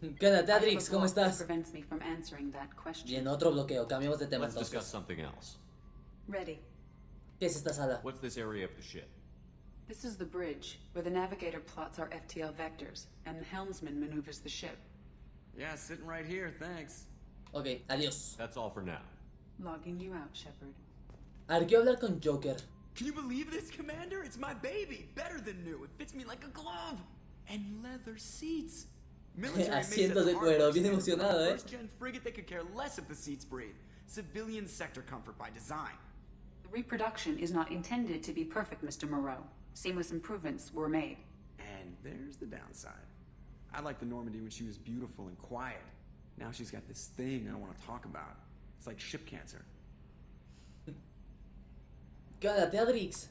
Quédate, I have a Adrix, ¿cómo block that estás? prevents me from answering that question. Bien, otro bloqueo. Cambiamos de tema Let's discuss entonces. something else. Ready. ¿Qué es esta sala? What's this area of the ship? This is the bridge, where the navigator plots our FTL vectors, and the helmsman maneuvers the ship. Yeah, sitting right here, thanks. Ok, adiós. That's all for now. Logging you out, Shepard. A ver, quiero hablar con Joker. Can you believe this, Commander? It's my baby. Better than new. It fits me like a glove. And leather seats. Asientos de cuero, bien emocionado, First gen frigate, they could care less if the seats breathe. Civilian sector comfort by design. The reproduction is not intended to be perfect, Mr. Moreau. Seamless improvements were made. And there's the downside. I liked the Normandy when she was beautiful and quiet. Now she's got this thing I don't want to talk about. It's like ship cancer. Quédate, Adrix.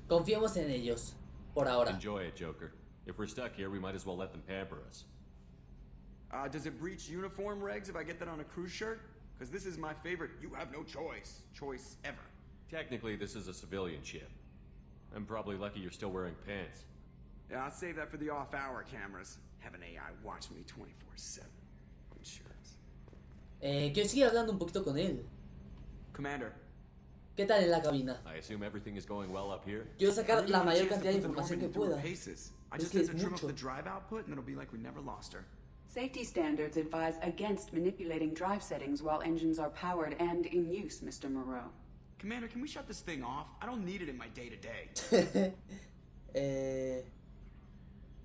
Confiemos en ellos. Por ahora. Enjoy it, Joker. If we're stuck here, we might as well let them pamper us. Does it breach uniform regs if I get that on a cruise shirt? Because this is my favorite you have no choice ever. Technically, this is a civilian ship. I'm probably lucky you're still wearing pants. Yeah, I'll save that for the off-hour cameras. Have an AI watch me 24/7. Insurance. Quiero seguir hablando un poquito con él. Commander. ¿Qué tal en la cabina? I assume everything is going well up here. Quiero sacar la mayor cantidad de información que pueda. I Es just que have es to trim up mucho. the drive output and it'll be like we never lost her. Safety standards advise against manipulating drive settings while engines are powered and in use, Mr. Moreau. Commander, can we shut this thing off? I don't need it in my day-to-day.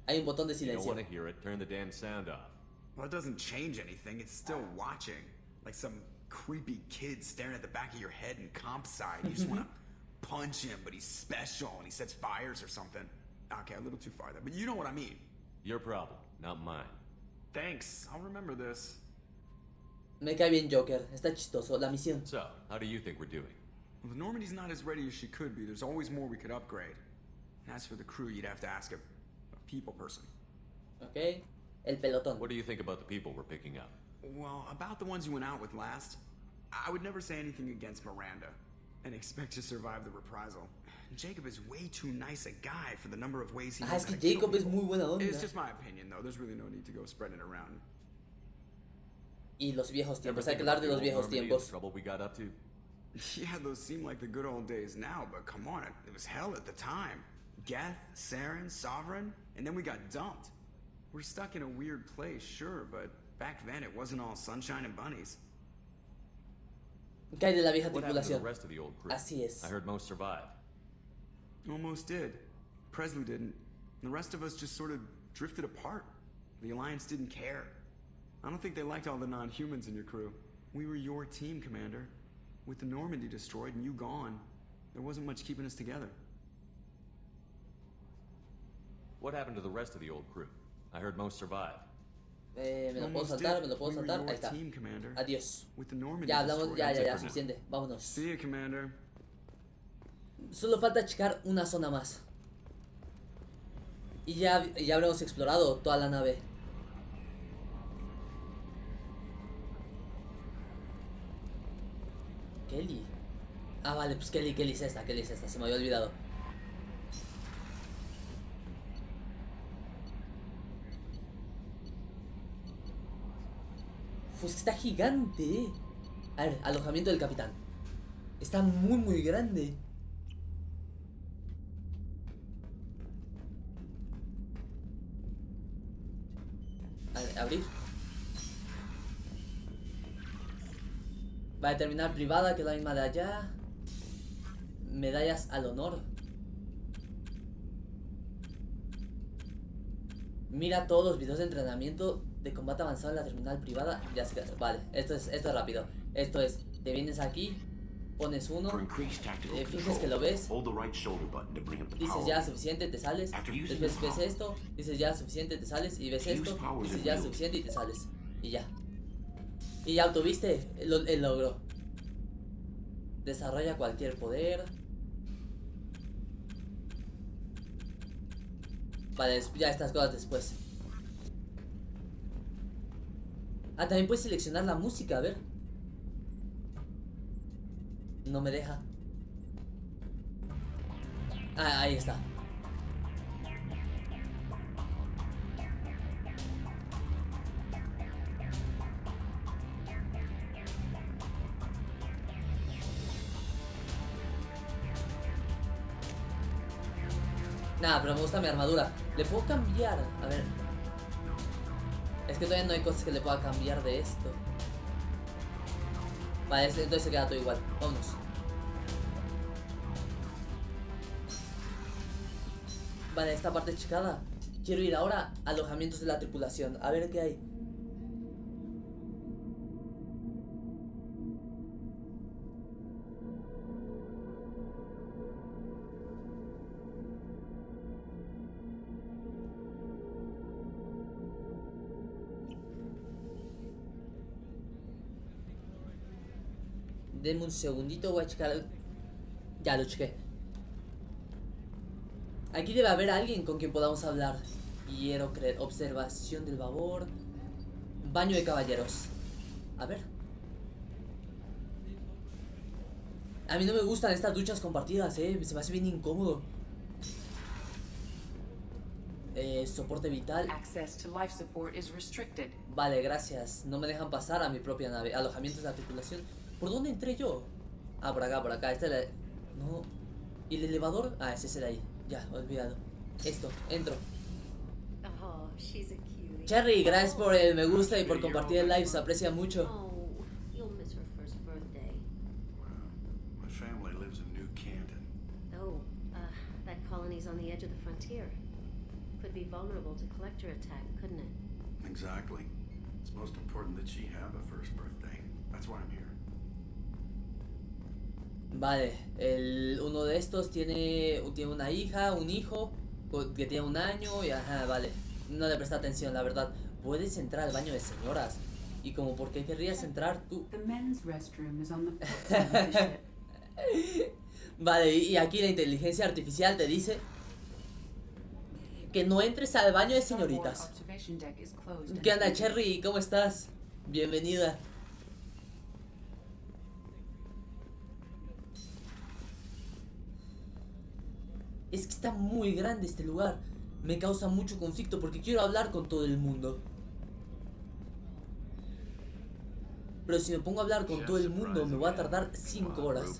Hay un botón de You don't silencio. want to hear it, turn the damn sound off. Well, it doesn't change anything. It's still watching. Like some creepy kid staring at the back of your head in comp side. You just want to punch him, but he's special and he sets fires or something. Okay, a little too far there, but you know what I mean. Your problem, not mine. Thanks, I'll remember this. Me cae bien Joker. Está chistoso. La misión. So, how do you think we're doing? Well, the Normandy's not as ready as she could be. There's always more we could upgrade. And as for the crew, you'd have to ask a people person. Ok. El pelotón. What do you think about the people we're picking up? Well, about the ones you went out with last, I would never say anything against Miranda and expect to survive the reprisal. Jacob is way too nice a guy for the number of ways he knows Es how que to kill Jacob es people. muy buena onda. It's just my opinion, though. There's really no need to go spreading it around. Y los viejos Ever tiempos. Hay think que hablar about de the los old viejos Normandy and tiempos. the trouble we got up to? Yeah, those seem like the good old days now, but come on, it was hell at the time. Geth, Saren, Sovereign, and then we got dumped. We're stuck in a weird place, sure, but back then it wasn't all sunshine and bunnies. ¿Qué hay de la vieja What happened to the tripulación? rest of the old crew? Así es. I heard most survived. Almost did. Presley didn't. The rest of us just sort of drifted apart. The Alliance didn't care. I don't think they liked all the non-humans in your crew. We were your team, Commander. With the Normandy destroyed and you gone, there wasn't much keeping us together. What happened to the rest of the old crew? I heard most survived. Me lo puedo saltar, me lo puedo saltar. Ahí está. Adiós. Ya hablamos, ya, suficiente. Vámonos. See you, Commander. Solo falta checar una zona más. Y ya habremos explorado toda la nave. Kelly. Ah, vale, pues Kelly es esta, se me había olvidado. Pues está gigante. A ver, alojamiento del capitán. Está muy grande. A ver, abrir. Va a terminar privada, que es la misma de allá. Medallas al honor. Mira todos los videos de entrenamiento de combate avanzado en la terminal privada. Ya se queda. Vale, esto es rápido. Esto es, te vienes aquí, pones uno, finges que lo ves, dices ya suficiente, te sales, después ves esto, dices ya suficiente, te sales y ves esto, dices ya suficiente y te sales. Y ya. Y ya obtuviste el logro. Desarrolla cualquier poder. Vale, ya estas cosas después. Ah, también puedes seleccionar la música, a ver. No me deja. Ah, ahí está. Nada, pero me gusta mi armadura. Le puedo cambiar. A ver. Es que todavía no hay cosas que le pueda cambiar de esto. Vale, entonces se queda todo igual. Vámonos. Vale, esta parte es checada. Quiero ir ahora a alojamientos de la tripulación. A ver qué hay. Denme un segundito, voy a checar. Ya lo chequé. Aquí debe haber alguien con quien podamos hablar. Quiero creer. Observación del babor. Baño de caballeros. A ver. A mí no me gustan estas duchas compartidas, se me hace bien incómodo. Soporte vital. Access to life support is restricted. Vale, gracias. No me dejan pasar a mi propia nave. Alojamientos de la tripulación. ¿Por dónde entré yo? Ah, por acá, por acá. Esta es la... No. ¿Y el elevador? Ah, ese es el ahí. Ya, olvidado. Esto, entro. Oh, she's a cutie. Cherry, gracias por el me gusta y por compartir el live. Se aprecia mucho. Oh, you'll miss her first birthday. My family lives in New Canton. Oh, that colony's on the edge of the frontier. Could be vulnerable to collector attack, couldn't it? Exactly. It's most important that she have a first birthday. That's why I'm here. Vale, uno de estos tiene una hija, un hijo que tiene 1 año y ajá, vale. No le presta atención, la verdad. Puedes entrar al baño de señoras. Y como, ¿por qué querrías entrar tú? The men's restroom is on the port side of the ship. Vale, y aquí la inteligencia artificial te dice que no entres al baño de señoritas. ¿Qué onda, Cherry? ¿Cómo estás? Bienvenida. Es que está muy grande este lugar. Me causa mucho conflicto porque quiero hablar con todo el mundo. pero si me pongo a hablar con todo el mundo me voy a tardar 5 horas.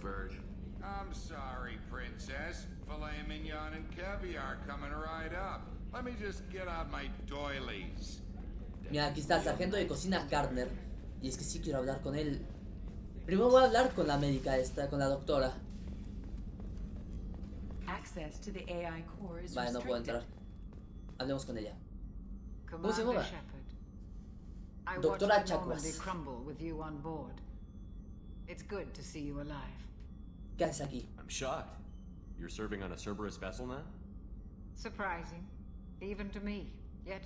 I'm sorry, princess. Filet mignon and caviar coming right up. Let me just get out my doilies. Mira, aquí está el sargento de cocina Gardner. Y es que sí quiero hablar con él. Primero voy a hablar con la médica esta, con la doctora. Access to the AI core is Vale, no puedo restricted. entrar. Hablemos con ella. ¿Cómo se Commander llama? Shepard, I Doctora watched the Normandy Chakwas. crumble with you on board. It's good to see you alive. ¿Qué haces aquí? I'm shocked. You're serving on a Cerberus vessel now? Surprising, even to me. Yet,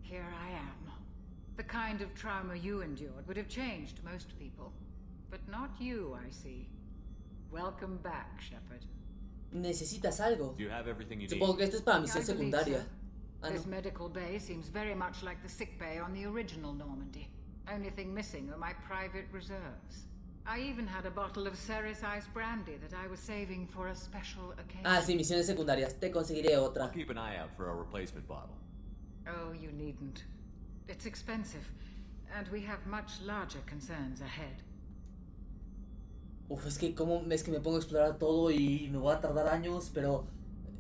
here I am. The kind of trauma you endured would have changed most people. But not you, I see. Welcome back, Shepard. ¿Necesitas algo? Do you have everything you need? Supongo que esto es para misión I believe secundaria. so. Ah, This no. medical bay seems very much like the sick bay on the original Normandy. Only thing missing are my private reserves. I even had a bottle of Ceres Ice brandy that I was saving for a special occasion. Ah, sí, misiones secundarias. Te conseguiré otra. I'll keep an eye out for a replacement bottle. Oh, you needn't. It's expensive, and we have much larger concerns ahead. Uf, es que me pongo a explorar todo y me voy a tardar años, pero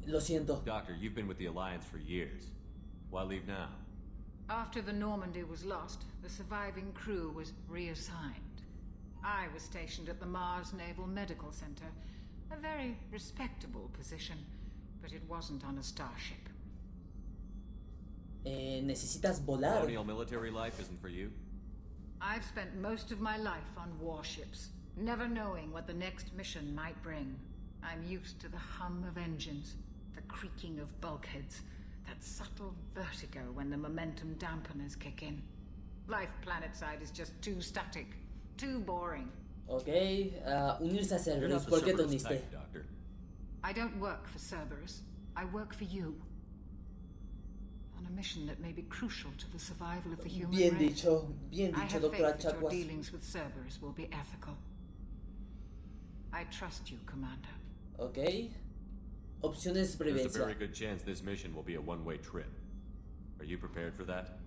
lo siento. Doctor, you've been with the Alliance for years. Why leave now? After the Normandy was lost, the surviving crew was reassigned. I was stationed at the Mars Naval Medical Center, a very respectable position, but it wasn't on a starship. Necesitas volar. Colonial military life isn't for you? I've spent most of my life on warships, never knowing what the next mission might bring. I'm used to the hum of engines, the creaking of bulkheads, that subtle vertigo when the momentum dampeners kick in. Life planetside is just too static, too boring. Ok, unirse a You're Cerberus. not the ¿Por qué te Cerberus uniste? type, Doctor. I don't work for Cerberus. I work for you. On a mission that may be crucial to the survival of the human Bien race. dicho, I have doctora faith that your Chakwas. dealings with Cerberus will be ethical. I trust you, Commander. Ok. Opciones de There's a supervivencia. very good chance this mission will be a one-way trip. Are you prepared for that?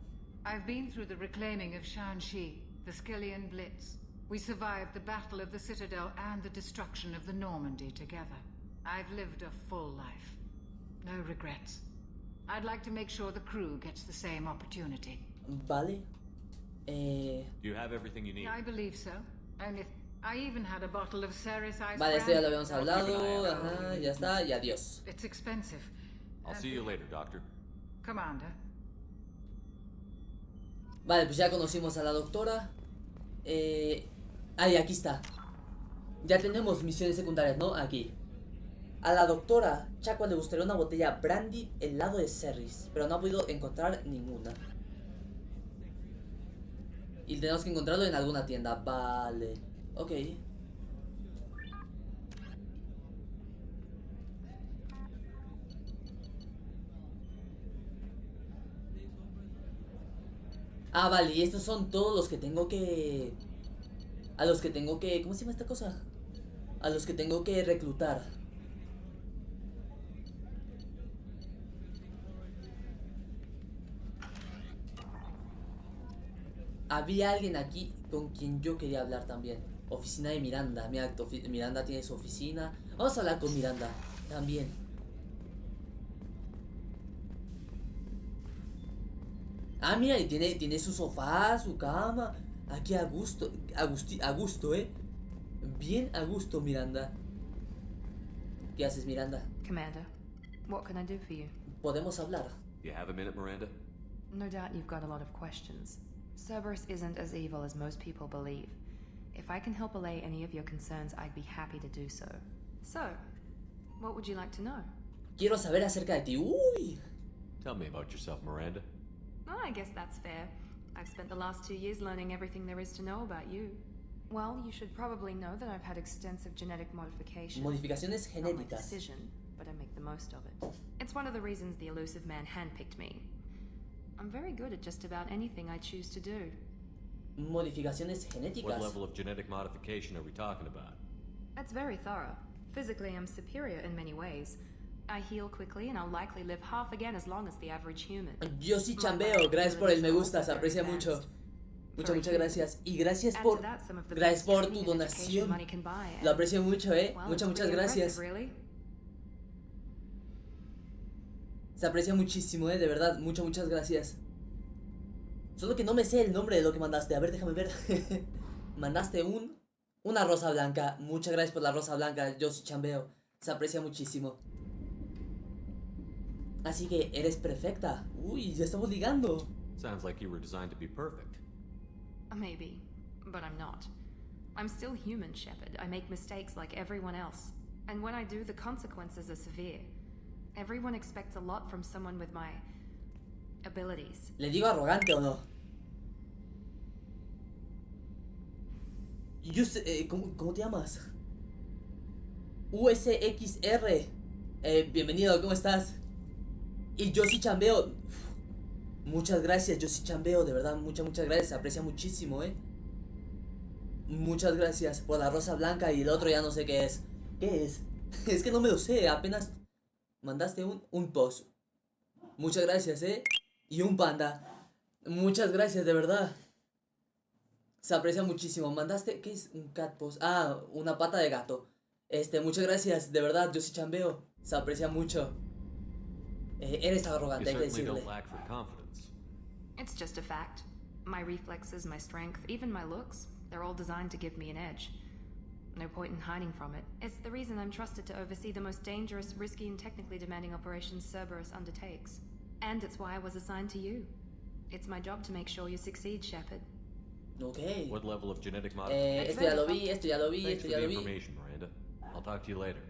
I've been through the reclaiming of Shanxi, the Skillian Blitz. We survived the Battle of the Citadel and the destruction of the Normandy together. I've lived a full life. No regrets. I'd like to make sure the crew gets the same opportunity. Vale. Do you have everything you need? I believe so. Only I even had a bottle of Ceres Ice Vale, esto ya lo brandy. habíamos hablado. Ajá, ya está. Y adiós. It's expensive. I'll see you later, Doctor. Commander. Vale, pues ya conocimos a la doctora. Ahí, aquí está. Ya tenemos misiones secundarias, ¿no? Aquí. A la doctora Chakwas le gustaría una botella brandy helado de Ceres, pero no ha podido encontrar ninguna. Y tenemos que encontrarlo en alguna tienda. Vale. Ok. Ah, vale, y estos son todos los que tengo que... A los que tengo que... ¿Cómo se llama esta cosa? A los que tengo que reclutar. Había alguien aquí con quien yo quería hablar también. Oficina de Miranda. Mira, Miranda tiene su oficina. Vamos a hablar con Miranda también. Ah, mira, y tiene su sofá, su cama. Aquí a gusto. A gusto, Bien a gusto, Miranda. ¿Qué haces, Miranda? Commander, what can I do for you? Podemos hablar. You have a minute, Miranda? No doubt you've got a lot of questions. Cerberus isn't as evil as most people believe. If I can help allay any of your concerns, I'd be happy to do so. So, what would you like to know? Quiero saber acerca de ti. Uy. Tell me about yourself, Miranda. Oh, I guess that's fair. I've spent the last 2 years learning everything there is to know about you. Well, you should probably know that I've had extensive genetic modification. Modificaciones Not my genéticas. decision, but I make the most of it. It's one of the reasons the elusive man handpicked me. I'm very good at just about anything I choose to do. Modificaciones genéticas. What level of genetic modification are we talking about? That's very thorough. Physically, I'm superior in many ways. I heal quickly and I'll likely live half again as long as the average human. Yo sí chambeo, gracias por el me gusta, se aprecia mucho. Muchas gracias. Y gracias por tu donación. Lo aprecio mucho, muchas gracias. Se aprecia muchísimo, de verdad. Muchas gracias. Solo que no me sé el nombre de lo que mandaste. A ver, déjame ver. Mandaste una rosa blanca. Muchas gracias por la rosa blanca. Yo sí chambeo. Se aprecia muchísimo. Así que eres perfecta. Uy, ya estamos ligando. Sounds like you were designed to be perfect. Maybe, but I'm not. I'm still human, Shepard. I make mistakes like everyone else. And when I do, the consequences are severe. Everyone expects a lot from someone with my abilities. ¿Le digo arrogante o no? Yo sé, ¿cómo te llamas? USXR. Bienvenido, ¿cómo estás? Y yo sí chambeo. Muchas gracias, yo sí chambeo, de verdad, muchas gracias, se aprecia muchísimo, Muchas gracias por la rosa blanca y el otro ya no sé qué es. ¿Qué es? Es que no me lo sé, apenas mandaste un post. Muchas gracias, Y un panda. Muchas gracias, de verdad. Se aprecia muchísimo. Mandaste, ¿qué es un cat post? Ah, una pata de gato. Muchas gracias, de verdad, yo sí chambeo. Se aprecia mucho. Eres arrogante, hay que decirle. It's just a fact. My reflexes, my strength, even my looks, they're all designed to give me an edge. No point in hiding from it. It's the reason I'm trusted to oversee the most dangerous, risky, and technically demanding operations Cerberus undertakes. And it's why I was assigned to you. It's my job to make sure you succeed, Shepard. Okay. What level of genetic modification? Esto ya lo vi. Thanks for the information, Miranda. I'll talk to you later.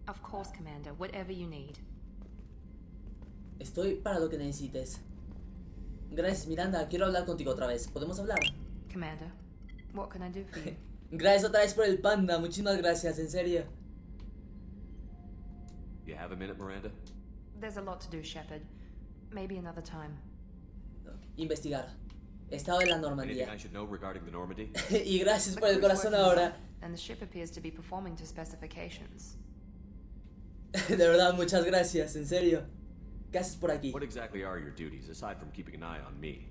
Of course, Commander. Whatever you need. Estoy para lo que necesites. Gracias, Miranda. Quiero hablar contigo otra vez. ¿Podemos hablar? Commander, what can I do for you? Gracias otra vez por el panda. Muchísimas gracias, en serio. You have a minute, Miranda? There's a lot to do, Shepard. Maybe another time. Investigar. Estado en la Normandía. Anything I should know regarding the Normandy? Y gracias por el corazón ahora. And the ship appears to be performing to specifications. De verdad, muchas gracias, en serio. ¿Qué haces por aquí? What exactly are your duties, aside from keeping an eye on me?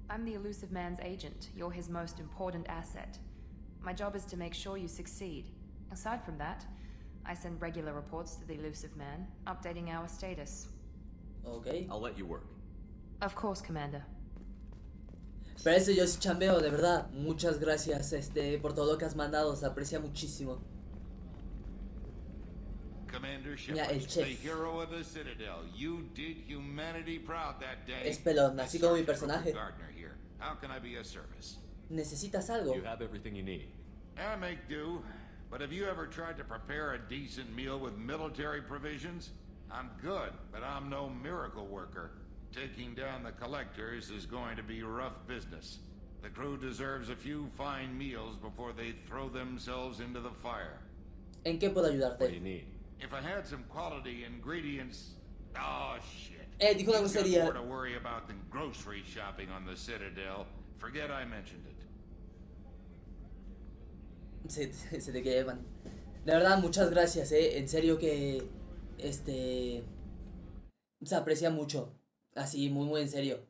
I'm the elusive man's agent. You're his most important asset. My job is to make sure you succeed. Aside from that, I send regular reports to the elusive man, updating our status. Okay. I'll let you work. Of course, Commander. Pero eso yo sí chambeo, de verdad. Muchas gracias, por todo lo que has mandado. Se aprecia muchísimo. Commander Shepard, the hero of the Citadel. You did humanity proud that day. Es pelón, así como mi personaje. Here. How can I be of service? ¿Necesitas algo? You have everything you need. I make do. But have you ever tried to prepare a decent meal with military provisions? I'm good, but I'm no miracle worker. Taking down the collectors is going to be rough business. The crew deserves a few fine meals before they throw themselves into the fire. ¿En qué puedo ayudarte? What do you need? If I had some quality ingredients... Oh, shit. Dijo una grosería. More to worry about than grocery shopping on the Citadel. Forget I mentioned it. Se te quedan. De verdad, muchas gracias, En serio que... Se aprecia mucho. Así, muy en serio.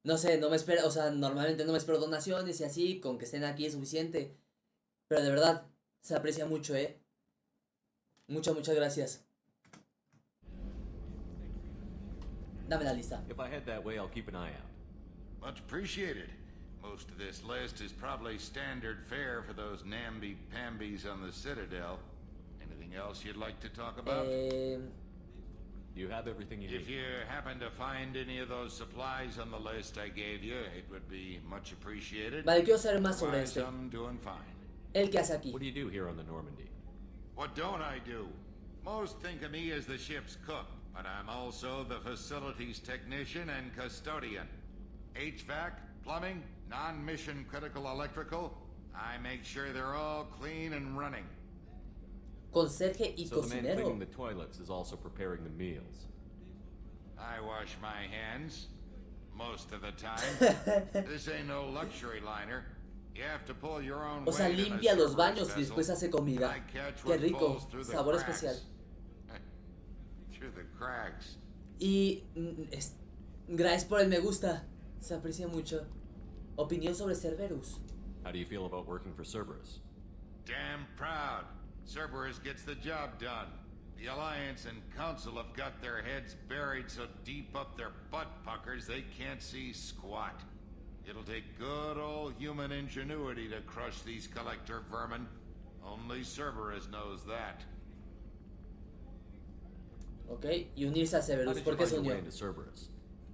No sé, no me espero... O sea, normalmente no me espero donaciones y así. Con que estén aquí es suficiente. Pero de verdad... Se aprecia mucho, Muchas gracias. Dame la lista. If I head that way, I'll keep an eye out. Much appreciated. Most of this list is probably standard fare for those namby-pambies on the Citadel. Anything else you'd like to talk about? You have everything you need. If you happen to find any of those supplies on the list I gave you, it would be much appreciated. Vale, quiero saber más sobre este. I'm doing fine. ¿El qué hace aquí? What do you do here on the Normandy? What don't I do? Most think of me as the ship's cook, but I'm also the facilities technician and custodian. HVAC, plumbing, non-mission critical electrical. I make sure they're all clean and running. Conserje y so the man cocinero. cleaning the toilets is also preparing the meals. I wash my hands most of the time. This ain't no luxury liner. You have to pull your own O sea, limpia los baños y después hace comida. Qué rico, sabor especial. Through the cracks. Y Gracias por el me gusta. Se aprecia mucho. Opinión sobre Cerberus. How do you feel about working for Cerberus? Damn proud. Cerberus gets the job done. The Alliance and Council have got their heads buried so deep up their butt puckers they can't see squat. It'll take good old human ingenuity to crush these collector vermin. Only Cerberus knows that. Ok, y unirse a Cerberus. ¿Por qué se unió?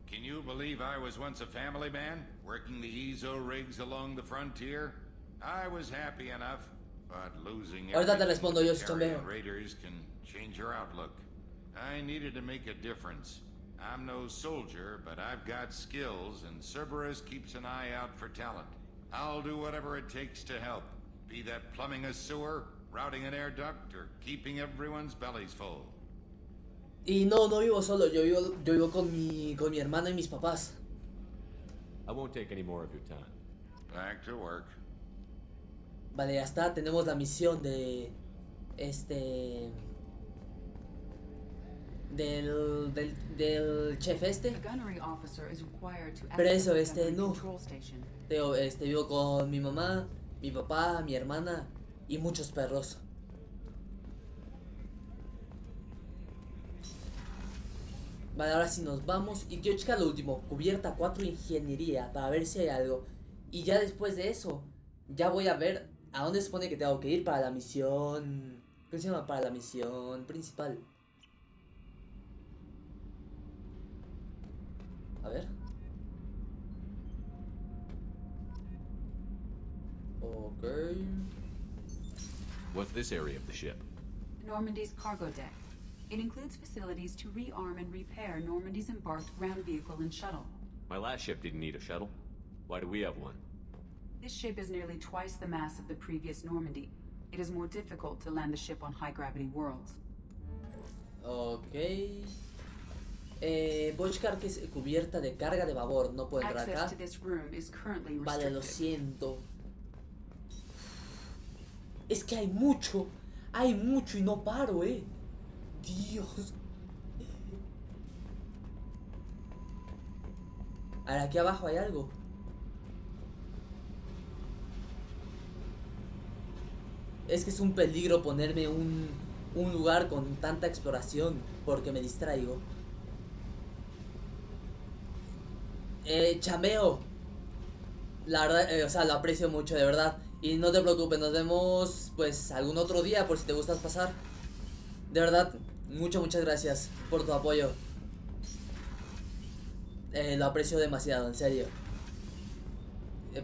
Can you believe I was once a family man, working the EZO rigs along the frontier? I was happy enough, but losing Ahorita te respondo yo, si carrying chambeo. raiders can change your outlook. I needed to make a difference. I'm no soldier, but I've got skills, and Cerberus keeps an eye out for talent. I'll do whatever it takes to help, be that plumbing a sewer, routing an air duct, or keeping everyone's bellies full. Y no vivo solo, yo vivo con mi hermana y mis papás. I won't take any more of your time. Back to work. Vale, ya está, tenemos la misión de... Del chef este. Pero eso, no. Vivo con mi mamá, mi papá, mi hermana y muchos perros. Vale, ahora sí nos vamos. Y quiero checar lo último. Cubierta 4, ingeniería, para ver si hay algo. Y ya después de eso, ya voy a ver a dónde se supone que tengo que ir para la misión... ¿Cómo se llama? Para la misión principal. A ver. Ok. What's this area of the ship? Normandy's cargo deck. It includes facilities to rearm and repair Normandy's embarked ground vehicle and shuttle. My last ship didn't need a shuttle. Why do we have one? This ship is nearly twice the mass of the previous Normandy. It is more difficult to land the ship on high-gravity worlds. Ok. Voy a checar que es cubierta de carga de babor. No puedo entrar acá. Vale, lo siento. Es que hay mucho y no paro, Dios. A ver, aquí abajo hay algo. Es que es un peligro ponerme un lugar con tanta exploración, porque me distraigo. Chambeo. La verdad, o sea, lo aprecio mucho, de verdad. Y no te preocupes, nos vemos pues algún otro día por si te gustas pasar. De verdad, muchas gracias por tu apoyo. Lo aprecio demasiado, en serio.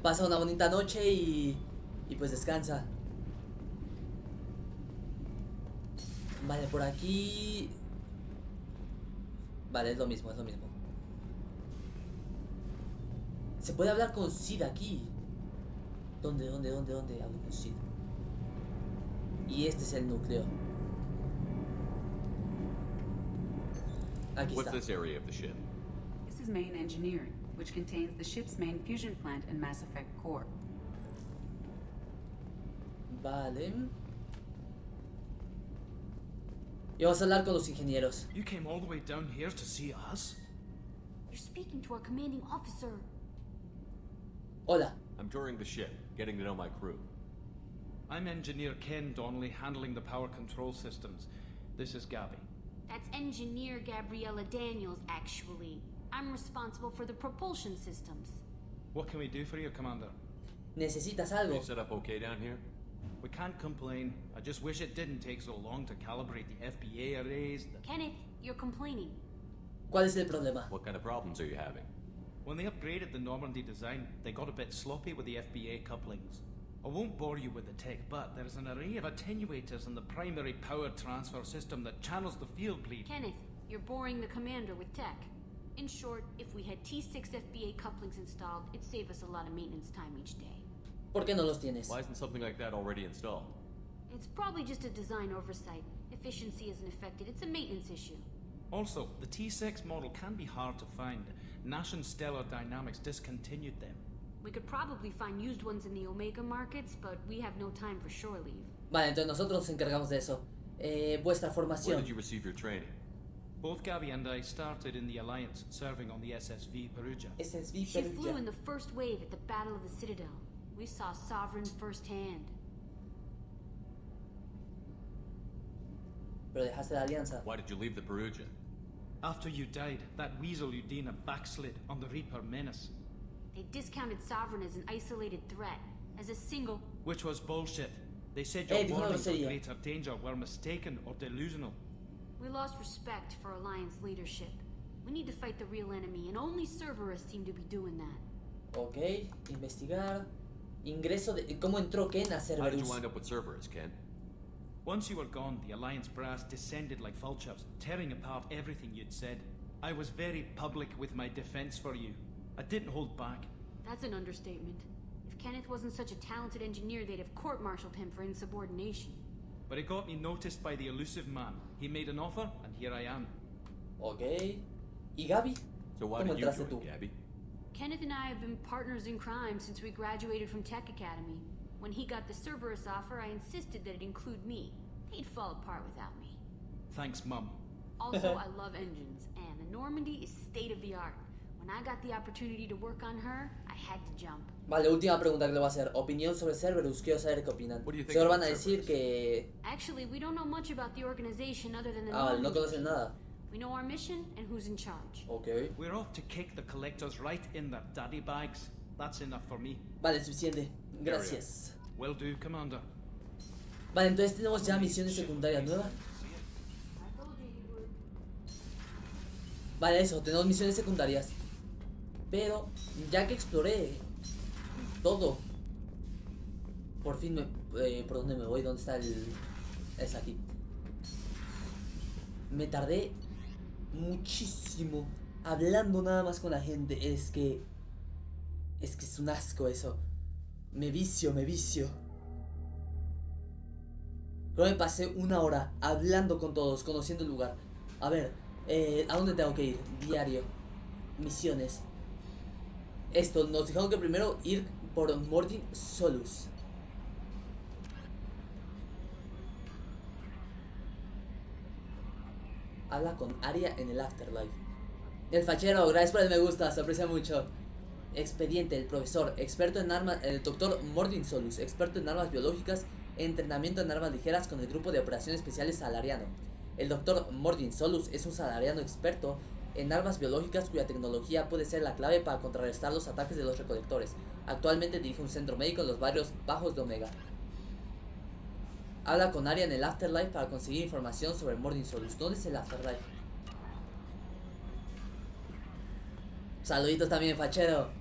Pasa una bonita noche y pues descansa. Vale, por aquí... Vale, es lo mismo. Se puede hablar con Sid aquí. ¿Dónde? Hablo con Sid. Y este es el núcleo. Aquí What's está. this area of the ship? This is main engineering, which contains the ship's main fusion plant and Mass Effect core. Vale. Y vamos a hablar con los ingenieros. You came all the way down here to see us? You're speaking to our commanding officer. Hola. I'm touring the ship, getting to know my crew. I'm Engineer Ken Donnelly, handling the power control systems. This is Gabby. That's Engineer Gabriella Daniels, actually. I'm responsible for the propulsion systems. What can we do for you, Commander? ¿Necesitas algo? You set up okay down here? We can't complain. I just wish it didn't take so long to calibrate the FBA arrays. Kenneth, you're complaining. ¿Cuál es el problema? What kind of problems are you having? When they upgraded the Normandy design, they got a bit sloppy with the FBA couplings. I won't bore you with the tech, but there's an array of attenuators in the primary power transfer system that channels the field bleed. Kenneth, you're boring the commander with tech. In short, if we had T6 FBA couplings installed, it'd save us a lot of maintenance time each day. ¿Por qué no los tienes? Why isn't something like that already installed? It's probably just a design oversight. Efficiency isn't affected. It's a maintenance issue. Also, the T6 model can be hard to find. Nash and Stellar Dynamics discontinued them. We could probably find used ones in the Omega markets, but we have no time for shore leave. Vale, entonces nosotros nos encargamos de eso. Vuestra formación. Where did you receive your training? Both Gabby and I started in the Alliance, serving on the SSV Perugia. SSV She Perugia. flew in the first wave at the Battle of the Citadel. We saw Sovereign firsthand. Pero dejaste la alianza. Why did you leave the Perugia? After you died, that weasel Udina backslid on the Reaper menace. They discounted Sovereign as an isolated threat, as a single... Which was bullshit. They said your dijo una warnings of grosería. greater danger were mistaken or delusional. We lost respect for Alliance leadership. We need to fight the real enemy, and only Cerberus seem to be doing that. Ok, investigar. Ingreso de... ¿Cómo entró Ken a How did Cerberus? you wind up with Cerberus, Ken? Once you were gone, the Alliance brass descended like vultures, tearing apart everything you'd said. I was very public with my defense for you. I didn't hold back. That's an understatement. If Kenneth wasn't such a talented engineer, they'd have court-martialed him for insubordination. But it got me noticed by the elusive man. He made an offer, and here I am. Ok. ¿Y Gaby? So why ¿Cómo did you entraste join, tú? Gabby? Kenneth and I have been partners in crime since we graduated from Tech Academy. When he got the Cerberus offer, I insisted that it include me. They'd fall apart without me. Thanks, Mum. Also, I love engines, and the Normandy is state-of-the-art. When I got the opportunity to work on her, I had to jump. Vale, última pregunta que le voy a hacer. Opinión sobre Cerberus. Quiero saber qué opinan. Seguro van a decir que... Actually, we don't know much about the organization other than the Ah, vale, no Normandy. conocen nada. We know our mission and who's in charge. Ok. We're off to kick the collectors right in their daddy bags. That's enough for me. Vale, suficiente. Gracias. Will do, Commander. Vale, entonces tenemos ya misiones secundarias nuevas. Vale, eso, tenemos misiones secundarias. Pero, ya que exploré todo, por fin ¿por dónde me voy? ¿Dónde está el...? Es aquí. Me tardé muchísimo hablando nada más con la gente. Es que es un asco eso. Me vicio. Creo que me pasé 1 hora hablando con todos, conociendo el lugar. A ver, ¿a dónde tengo que ir? Diario. Misiones. Esto, nos dijeron que primero ir por Mordin Solus. Habla con Aria en el Afterlife. El fachero, gracias por el me gusta, se aprecia mucho. Expediente, el profesor, experto en armas, el doctor Mordin Solus, experto en armas biológicas, entrenamiento en armas ligeras con el grupo de operaciones especiales salariano. El doctor Mordin Solus es un salariano experto en armas biológicas cuya tecnología puede ser la clave para contrarrestar los ataques de los recolectores. Actualmente dirige un centro médico en los barrios bajos de Omega. Habla con Aria en el Afterlife para conseguir información sobre Mordin Solus. ¿Dónde es el Afterlife? Saluditos también, fachero.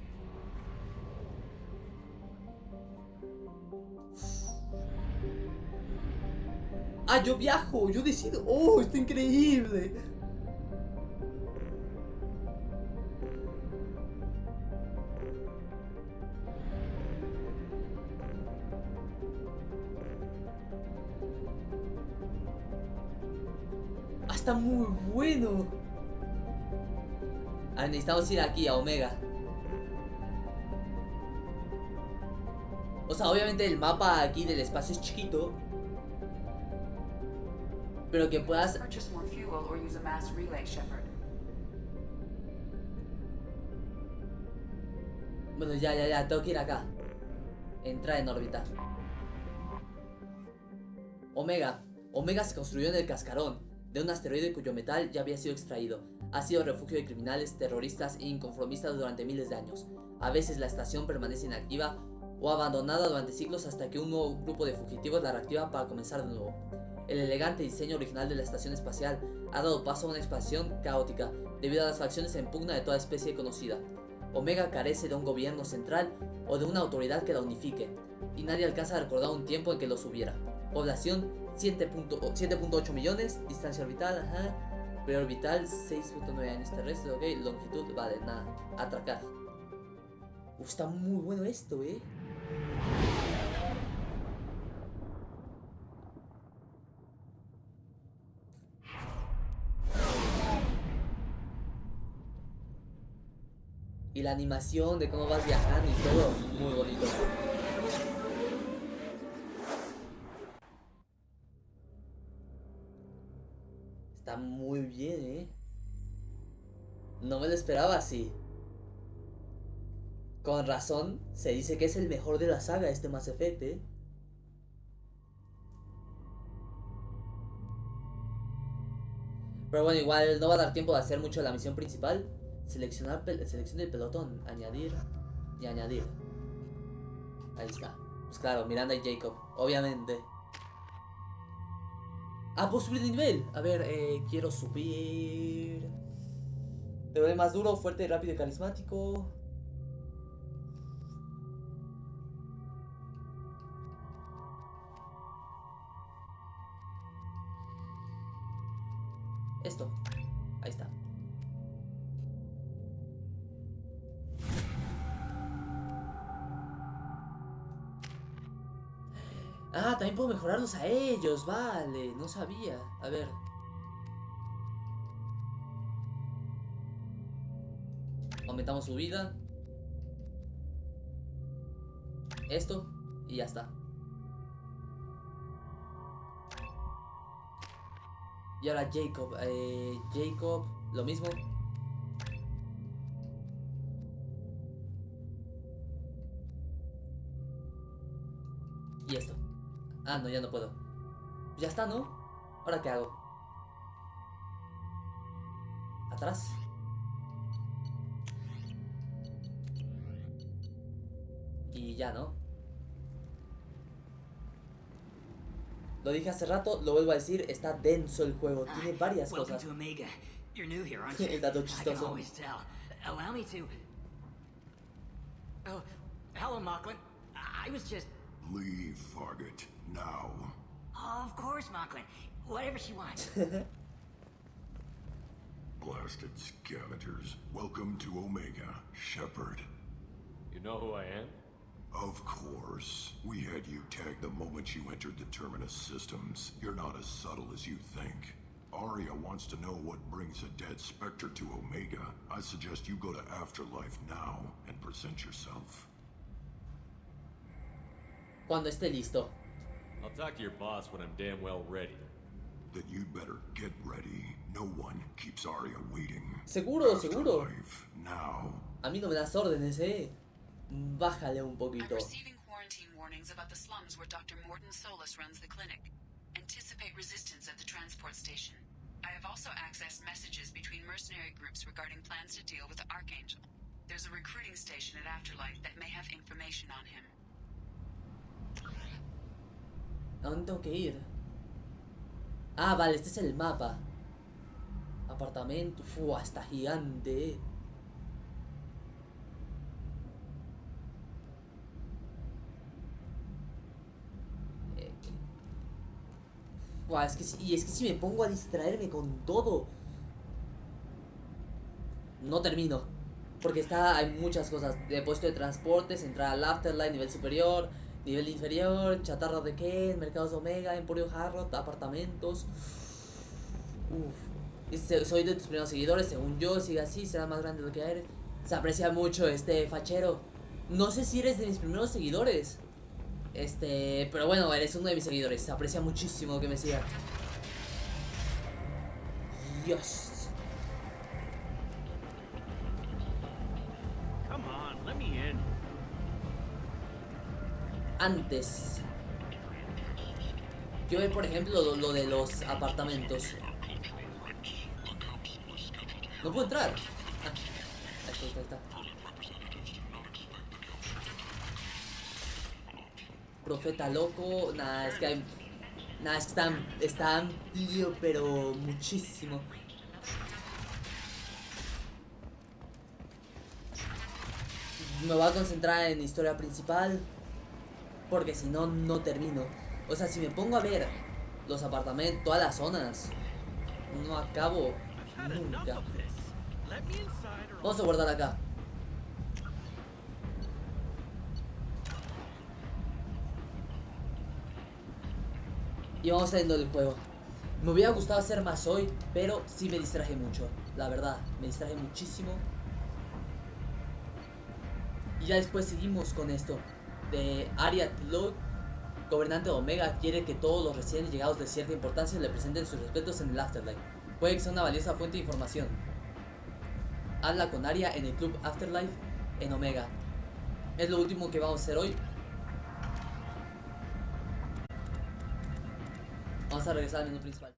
Ah, yo viajo, yo decido. Oh, está increíble. Ah, está muy bueno. A ver, necesitamos ir aquí a Omega. O sea, obviamente el mapa aquí del espacio es chiquito, pero que puedas... Purchase more fuel or use a mass relay, Shepard. Bueno, ya, tengo que ir acá. Entrar en órbita. Omega. Omega se construyó en el cascarón de un asteroide cuyo metal ya había sido extraído. Ha sido refugio de criminales, terroristas e inconformistas durante miles de años. A veces la estación permanece inactiva o abandonada durante siglos hasta que un nuevo grupo de fugitivos la reactiva para comenzar de nuevo. El elegante diseño original de la estación espacial ha dado paso a una expansión caótica debido a las facciones en pugna de toda especie conocida. Omega carece de un gobierno central o de una autoridad que la unifique, y nadie alcanza a recordar un tiempo en que los hubiera. Población 7.8 millones, distancia orbital, preorbital 6.9 años terrestres, ok, longitud, vale, nada, atracar. Está muy bueno esto, Y la animación de cómo vas viajando y todo, muy bonito. Está muy bien, No me lo esperaba así. Con razón, se dice que es el mejor de la saga este Mass Effect, Pero bueno, igual no va a dar tiempo de hacer mucho de la misión principal. Selección del pelotón, añadir y añadir. Ahí está. Pues claro, Miranda y Jacob, obviamente. Ah, puedo subir de nivel. A ver, quiero subir. Te ve más duro, fuerte, rápido y carismático. Esto. Ahí está. Ah, también puedo mejorarlos a ellos, vale, no sabía. A ver. Aumentamos su vida. Esto. Y ya está. Y ahora Jacob. Jacob, lo mismo. Y esto. Ah, no, ya no puedo. Ya está, ¿no? ¿Ahora qué hago? Atrás. Y ya, ¿no? Lo dije hace rato, lo vuelvo a decir, está denso el juego, tiene varias cosas. El dato chistoso. Allow me to... Oh, hello, Mocklin. I was just... Leave, Fargate, now. Of course, Mocklin. Whatever she wants. Blasted scavengers. Welcome to Omega, Shepard. You know who I am? Of course. We had you tagged the moment you entered the Terminus systems. You're not as subtle as you think. Aria wants to know what brings a dead Spectre to Omega. I suggest you go to Afterlife now and present yourself. Cuando esté listo. I'll talk to your boss when I'm damn well ready. Then you'd better get ready. No one keeps Aria waiting. Seguro, seguro. Afterlife now. A mí no me das órdenes, Bájale un poquito. I'm receiving quarantine warnings about the slums where Dr. Morden Solus runs the clinic. Anticipate resistance at the transport station. I have also accessed messages between mercenary groups regarding plans to deal with the Archangel. There's a recruiting station at Afterlife that may have information on him. ¿A dónde tengo que ir? Ah, vale, este es el mapa. Apartamento. Fua, está gigante, Buah, es que si me pongo a distraerme con todo, no termino. Porque hay muchas cosas. De puesto de transportes, entrar al Afterlife, nivel superior, nivel inferior, chatarra de Ken, mercados de Omega, Emporio Harrod, apartamentos. Soy de tus primeros seguidores, según yo, sigue así, será más grande de lo que eres. Se aprecia mucho este fachero. No sé si eres de mis primeros seguidores. Pero bueno, eres uno de mis seguidores. Se aprecia muchísimo que me sigas. Dios. Come on, let me in. Antes. Yo veo, por ejemplo, lo de los apartamentos. No puedo entrar. Ahí está. Profeta loco. Nada, es que está amplio, pero muchísimo. Me voy a concentrar en historia principal, porque si no, no termino. O sea, si me pongo a ver los apartamentos, todas las zonas, no acabo nunca. Vamos a guardar acá. Y vamos saliendo del juego. Me hubiera gustado hacer más hoy, pero sí me distraje mucho. La verdad, me distraje muchísimo. Y ya después seguimos con esto. De Aria Tloy, gobernante de Omega, quiere que todos los recién llegados de cierta importancia le presenten sus respetos en el Afterlife. Puede que sea una valiosa fuente de información. Habla con Arya en el club Afterlife en Omega. Es lo último que vamos a hacer hoy. Vamos a regresar al menú principal.